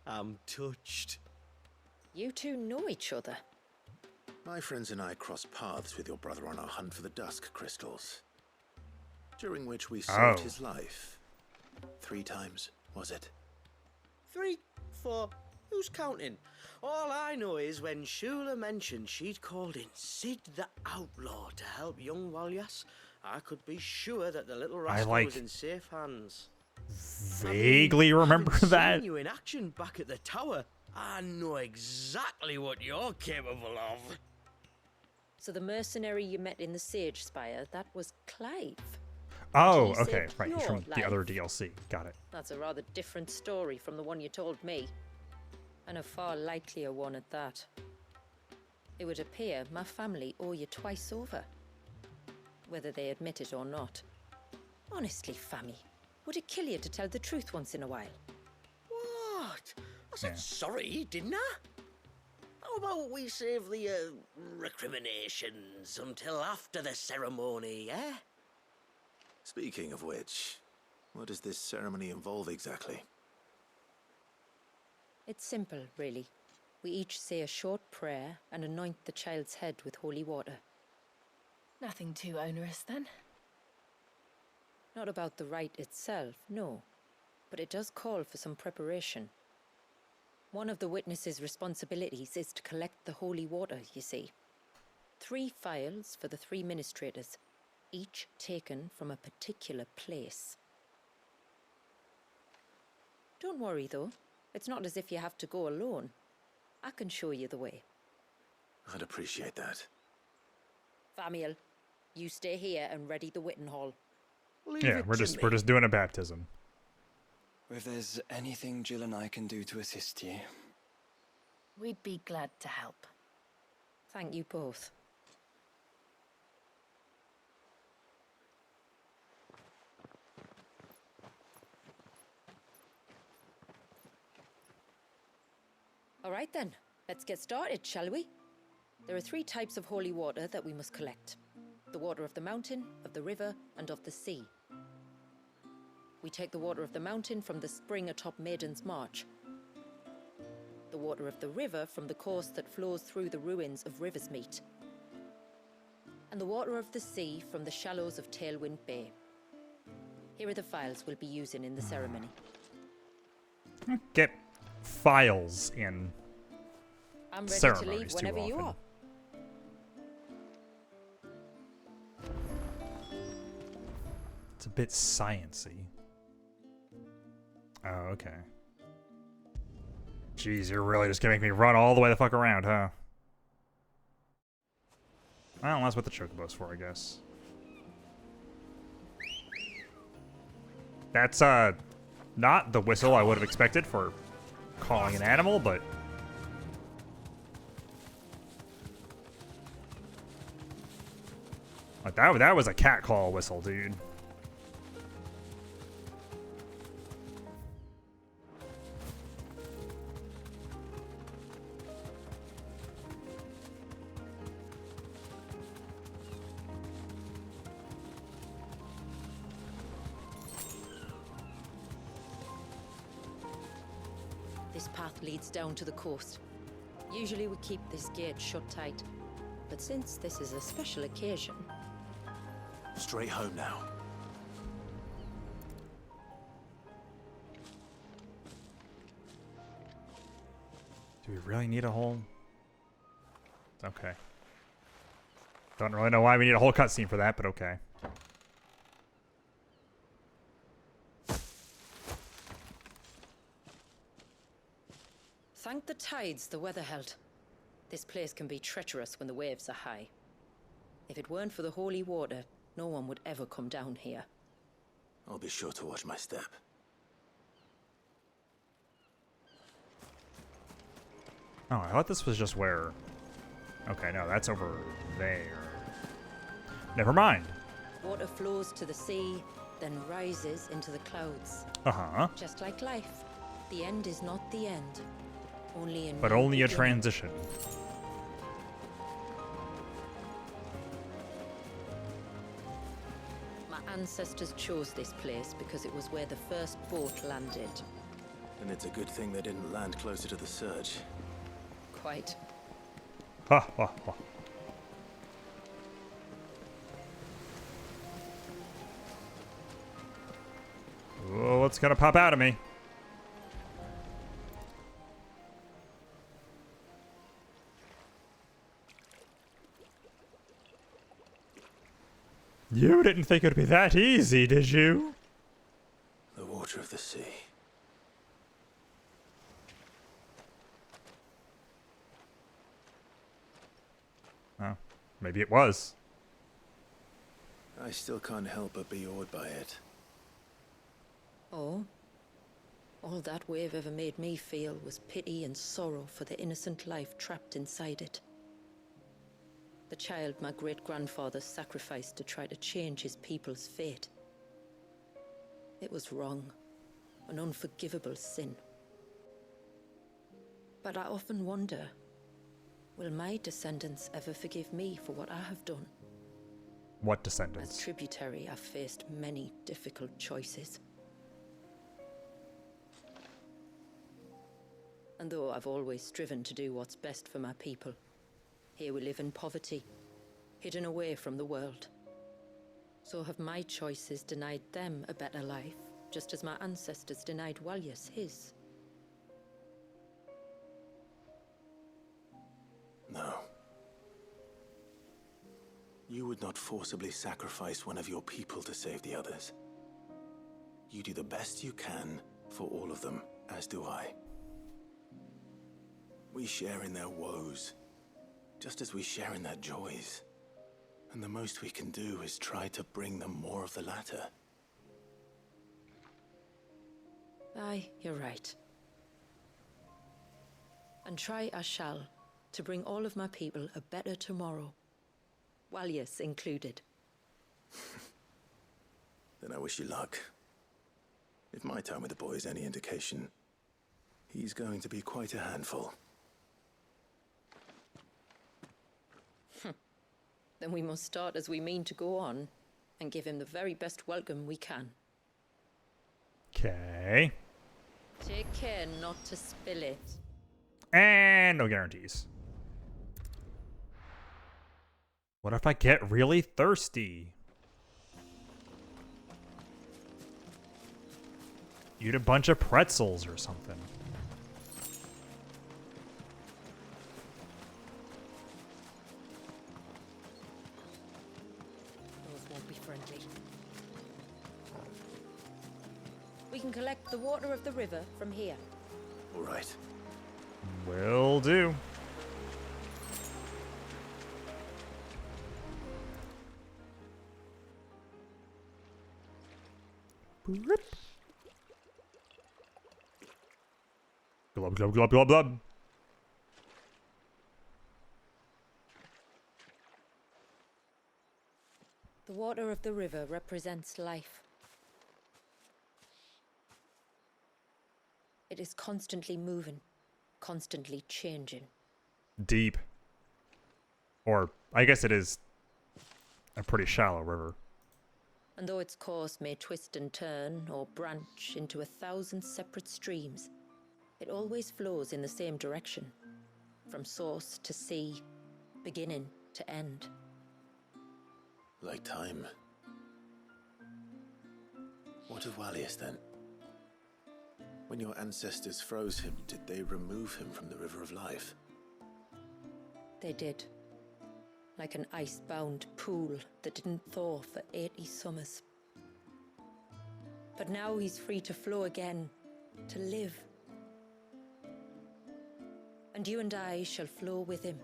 I'm touched. You two know each other? My friends and I crossed paths with your brother on our hunt for the dusk crystals, during which we saved his life. 3 times, was it? 3, 4, who's counting? All I know is when Shula mentioned she'd called in Sid the Outlaw to help young Walias, I could be sure that the little rascal was in safe hands. Vaguely remember that. Seen you in action back at the tower. I know exactly what you're capable of. So the mercenary you met in the Sage Spire, that was Clive. Oh, He okay, saved right, he's your from the life. other DLC. Got it. That's a rather different story from the one you told me. And a far likelier one at that. It would appear my family owe you twice over. Whether they admit it or not. Honestly, Fammy, would it kill you to tell the truth once in a while? What? I said sorry, didn't I? How about we save the recriminations until after the ceremony, eh? Speaking of which, what does this ceremony involve exactly? It's simple, really. We each say a short prayer and anoint the child's head with holy water. Nothing too onerous then. Not about the rite itself, no. But it does call for some preparation. One of the witness's responsibilities is to collect the holy water, you see. 3 phials for the 3 ministrators, each taken from a particular place. Don't worry, though. It's not as if you have to go alone. I can show you the way. I'd appreciate that. Famiel, you stay here and ready the Witten Hall. Yeah, we're just doing a baptism. If there's anything Jill and I can do to assist you, We'd be glad to help. Thank you both. All right then, let's get started, shall we? There are 3 types of holy water that we must collect. The water of the mountain, of the river, and of the sea. We take the water of the mountain from the spring atop Maiden's March. The water of the river from the course that flows through the ruins of Riversmeet. And the water of the sea from the shallows of Tailwind Bay. Here are the files we'll be using in the ceremony. Get files in I'm ready to ceremonies leave too whenever you often. are. It's a bit science-y. Oh, okay. Jeez, you're really just gonna make me run all the way the fuck around, huh? Well, that's what the chocobo's for, I guess. That's, not the whistle I would have expected for calling an animal, but... Like, that was a cat call whistle, dude. This path leads down to the coast. Usually we keep this gate shut tight, but since this is a special occasion... Straight home now. Do we really need a whole... Okay. Don't really know why we need a whole cutscene for that, but okay. Thank the tides the weather held. This place can be treacherous when the waves are high. If it weren't for the holy water, no one would ever come down here. I'll be sure to watch my step. Oh, I thought this was just where... Okay, no, that's over there. Never mind. Water flows to the sea, then rises into the clouds. Uh-huh. Just like life, the end is not the end. Only in But only a transition. My ancestors chose this place because it was where the first boat landed. And it's a good thing they didn't land closer to the surge. Quite. Ha ha ha. Oh, what's gonna pop out of me? You didn't think it'd be that easy, did you? The water of the sea. Oh, maybe it was. I still can't help but be awed by it. Oh? All that wave ever made me feel was pity and sorrow for the innocent life trapped inside it. The child my great-grandfather sacrificed to try to change his people's fate. It was wrong, an unforgivable sin. But I often wonder, will my descendants ever forgive me for what I have done? What descendants? As tributary, I've faced many difficult choices. And though I've always striven to do what's best for my people, here we live in poverty, hidden away from the world. So have my choices denied them a better life, just as my ancestors denied Walyas his? No. You would not forcibly sacrifice one of your people to save the others. You do the best you can for all of them, as do I. We share in their woes, just as we share in their joys. And the most we can do is try to bring them more of the latter. Aye, you're right. And try I shall, to bring all of my people a better tomorrow. Walyas included. Then I wish you luck. If my time with the boy is any indication, he's going to be quite a handful. Then we must start as we mean to go on, and give him the very best welcome we can. Okay. Take care not to spill it. And no guarantees. What if I get really thirsty? Eat a bunch of pretzels or something. Those won't be friendly. We can collect the water of the river from here. All right. Will do. Bloop. Glub, glub, glub, glub, glub. The water of the river represents life. It is constantly moving, constantly changing. Deep. Or, I guess it is a pretty shallow river. And though its course may twist and turn or branch into 1,000 separate streams, it always flows in the same direction, from source to sea, beginning to end. Like time. What of Wallius then? When your ancestors froze him, did they remove him from the River of Life? They did. Like an ice-bound pool that didn't thaw for 80 summers. But now he's free to flow again, to live. And you and I shall flow with him,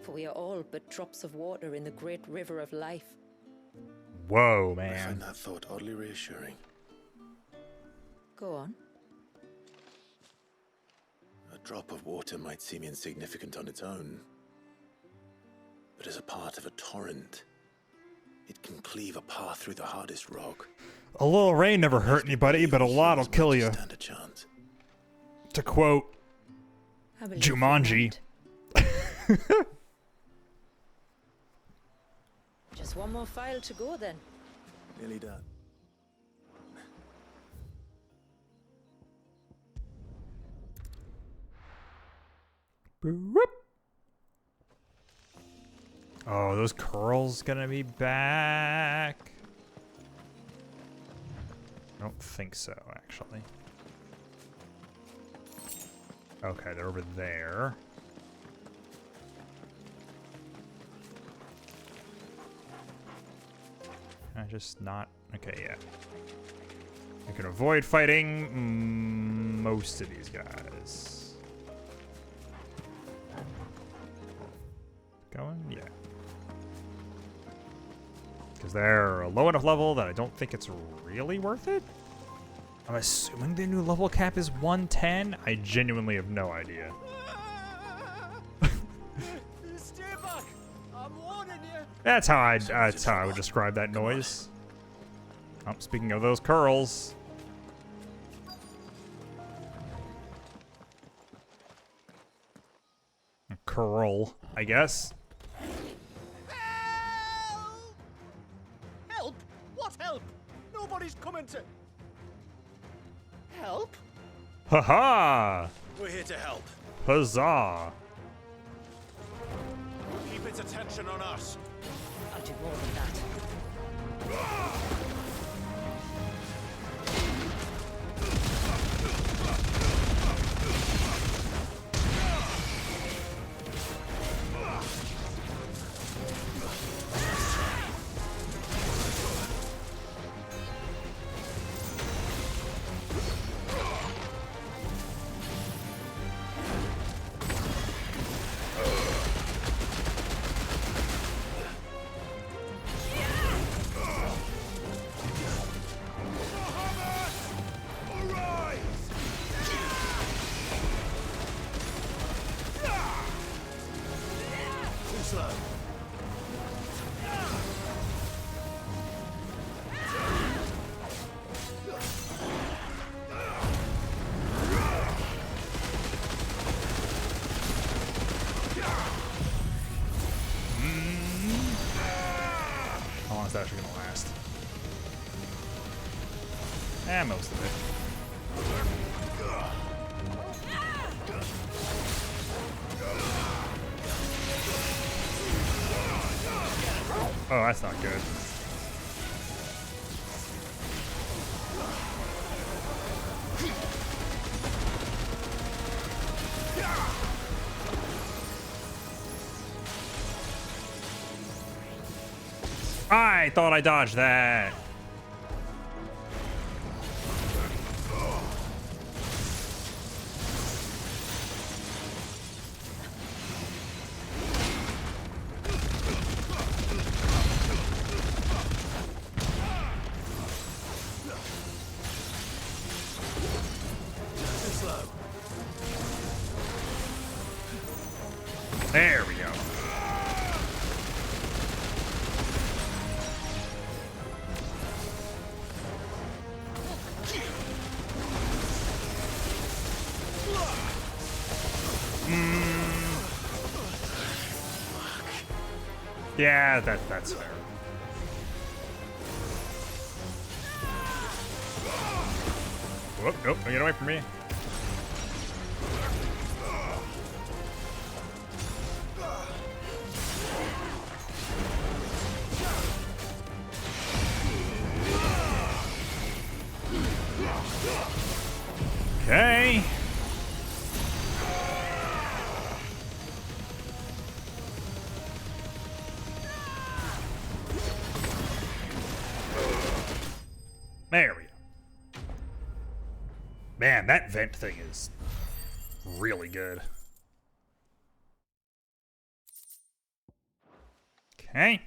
for we are all but drops of water in the great river of life. Whoa, I man. find that thought oddly reassuring. Go on. A drop of water might seem insignificant on its own, but as a part of a torrent, it can cleave a path through the hardest rock. A little rain never hurt anybody, but a lot will kill you. Stand a chance. To quote I believe Jumanji. Just one more file to go then. Nearly done. Boop. Oh, those curls gonna be back? I don't think so, actually. Okay, they're over there. Can I just not... Okay, yeah. I can avoid fighting most of these guys. Going? Yeah. Because they're a low enough level that I don't think it's really worth it. I'm assuming the new level cap is 110. I genuinely have no idea. Stay back! I'm warning you! That's how I would describe that noise. Oh, speaking of those curls. A curl, I guess. Help! What help? Nobody's coming to... Help? Haha! We're here to help. Huzzah! Keep its attention on us. I'll do more than that. it's actually gonna last. Most of it. Oh, that's not good. I thought I dodged that. There we go. Yeah, that's fair. Whoop, nope, don't get away from me. Okay. There we go. Man, that vent thing is really good. Okay.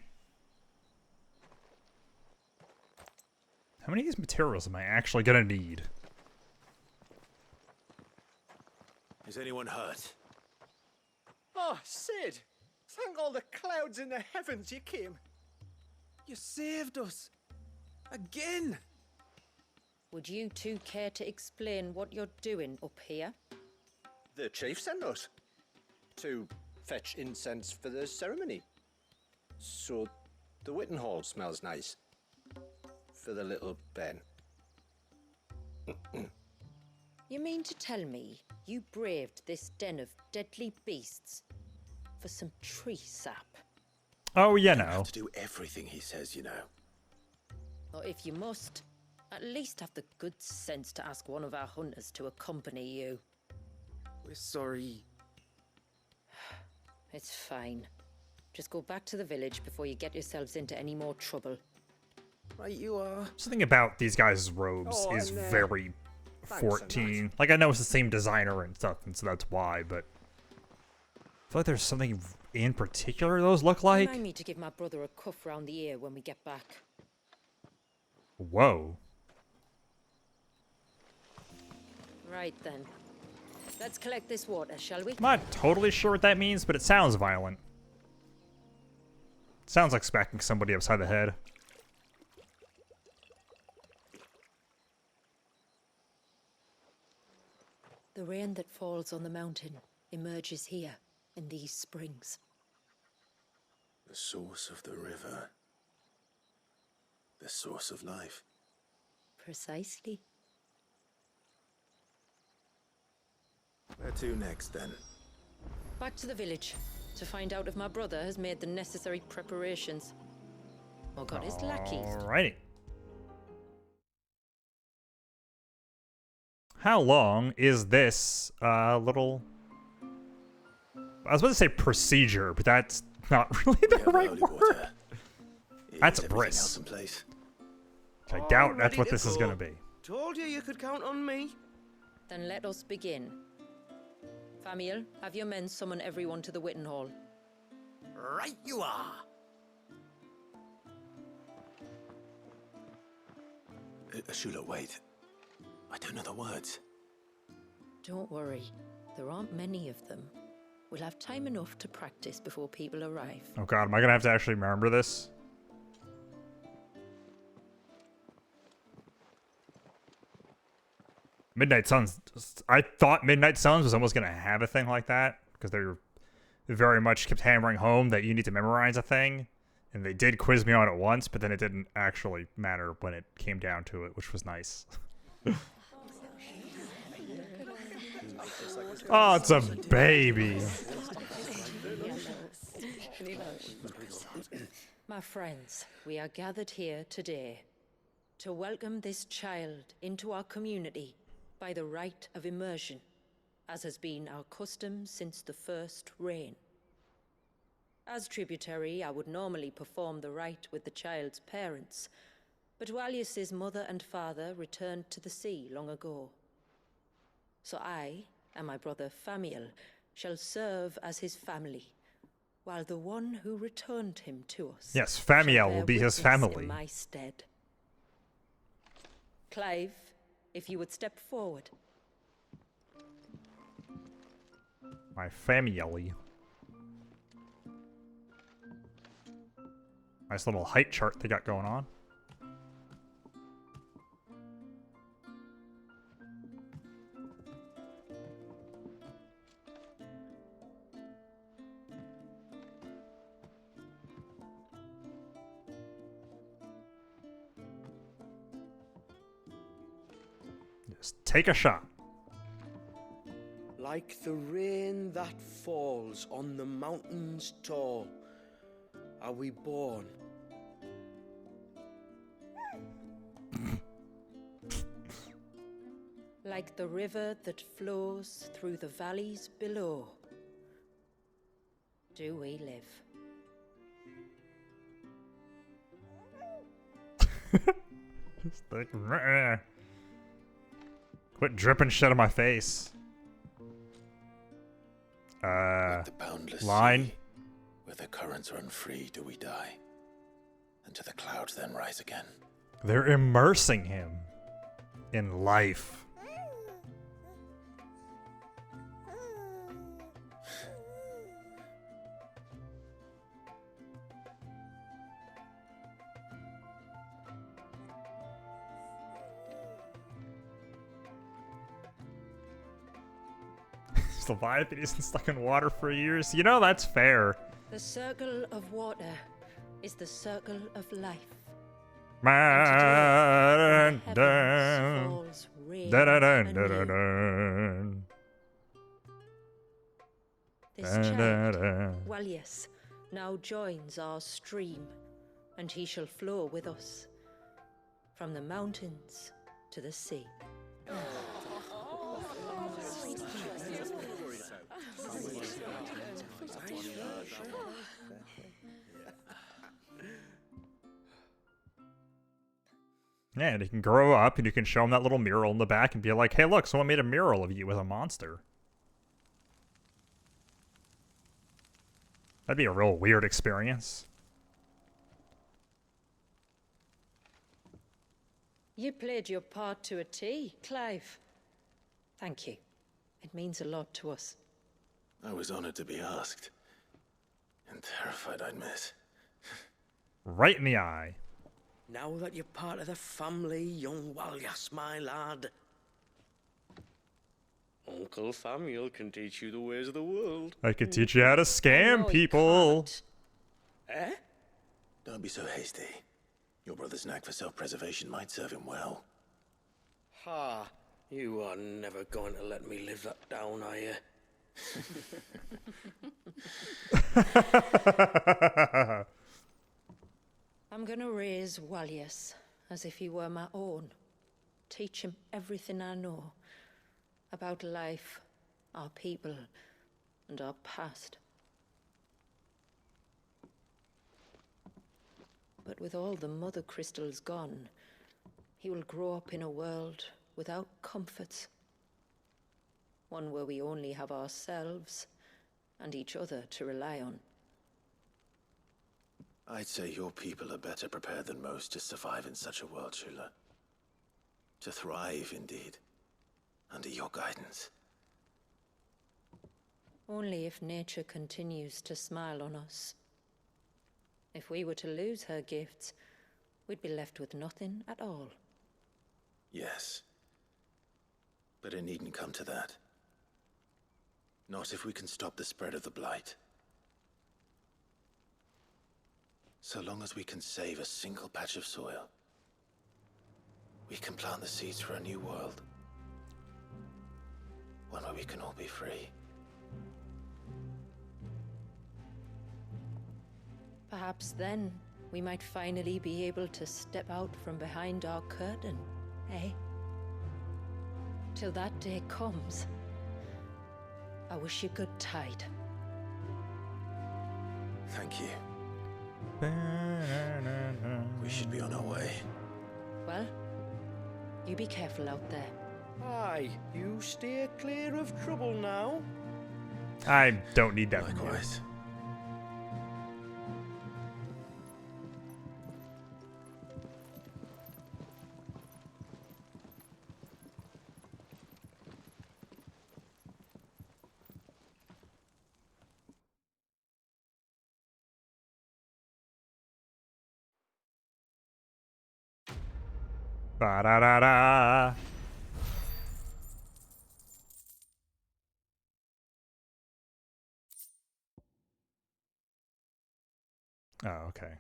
How many of these materials am I actually gonna need? Is anyone hurt? Oh, Sid! Thank all the clouds in the heavens you came. You saved us. Again! Would you two care to explain what you're doing up here? The chief sent us to fetch incense for the ceremony. So the Witten Hall smells nice. For the little Ben. You mean to tell me you braved this den of deadly beasts for some tree sap? Oh, you You know. have to do everything he says, you know. Or if you must, at least have the good sense to ask one of our hunters to accompany you. We're sorry. It's fine. Just go back to the village before you get yourselves into any more trouble. Right you are. Something about these guys' robes Oh, is and, very thanks for 14. Like, I know it's the same designer and stuff, and so that's why, but I feel like there's something in particular those look like. Remind me to give my brother a cuff round the ear when we get back. Whoa. Right then. Let's collect this water, shall we? I'm not totally sure what that means, but it sounds violent. Sounds like smacking somebody upside the head. The rain that falls on the mountain emerges here in these springs. The source of the river. The source of life. Precisely. Where to next, then? Back to the village to find out if my brother has made the necessary preparations. Or got his lackeys. Alrighty. How long is this little... I was about to say procedure, but that's not really the right word. That's a bris. I doubt that's what this is going to be. Told you could count on me. Then let us begin. Famiel, have your men summon everyone to the Witten Hall. Right you are. Ashula, wait. I don't know the words. Don't worry, there aren't many of them. We'll have time enough to practice before people arrive. Oh god, am I gonna have to actually remember this? Midnight Suns. I thought Midnight Suns was almost gonna have a thing like that because they very much kept hammering home that you need to memorize a thing, And they did quiz me on it once, but then it didn't actually matter when it came down to it, which was nice. Oh, it's a baby. My friends, we are gathered here today to welcome this child into our community by the rite of immersion, as has been our custom since the first reign. As tributary, I would normally perform the rite with the child's parents, but Walius's mother and father returned to the sea long ago. So I and my brother Famiel shall serve as his family, while the one who returned him to us. Yes, Famiel will be his family. In my stead. Clive, if you would step forward. My Famiel. Nice little height chart they got going on. Just take a shot. Like the rain that falls on the mountains tall, are we born. Like the river that flows through the valleys below, do we live. Just like, meh. Quit dripping shit on my face. Like the boundless Line. sea, where the currents run free, do we die, and to the clouds then rise again. They're immersing him in life. Leviathan isn't stuck in water for years. You know, that's fair. The circle of water is the circle of life. Dun, And dun, falls rain dun, dun, dun, anew. dun, dun. This Dun, dun, child, dun. Walius, now joins our stream, and he shall flow with us from the mountains to the sea. Yeah, and he can grow up, and you can show him that little mural in the back and be like, hey, look, someone made a mural of you as a monster. That'd be a real weird experience. You played your part to a T, Clive. Thank you. It means a lot to us. I was honored to be asked, and terrified I'd miss. Right in the eye. Now that you're part of the family, young Walyas, my lad. Uncle Famiel can teach you the ways of the world. I could teach you how to scam people. Eh? Don't be so hasty. Your brother's knack for self-preservation might serve him well. Ha! You are never going to let me live that down, are you? I'm gonna raise Walius as if he were my own. Teach him everything I know about life, our people, and our past. But with all the mother crystals gone, he will grow up in a world without comforts. One where we only have ourselves and each other to rely on. I'd say your people are better prepared than most to survive in such a world, Shula. To thrive, indeed, under your guidance. Only if nature continues to smile on us. If we were to lose her gifts, we'd be left with nothing at all. Yes. But it needn't come to that. Not if we can stop the spread of the Blight. So long as we can save a single patch of soil, we can plant the seeds for a new world. One where we can all be free. Perhaps then we might finally be able to step out from behind our curtain, eh? Till that day comes, I wish you good tide. Thank you. We should be on our way. Well, you be careful out there. Aye, you steer clear of trouble now. I don't need that. Likewise. Ba-da-da-da. Oh, okay.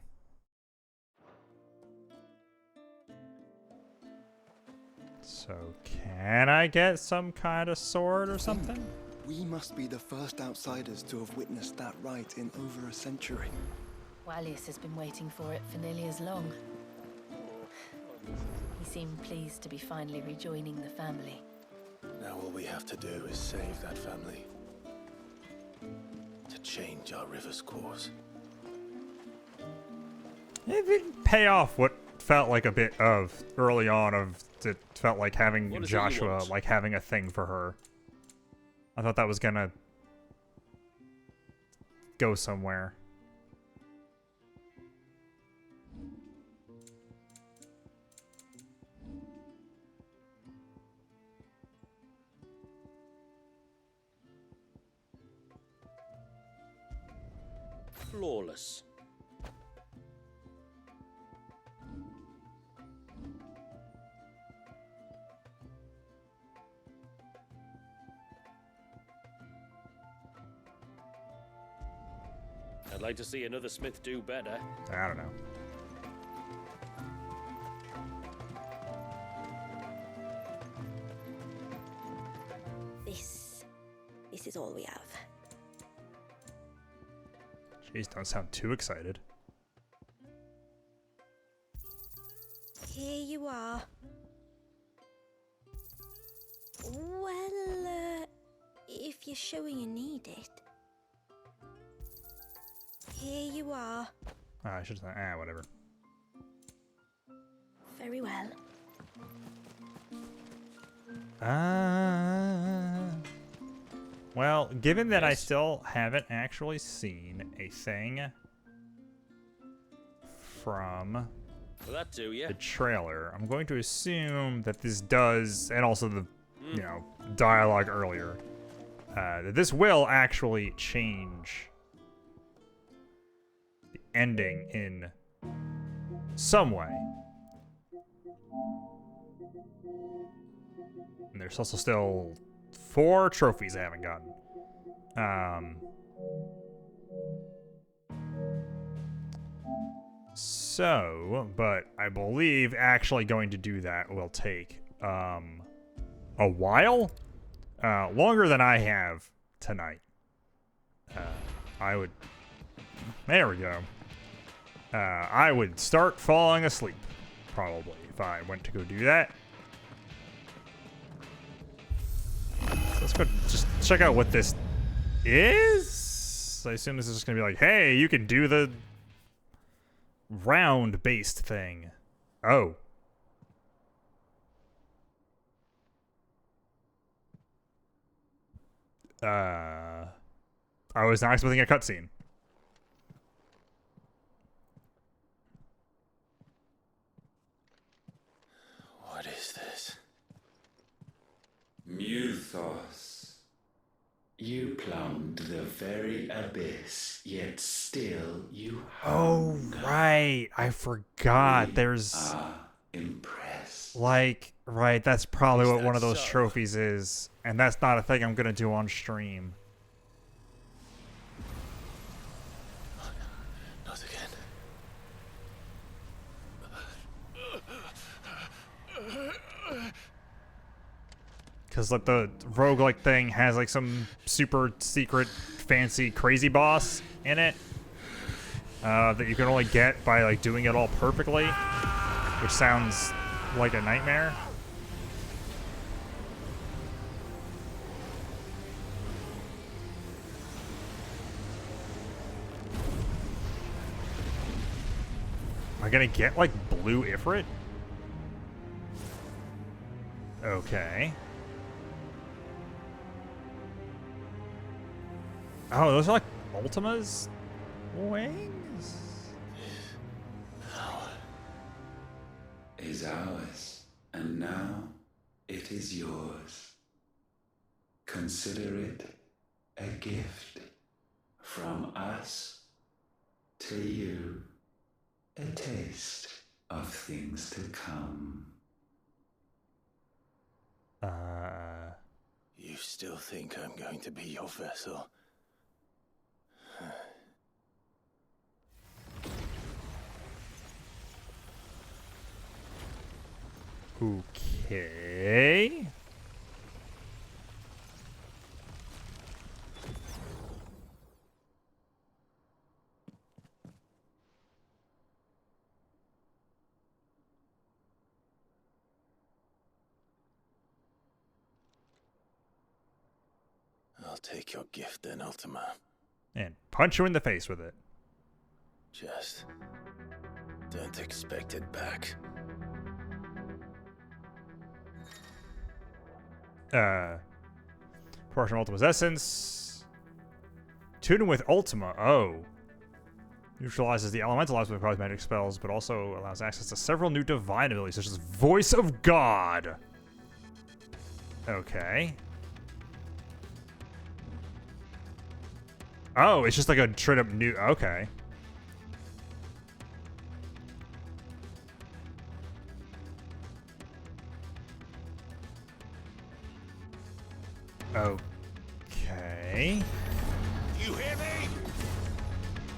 So, can I get some kind of sword or something? We must be the first outsiders to have witnessed that rite in over a century. Wallius has been waiting for it for nearly as long. He seemed pleased to be finally rejoining the family. Now all we have to do is save that family. To change our river's course. It didn't pay off what felt like a bit of early on of it felt like having Joshua like having a thing for her. I thought that was gonna go somewhere. Flawless. I'd like to see another smith do better. I don't know. This is all we have. Jeez, don't sound too excited. Here you are. Well, if you're sure you need it. Here you are. Oh, I should have said, whatever. Very well. Well, given that I still haven't actually seen a thing from the trailer, I'm going to assume that this does, and also the dialogue earlier, that this will actually change the ending in some way. And there's also still 4 trophies I haven't gotten. But I believe actually going to do that will take a while, longer than I have tonight. There we go. I would start falling asleep, probably, if I went to go do that. So let's go just check out what this is. I assume this is just going to be like, hey, you can do the round-based thing. Oh. I was not expecting a cutscene. What is this? Muthos. You plumbed the very abyss, yet still you hunger. Oh, right. I forgot. There's... impressed. Like, right, that's probably what one of those trophies is. And that's not a thing I'm going to do on stream. Not again. because like the roguelike thing has like some super secret fancy crazy boss in it that you can only get by like doing it all perfectly, which sounds like a nightmare. Am I gonna get like blue Ifrit? Okay. Oh, those are like Ultima's wings? Power is ours, and now it is yours. Consider it a gift from us to you, a taste of things to come. You still think I'm going to be your vessel? Okay. I'll take your gift then, Ultima. And punch you in the face with it. Just don't expect it back. Portion of Ultima's essence. Tune with Ultima. Oh. Neutralizes the elemental aspect of magic spells, but also allows access to several new divine abilities, such as Voice of God. Okay. Oh, it's just like a straight up new. Okay. Okay. You hear me?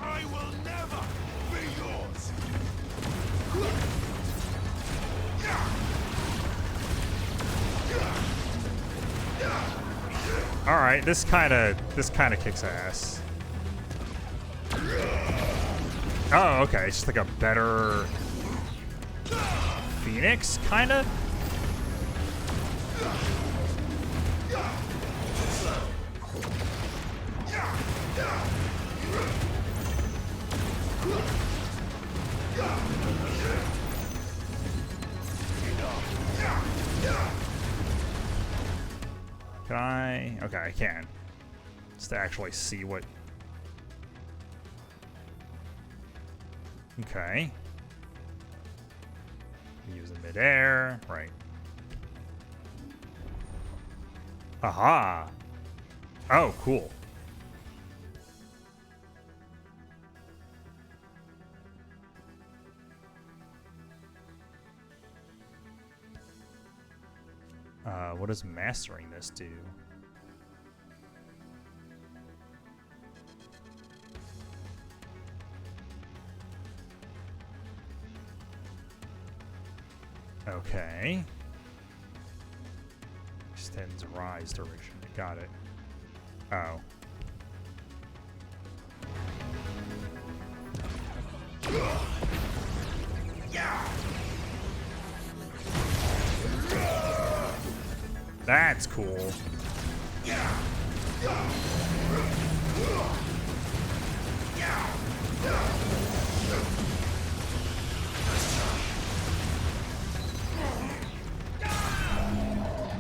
I will never be yours. All right, this kind of kicks ass. Oh, okay. It's just like a better Phoenix, kind of. Can I? Okay, I can. Just to actually see what. Okay. Use it midair. Right. Aha. Oh, cool. What does mastering this do? Okay. Extends rise duration. Got it. Oh. That's cool.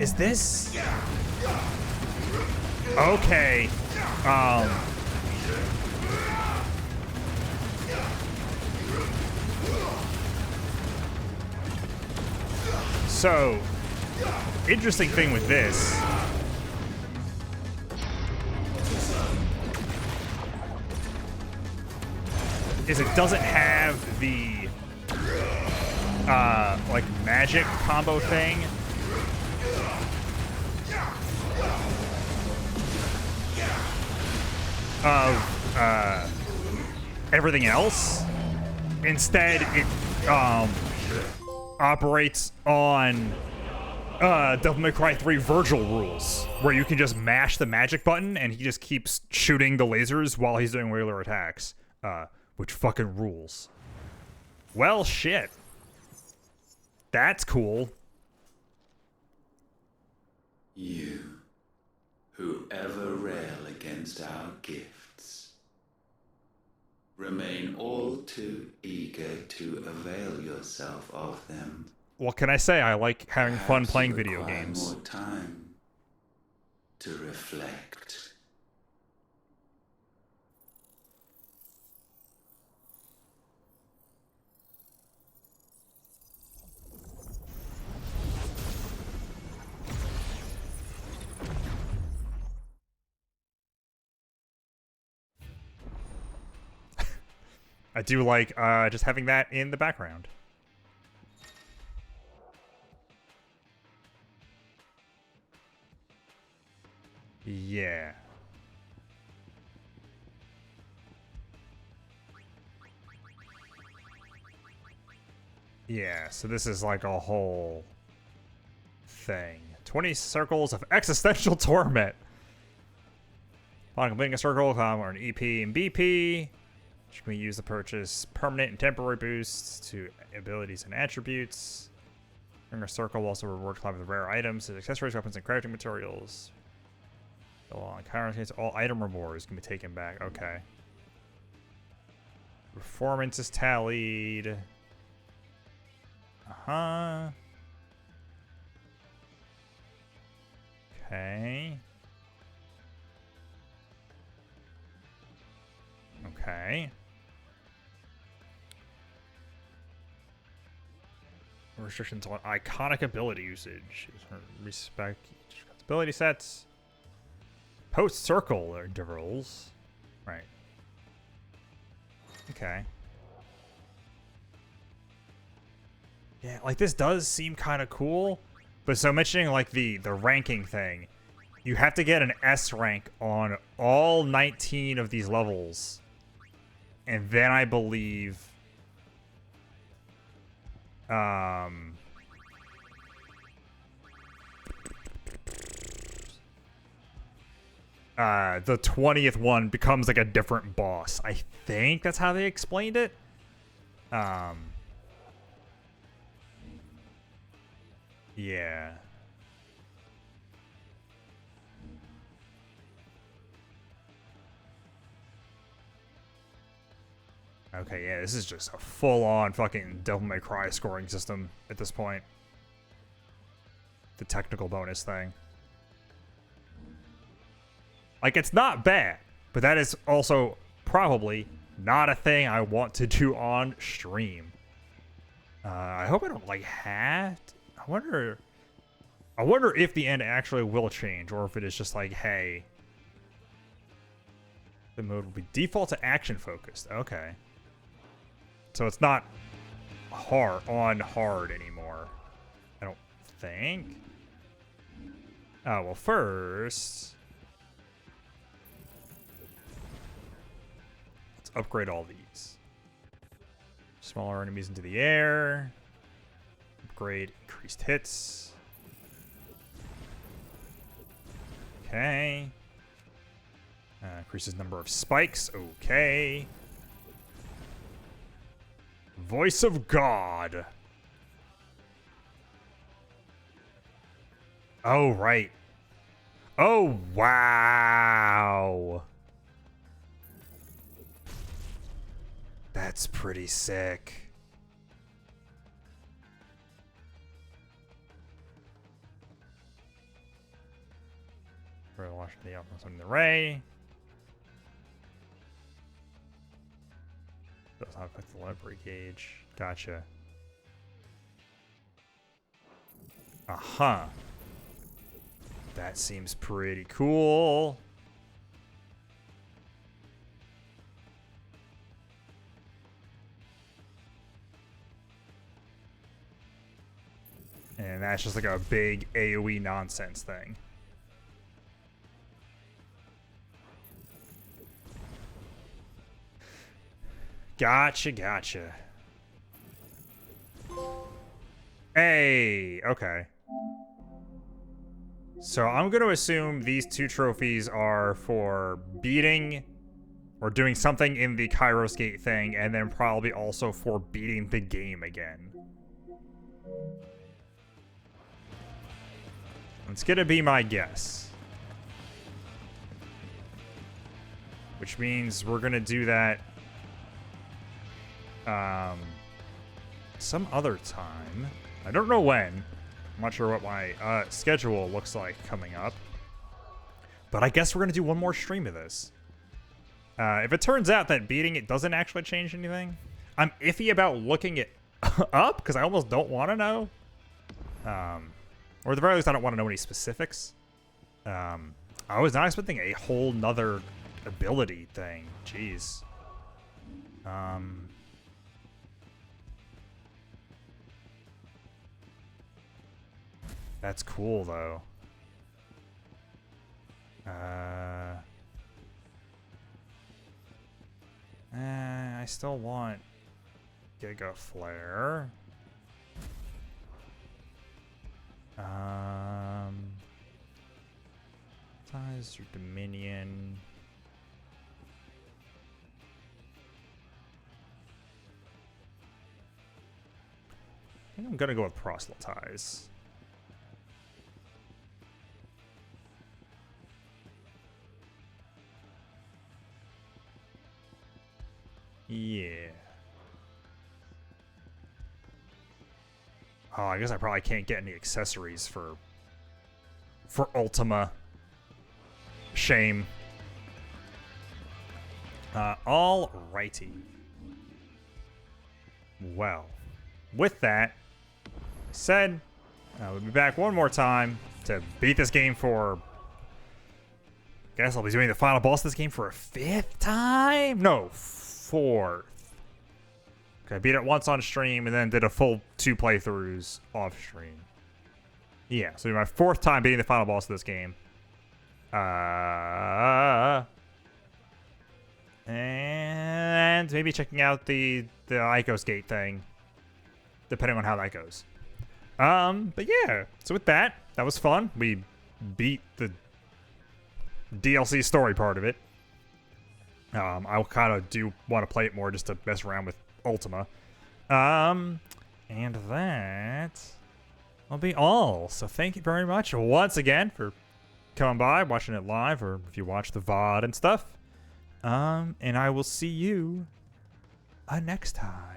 Is this? Okay. So, interesting thing with this is it doesn't have the like magic combo thing. Of everything else. Instead, it operates on Devil May Cry 3 Virgil rules, where you can just mash the magic button and he just keeps shooting the lasers while he's doing regular attacks. Which fucking rules. Well, shit. That's cool. You, who ever rail against our gifts, remain all too eager to avail yourself of them. What can I say? I like having fun Perhaps playing you video require games. more time to reflect. I do like just having that in the background. Yeah. Yeah, so this is like a whole thing. 20 circles of existential torment. Upon completing a circle, or an EP and BP, which can be used to purchase permanent and temporary boosts to abilities and attributes. During a circle will also reward climbing with rare items, accessories, weapons, and crafting materials. Along currencies, all item rewards can be taken back. Okay. Performance is tallied. Uh-huh. Okay. Okay. Restrictions on iconic ability usage. Respect ability sets. Post circle intervals. Right. Okay. Yeah, like this does seem kind of cool, but so mentioning like the ranking thing, you have to get an S rank on all 19 of these levels, and then I believe the 20th one becomes like a different boss. I think that's how they explained it. Yeah. Okay, yeah, this is just a full-on fucking Devil May Cry scoring system at this point. The technical bonus thing. Like, it's not bad, but that is also probably not a thing I want to do on stream. I hope I don't, like, have to. I wonder if the end actually will change, or if it is just like, hey, the mode will be default to action focused. Okay. So it's not hard anymore. I don't think. Oh, well, first let's upgrade all these. Smaller enemies into the air. Upgrade increased hits. Okay. Increases number of spikes. Okay. Voice of God. Oh, right. Oh, wow. That's pretty sick. We're watching the outcomes on the array. Does not affect the library gauge. Gotcha. Uh-huh. That seems pretty cool. And that's just like a big AoE nonsense thing. Gotcha. Hey, okay. So I'm going to assume these 2 trophies are for beating or doing something in the Kairos Gate thing, and then probably also for beating the game again. It's going to be my guess. Which means we're going to do that some other time. I don't know when. I'm not sure what my schedule looks like coming up. But I guess we're going to do one more stream of this. If it turns out that beating it doesn't actually change anything, I'm iffy about looking it up because I almost don't want to know. Or at the very least, I don't want to know any specifics. I was not expecting a whole nother ability thing. Jeez. That's cool, though. I still want Giga Flare. Size or Dominion. I think I'm gonna go with Proselytize. Yeah. Oh, I guess I probably can't get any accessories for Ultima. Shame. Alrighty. Well, with that said, we'll be back one more time to beat this game for... Guess I'll be doing the final boss of this game for a 5th time? No, 4th. Okay, I beat it once on stream and then did a full 2 playthroughs off stream. Yeah, so it'll be my 4th time beating the final boss of this game. And maybe checking out the Icos Gate thing, depending on how that goes. But yeah, so with that was fun. We beat the DLC story part of it. I kind of do want to play it more just to mess around with Ultima. And that will be all. So thank you very much once again for coming by, watching it live, or if you watch the VOD and stuff. And I will see you next time.